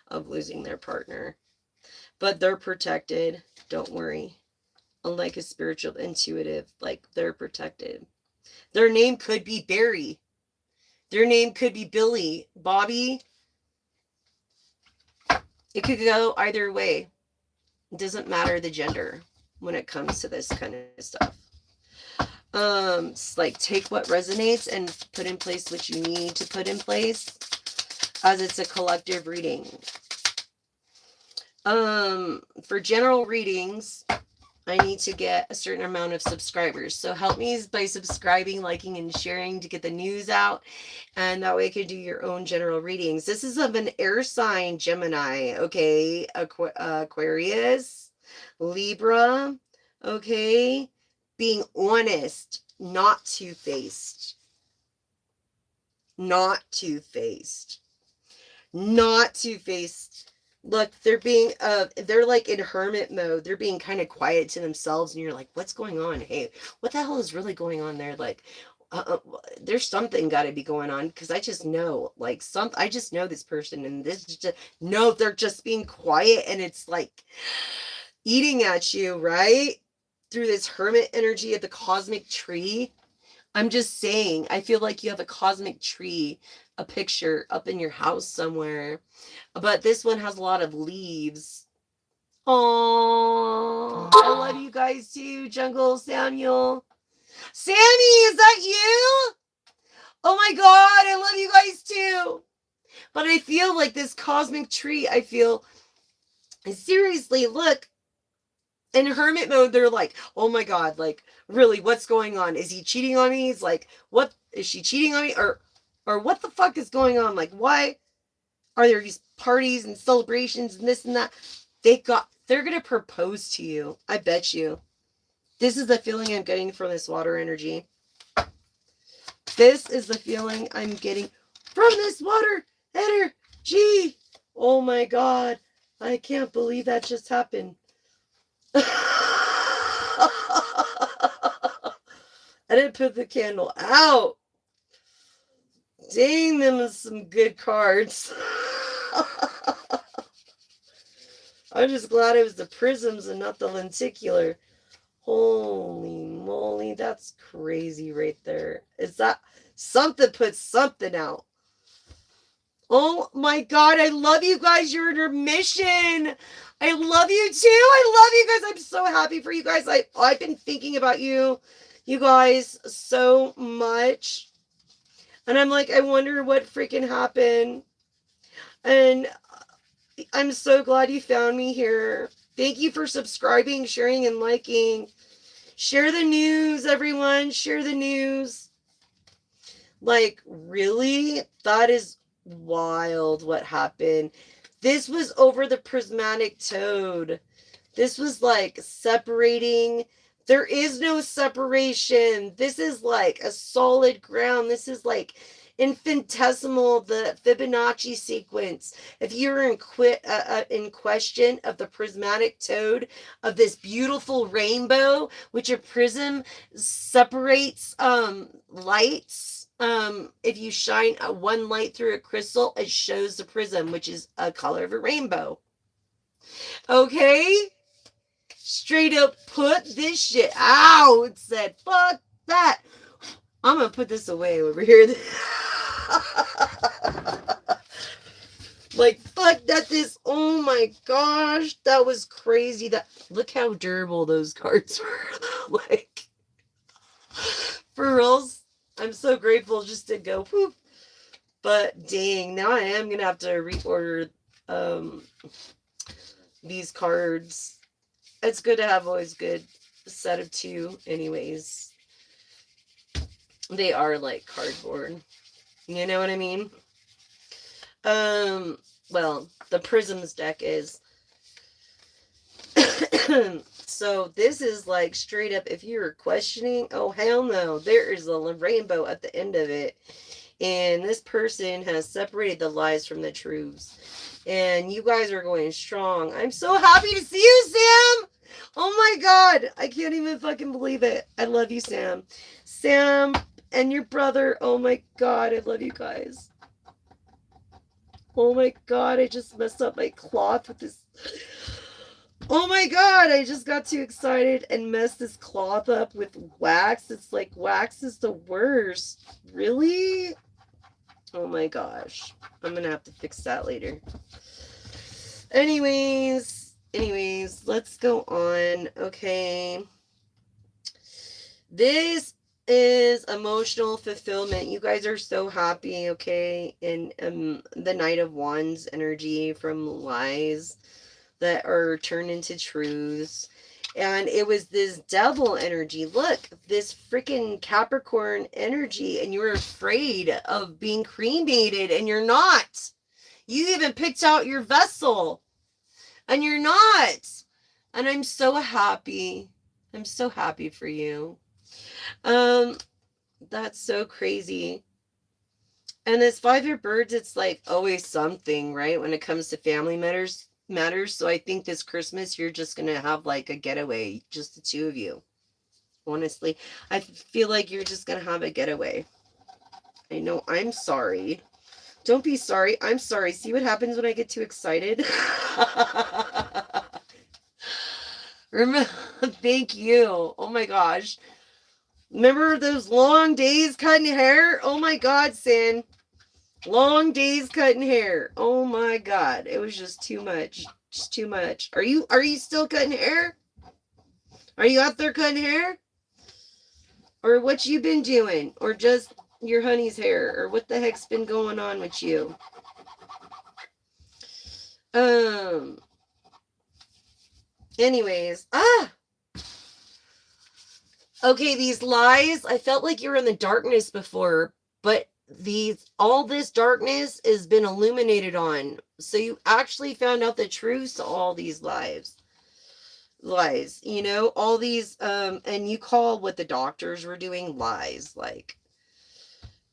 of losing their partner. But they're protected. Don't worry. Unlike a spiritual intuitive, like, they're protected. Their name could be Barry. Their name could be Billy, Bobby. It could go either way. It doesn't matter the gender when it comes to this kind of stuff. It's like take what resonates and put in place what you need to put in place, as it's a collective reading. For general readings, I need to get a certain amount of subscribers. So help me by subscribing, liking, and sharing to get the news out. And that way you can do your own general readings. This is of an air sign, Gemini, okay? Aquarius, Libra, okay? Being honest, not two-faced. Not two-faced. Not two-faced. Look, they're like in hermit mode. They're being kind of quiet to themselves, and you're like, what's going on? Hey, what the hell is really going on there? Like, there's something got to be going on, because I just know, like, I just know this person, and this is just, no, they're just being quiet, and it's like eating at you, right? Through this hermit energy of the cosmic tree. I'm just saying, I feel like you have a cosmic tree, a picture up in your house somewhere. But this one has a lot of leaves. Oh, I love you guys too, Jungle Samuel. Sammy, is that you? Oh my God, I love you guys too. But I feel like this cosmic tree, I feel, seriously, look, in hermit mode, they're like, oh my God, like, really, what's going on? Is he cheating on me? He's like, what, is she cheating on me? Or what the fuck is going on? Like, why are there these parties and celebrations and this and that? They're going to propose to you. I bet you. This is the feeling I'm getting from this water energy. This is the feeling I'm getting from this water energy. Oh my God. I can't believe that just happened. I didn't put the candle out. Dang, them is some good cards. I'm just glad it was the prisms and not the lenticular. Holy moly, that's crazy right there. Is that something put something out? Oh my God, I love you guys. You're in your mission. I love you too. I love you guys. I'm so happy for you guys. I've been thinking about you guys so much. And I'm like, I wonder what freaking happened. And I'm so glad you found me here. Thank you for subscribing, sharing, and liking. Share the news, everyone. Share the news. Like, really? That is wild what happened. This was over the prismatic toad. This was like separating. There is no separation. This is like a solid ground. This is like infinitesimal, the Fibonacci sequence. If you're in question of the prismatic toad, of this beautiful rainbow, which a prism separates lights. If you shine one light through a crystal, it shows the prism, which is a color of a rainbow. Okay? Straight up put this shit out. Said, fuck that. I'm gonna put this away over here. Like, fuck that. Oh my gosh, that was crazy. Look how durable those cards were. Like, for reals. I'm so grateful just to go poop. But dang, now I am gonna have to reorder these cards. It's good to have always good set of two anyways. They are like cardboard. You know what I mean? Well, the Prisms deck is. So this is like straight up, if you're questioning, oh hell no, there is a rainbow at the end of it. And this person has separated the lies from the truths. And you guys are going strong. I'm so happy to see you, Sam. Oh my God. I can't even fucking believe it. I love you, Sam. Sam and your brother. Oh my God. I love you guys. Oh my God. I just messed up my cloth with this. Oh my God. I just got too excited and messed this cloth up with wax. It's like wax is the worst. Really? Oh my gosh. I'm gonna have to fix that later. Anyways, let's go on. Okay. This is emotional fulfillment. You guys are so happy, okay? And the Knight of Wands energy from lies that are turned into truths. And it was this devil energy. Look, this freaking Capricorn energy, and you're afraid of being cremated, and you're not. You even picked out your vessel, and you're not. And I'm so happy. I'm so happy for you. That's so crazy. And this 5-year birds, it's like always something, right? When it comes to family matters. So I think this Christmas you're just gonna have like a getaway, just the two of you. Honestly, I feel like you're just gonna have a getaway. I know. I'm sorry. Don't be sorry. I'm sorry. See what happens when I get too excited? Remember, thank you. Oh my gosh. Remember those long days cutting hair? Oh my God, Sin. Long days cutting hair. Oh my God. It was just too much. Just too much. Are you still cutting hair? Are you out there cutting hair? Or what you been doing? Or just your honey's hair? Or what the heck's been going on with you? Anyways. Okay, these lies. I felt like you were in the darkness before, but all this darkness has been illuminated on. So you actually found out the truth to all these lies, all these and you call what the doctors were doing lies, like,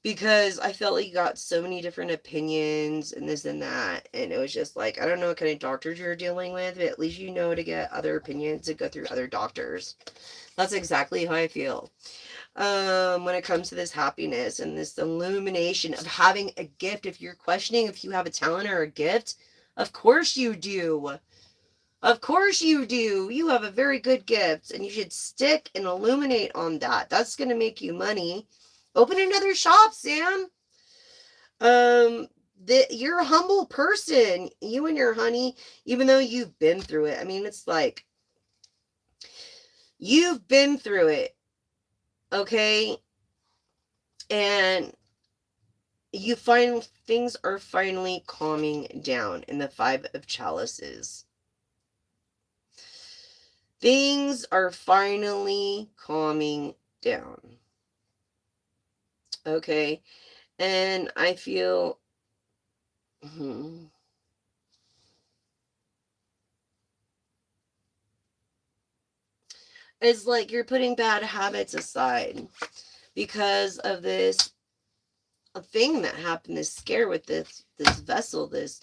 because I felt like you got so many different opinions and this and that, and it was just like, I don't know what kind of doctors you're dealing with, but at least you know to get other opinions, to go through other doctors. That's exactly how I feel when it comes to this happiness and this illumination of having a gift. If you're questioning if you have a talent or a gift, of course you do. Of course you do. You have a very good gift, and you should stick and illuminate on that. That's going to make you money. Open another shop, Sam. You're a humble person. You and your honey, even though you've been through it. I mean, it's like you've been through it, okay? And you find things are finally calming down in the 5 of Chalices. Things are finally calming down. Okay. And I feel it's like you're putting bad habits aside because of this thing that happened, this scare with this vessel, this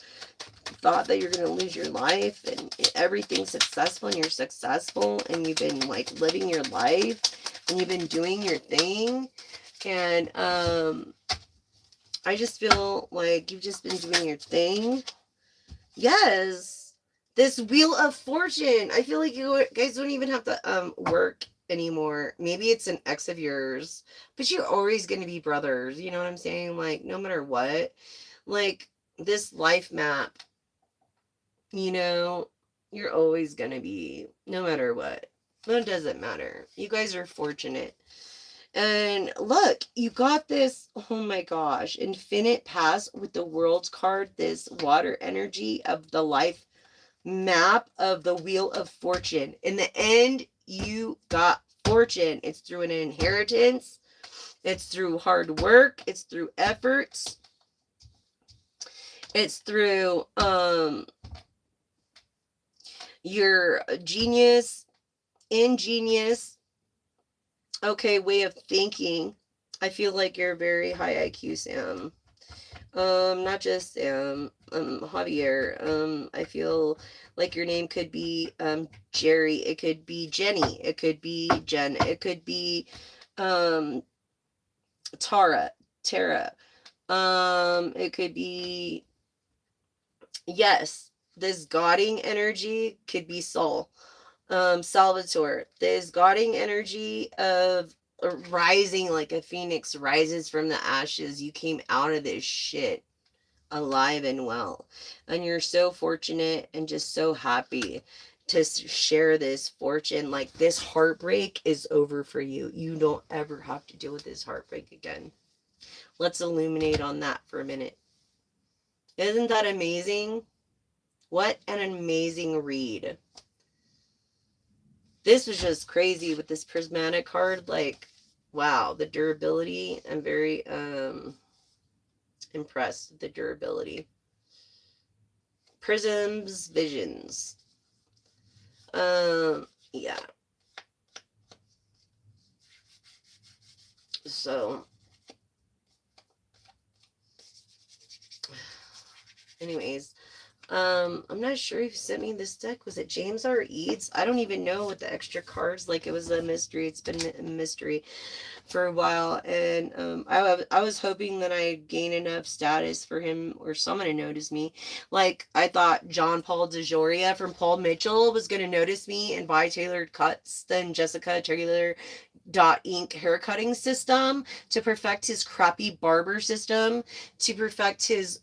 thought that you're going to lose your life and everything's successful and you're successful and you've been like living your life and you've been doing your thing. And I just feel like you've just been doing your thing. Yes. This Wheel of Fortune. I feel like you guys don't even have to work anymore. Maybe it's an ex of yours, but you're always going to be brothers. You know what I'm saying? Like, no matter what. Like, this life map, you're always going to be, no matter what. It doesn't matter. You guys are fortunate. And look, you got this, oh my gosh, Infinite Pass with the World card, this water energy of the life map of the Wheel of Fortune. In the end, you got fortune. It's through an inheritance. It's through hard work. It's through efforts. It's through your ingenious, okay, way of thinking. I feel like you're very high IQ, Sam. Not just Javier. I feel like your name could be Jerry. It could be Jenny. It could be Jen. It could be Tara. It could be, yes, this godding energy could be Saul. Salvatore. This godding energy of rising like a phoenix rises from the ashes. You came out of this shit alive and well. And you're so fortunate and just so happy to share this fortune. Like, this heartbreak is over for you. You don't ever have to deal with this heartbreak again. Let's illuminate on that for a minute. Isn't that amazing? What an amazing read. This was just crazy with this prismatic card. Like, wow, the durability. I'm very impressed with the durability. Prisms, visions. Yeah. So, anyways, I'm not sure who sent me this deck. Was it James R. Eads? I don't even know what the extra cards, like, it was a mystery. It's been a mystery for a while, and I was hoping that I'd gain enough status for him or someone to notice me. Like, I thought John Paul DeJoria from Paul Mitchell was going to notice me and buy tailored cuts, then Jessica Taylor Inc. haircutting system to perfect his crappy barber system, to perfect his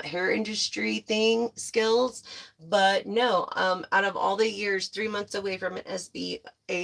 hair industry thing skills. But no, out of all the years, 3 months away from an SBA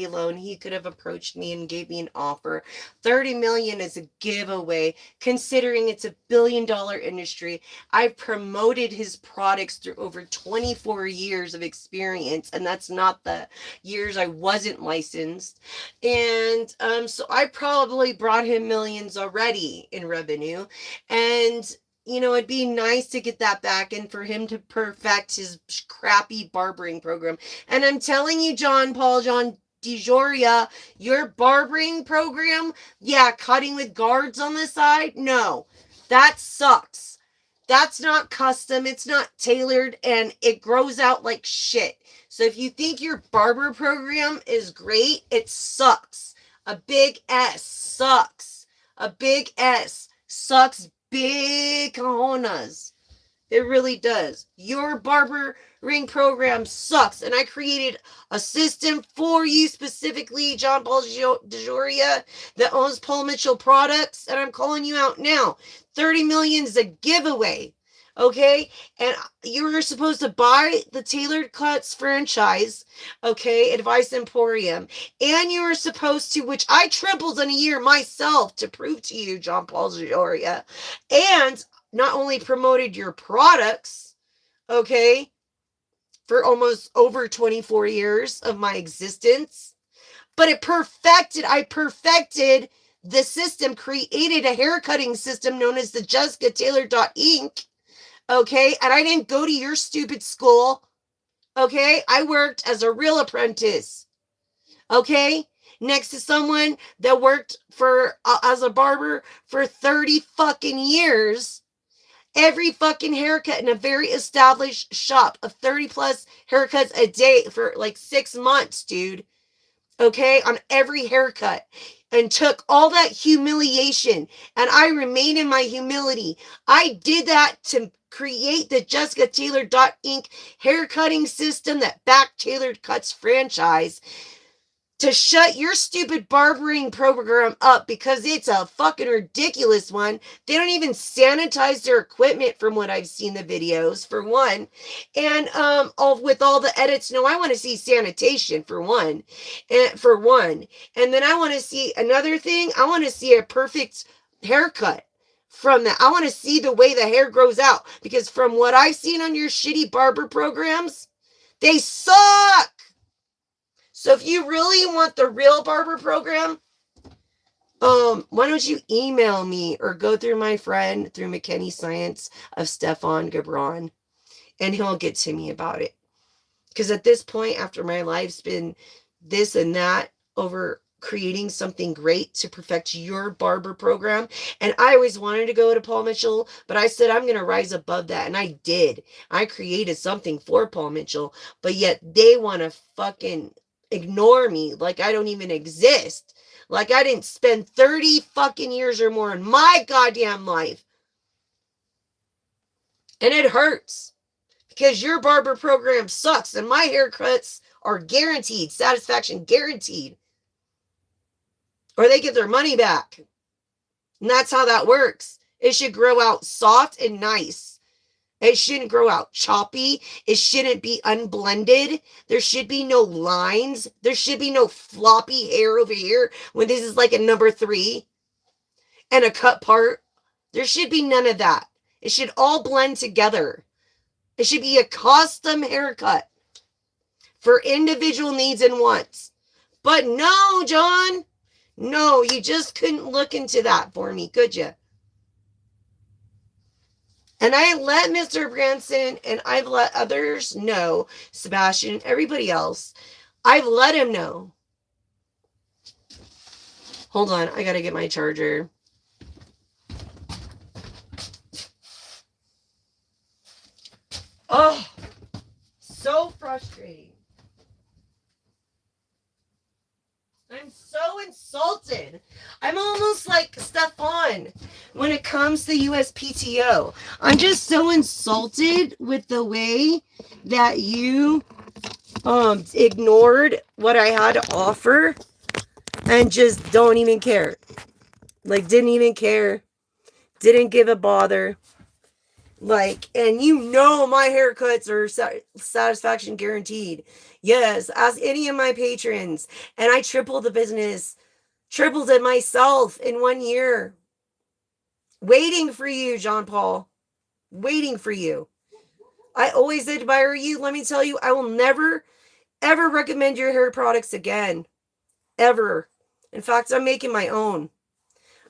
loan, he could have approached me and gave me an offer. 30 million is a giveaway, considering it's $1 billion industry. I've promoted his products through over 24 years of experience, and that's not the years I wasn't licensed. And so I probably brought him millions already in revenue. And it'd be nice to get that back and for him to perfect his crappy barbering program. And I'm telling you, John DeJoria, your barbering program, yeah, cutting with guards on the side, no, that sucks. That's not custom, it's not tailored, and it grows out like shit. So if you think your barber program is great, it sucks. A big S sucks. A big S sucks big cojones. It really does. Your barber ring program sucks. And I created a system for you specifically, John Paul DeJoria, that owns Paul Mitchell products. And I'm calling you out now. 30 million is a giveaway. Okay? And you were supposed to buy the Tailored Cuts franchise, okay, Advice Emporium. And you were supposed to, which I tripled in a year myself to prove to you, John Paul DeJoria, and not only promoted your products, okay, for almost over 24 years of my existence, but I perfected the system, created a haircutting system known as the Jessica Taylor Inc. Okay, and I didn't go to your stupid school. Okay, I worked as a real apprentice. Okay, next to someone that worked for as a barber for 30 fucking years. Every fucking haircut in a very established shop of 30 plus haircuts a day for like 6 months, dude. Okay, on every haircut, and took all that humiliation, and I remain in my humility. I did that to create the Jessica Taylor Inc. haircutting system, that back tailored cuts franchise, to shut your stupid barbering program up, because it's a fucking ridiculous one. They don't even sanitize their equipment from what I've seen the videos, for one. And with all the edits, no, I want to see sanitation for one. And then I want to see another thing. I want to see a perfect haircut from that. I want to see the way the hair grows out, because from what I've seen on your shitty barber programs, they suck. So if you really want the real barber program, why don't you email me or go through my friend through McKinney Science of Stefan Gabron, and he'll get to me about it. Because at this point, after my life's been this and that over creating something great to perfect your barber program, and I always wanted to go to Paul Mitchell, but I said I'm going to rise above that, and I did. I created something for Paul Mitchell, but yet they want to fucking ignore me like I don't even exist. Like I didn't spend 30 fucking years or more in my goddamn life. And it hurts, because your barber program sucks, and my haircuts are guaranteed, satisfaction guaranteed. or they get their money back. And that's how that works. It should grow out soft and nice. It shouldn't grow out choppy. It shouldn't be unblended. There should be no lines. There should be no floppy hair over here when this is like a number 3 and a cut part. There should be none of that. It should all blend together. It should be a custom haircut for individual needs and wants. But no, John. No, you just couldn't look into that for me, could you? And I let Mr. Branson and I've let others know, Sebastian, everybody else, I've let him know. Hold on, I gotta get my charger. Oh, so frustrating. I'm so insulted. I'm almost like Stefan when it comes to USPTO. I'm just so insulted with the way that you ignored what I had to offer and just don't even care. Like, didn't even care. Didn't give a bother. Like, and you know my haircuts are satisfaction guaranteed. Yes, ask any of my patrons. And I tripled the business. Tripled it myself in 1 year. Waiting for you, John Paul. Waiting for you. I always admire you. Let me tell you, I will never, ever recommend your hair products again. Ever. In fact, I'm making my own.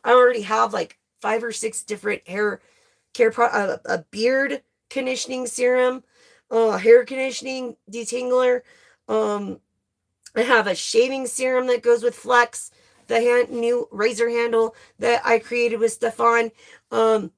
I already have like 5 or 6 different hair care a beard conditioning serum, hair conditioning detangler. I have a shaving serum that goes with Flex, the new razor handle that I created with Stefan. That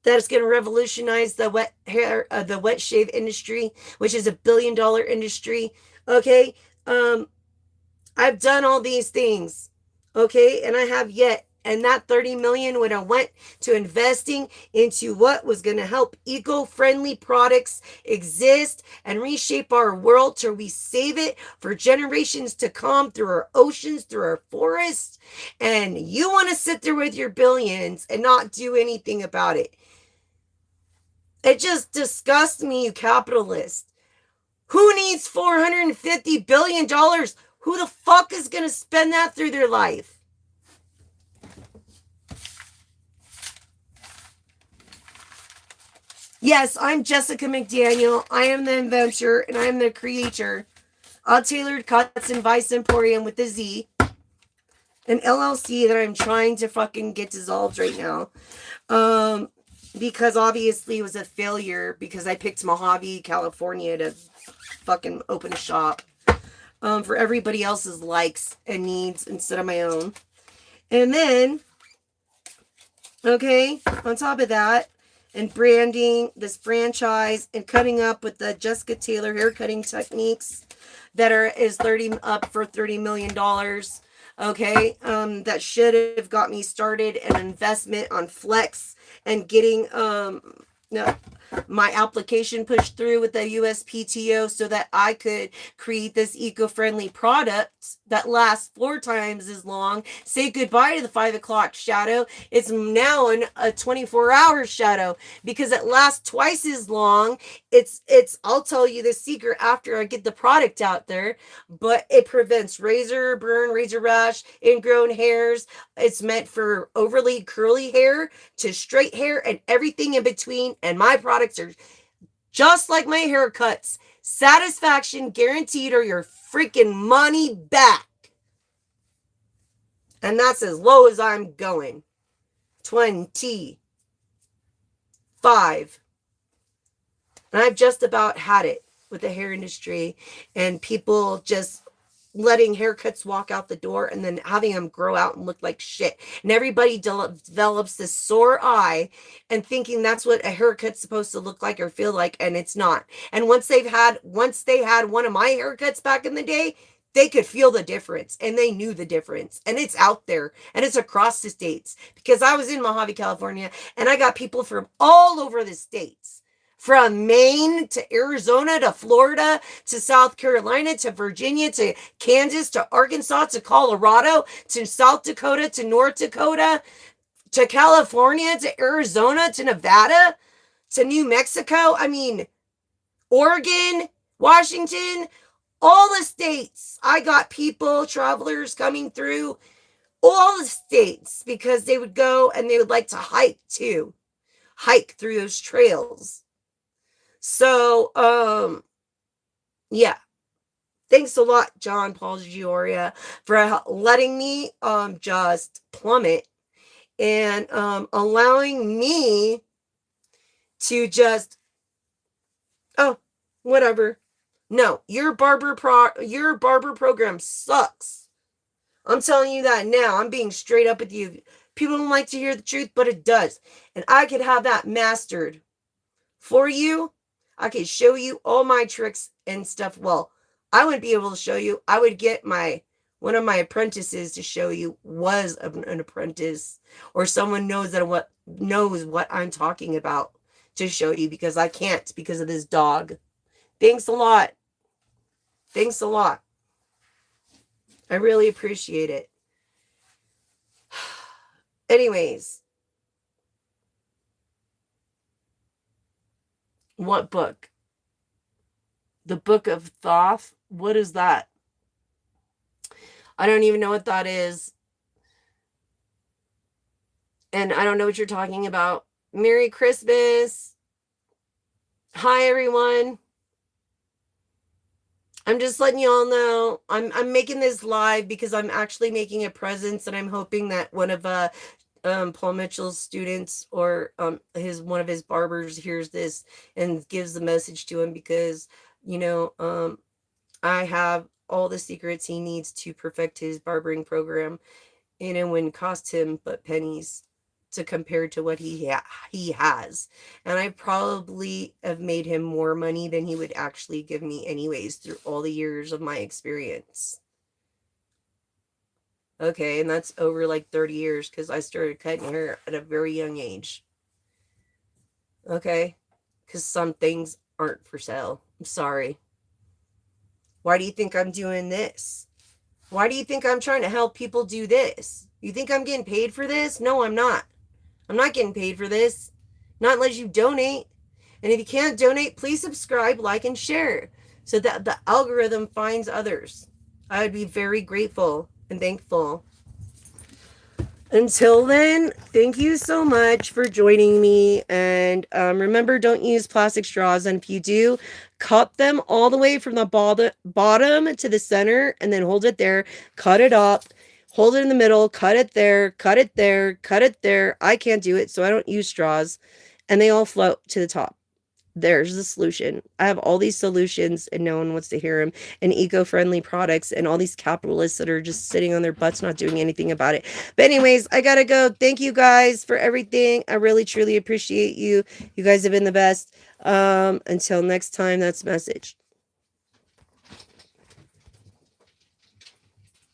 is going to revolutionize the wet hair, the wet shave industry, which is $1 billion industry. Okay, I've done all these things. Okay, and I have yet. And that 30 million would have went to investing into what was going to help eco-friendly products exist and reshape our world till we save it for generations to come through our oceans, through our forests. And you want to sit there with your billions and not do anything about it. It just disgusts me, you capitalist. Who needs $450 billion? Who the fuck is going to spend that through their life? Yes, I'm Jessica McDaniel. I am the inventor and I am the creator of Tailored Cuts and Vice Emporium with the Z, an LLC that I'm trying to fucking get dissolved right now. Because obviously it was a failure because I picked Mojave, California to fucking open a shop for everybody else's likes and needs instead of my own. And then, okay, on top of that, and branding this franchise and cutting up with the Jessica Taylor hair cutting techniques that is $30 million. Okay, that should have got me started an investment on Flex and getting my application pushed through with the USPTO so that I could create this eco-friendly product that lasts 4 times as long. Say goodbye to the 5 o'clock shadow. It's now a 24-hour shadow because it lasts twice as long. It's I'll tell you the secret after I get the product out there, but it prevents razor burn, razor rash, ingrown hairs. It's meant for overly curly hair to straight hair and everything in between. And my products are just like my haircuts. Satisfaction guaranteed or your freaking money back. And that's as low as I'm going. 25. And I've just about had it with the hair industry and people just letting haircuts walk out the door and then having them grow out and look like shit. And everybody develops this sore eye and thinking that's what a haircut's supposed to look like or feel like, and it's not. And once they had one of my haircuts back in the day, they could feel the difference and they knew the difference. And it's out there and it's across the states because I was in Mojave, California, and I got people from all over the states from Maine to Arizona to Florida to South Carolina to Virginia to Kansas to Arkansas to Colorado to South Dakota to North Dakota to California to Arizona to Nevada to New Mexico. I mean, Oregon, Washington, all the states. I got people, travelers coming through all the states because they would go and they would like to hike through those trails. So, yeah. Thanks a lot, John Paul Gioria, for letting me just plummet and allowing me to just whatever. No, your barber program sucks. I'm telling you that now. I'm being straight up with you. People don't like to hear the truth, but it does. And I could have that mastered for you. I could show you all my tricks and stuff. Well, I wouldn't be able to show you. I would get one of my apprentices to show you, was an apprentice, or someone knows what I'm talking about to show you, because I can't because of this dog. Thanks a lot. Thanks a lot. I really appreciate it. Anyways. What book? The Book of Thoth? What is that? I don't even know what that is. And I don't know what you're talking about. Merry Christmas. Hi, everyone. I'm just letting you all know I'm making this live because I'm actually making a presence, and I'm hoping that one of Paul Mitchell's students or one of his barbers hears this and gives the message to him, because I have all the secrets he needs to perfect his barbering program, and it wouldn't cost him but pennies to compare to what he has. And I probably have made him more money than he would actually give me anyways through all the years of my experience. Okay, and that's over like 30 years, because I started cutting hair at a very young age. Okay, because some things aren't for sale. I'm sorry. Why do you think I'm doing this? Why do you think I'm trying to help people do this? You think I'm getting paid for this? No, I'm not. I'm not getting paid for this. Not unless you donate. And if you can't donate, please subscribe, like, and share so that the algorithm finds others. I would be very grateful and thankful. Until then, thank you so much for joining me. And remember, don't use plastic straws. And if you do, cut them all the way from the bottom to the center, and then hold it there. Cut it up. Hold it in the middle. Cut it there. Cut it there. Cut it there. I can't do it, so I don't use straws. And they all float to the top. There's the solution. I have all these solutions and no one wants to hear them, and eco-friendly products, and all these capitalists that are just sitting on their butts not doing anything about it. But anyways, I gotta go. Thank you guys for everything. I really truly appreciate you. You guys have been the best. Until next time, that's the message.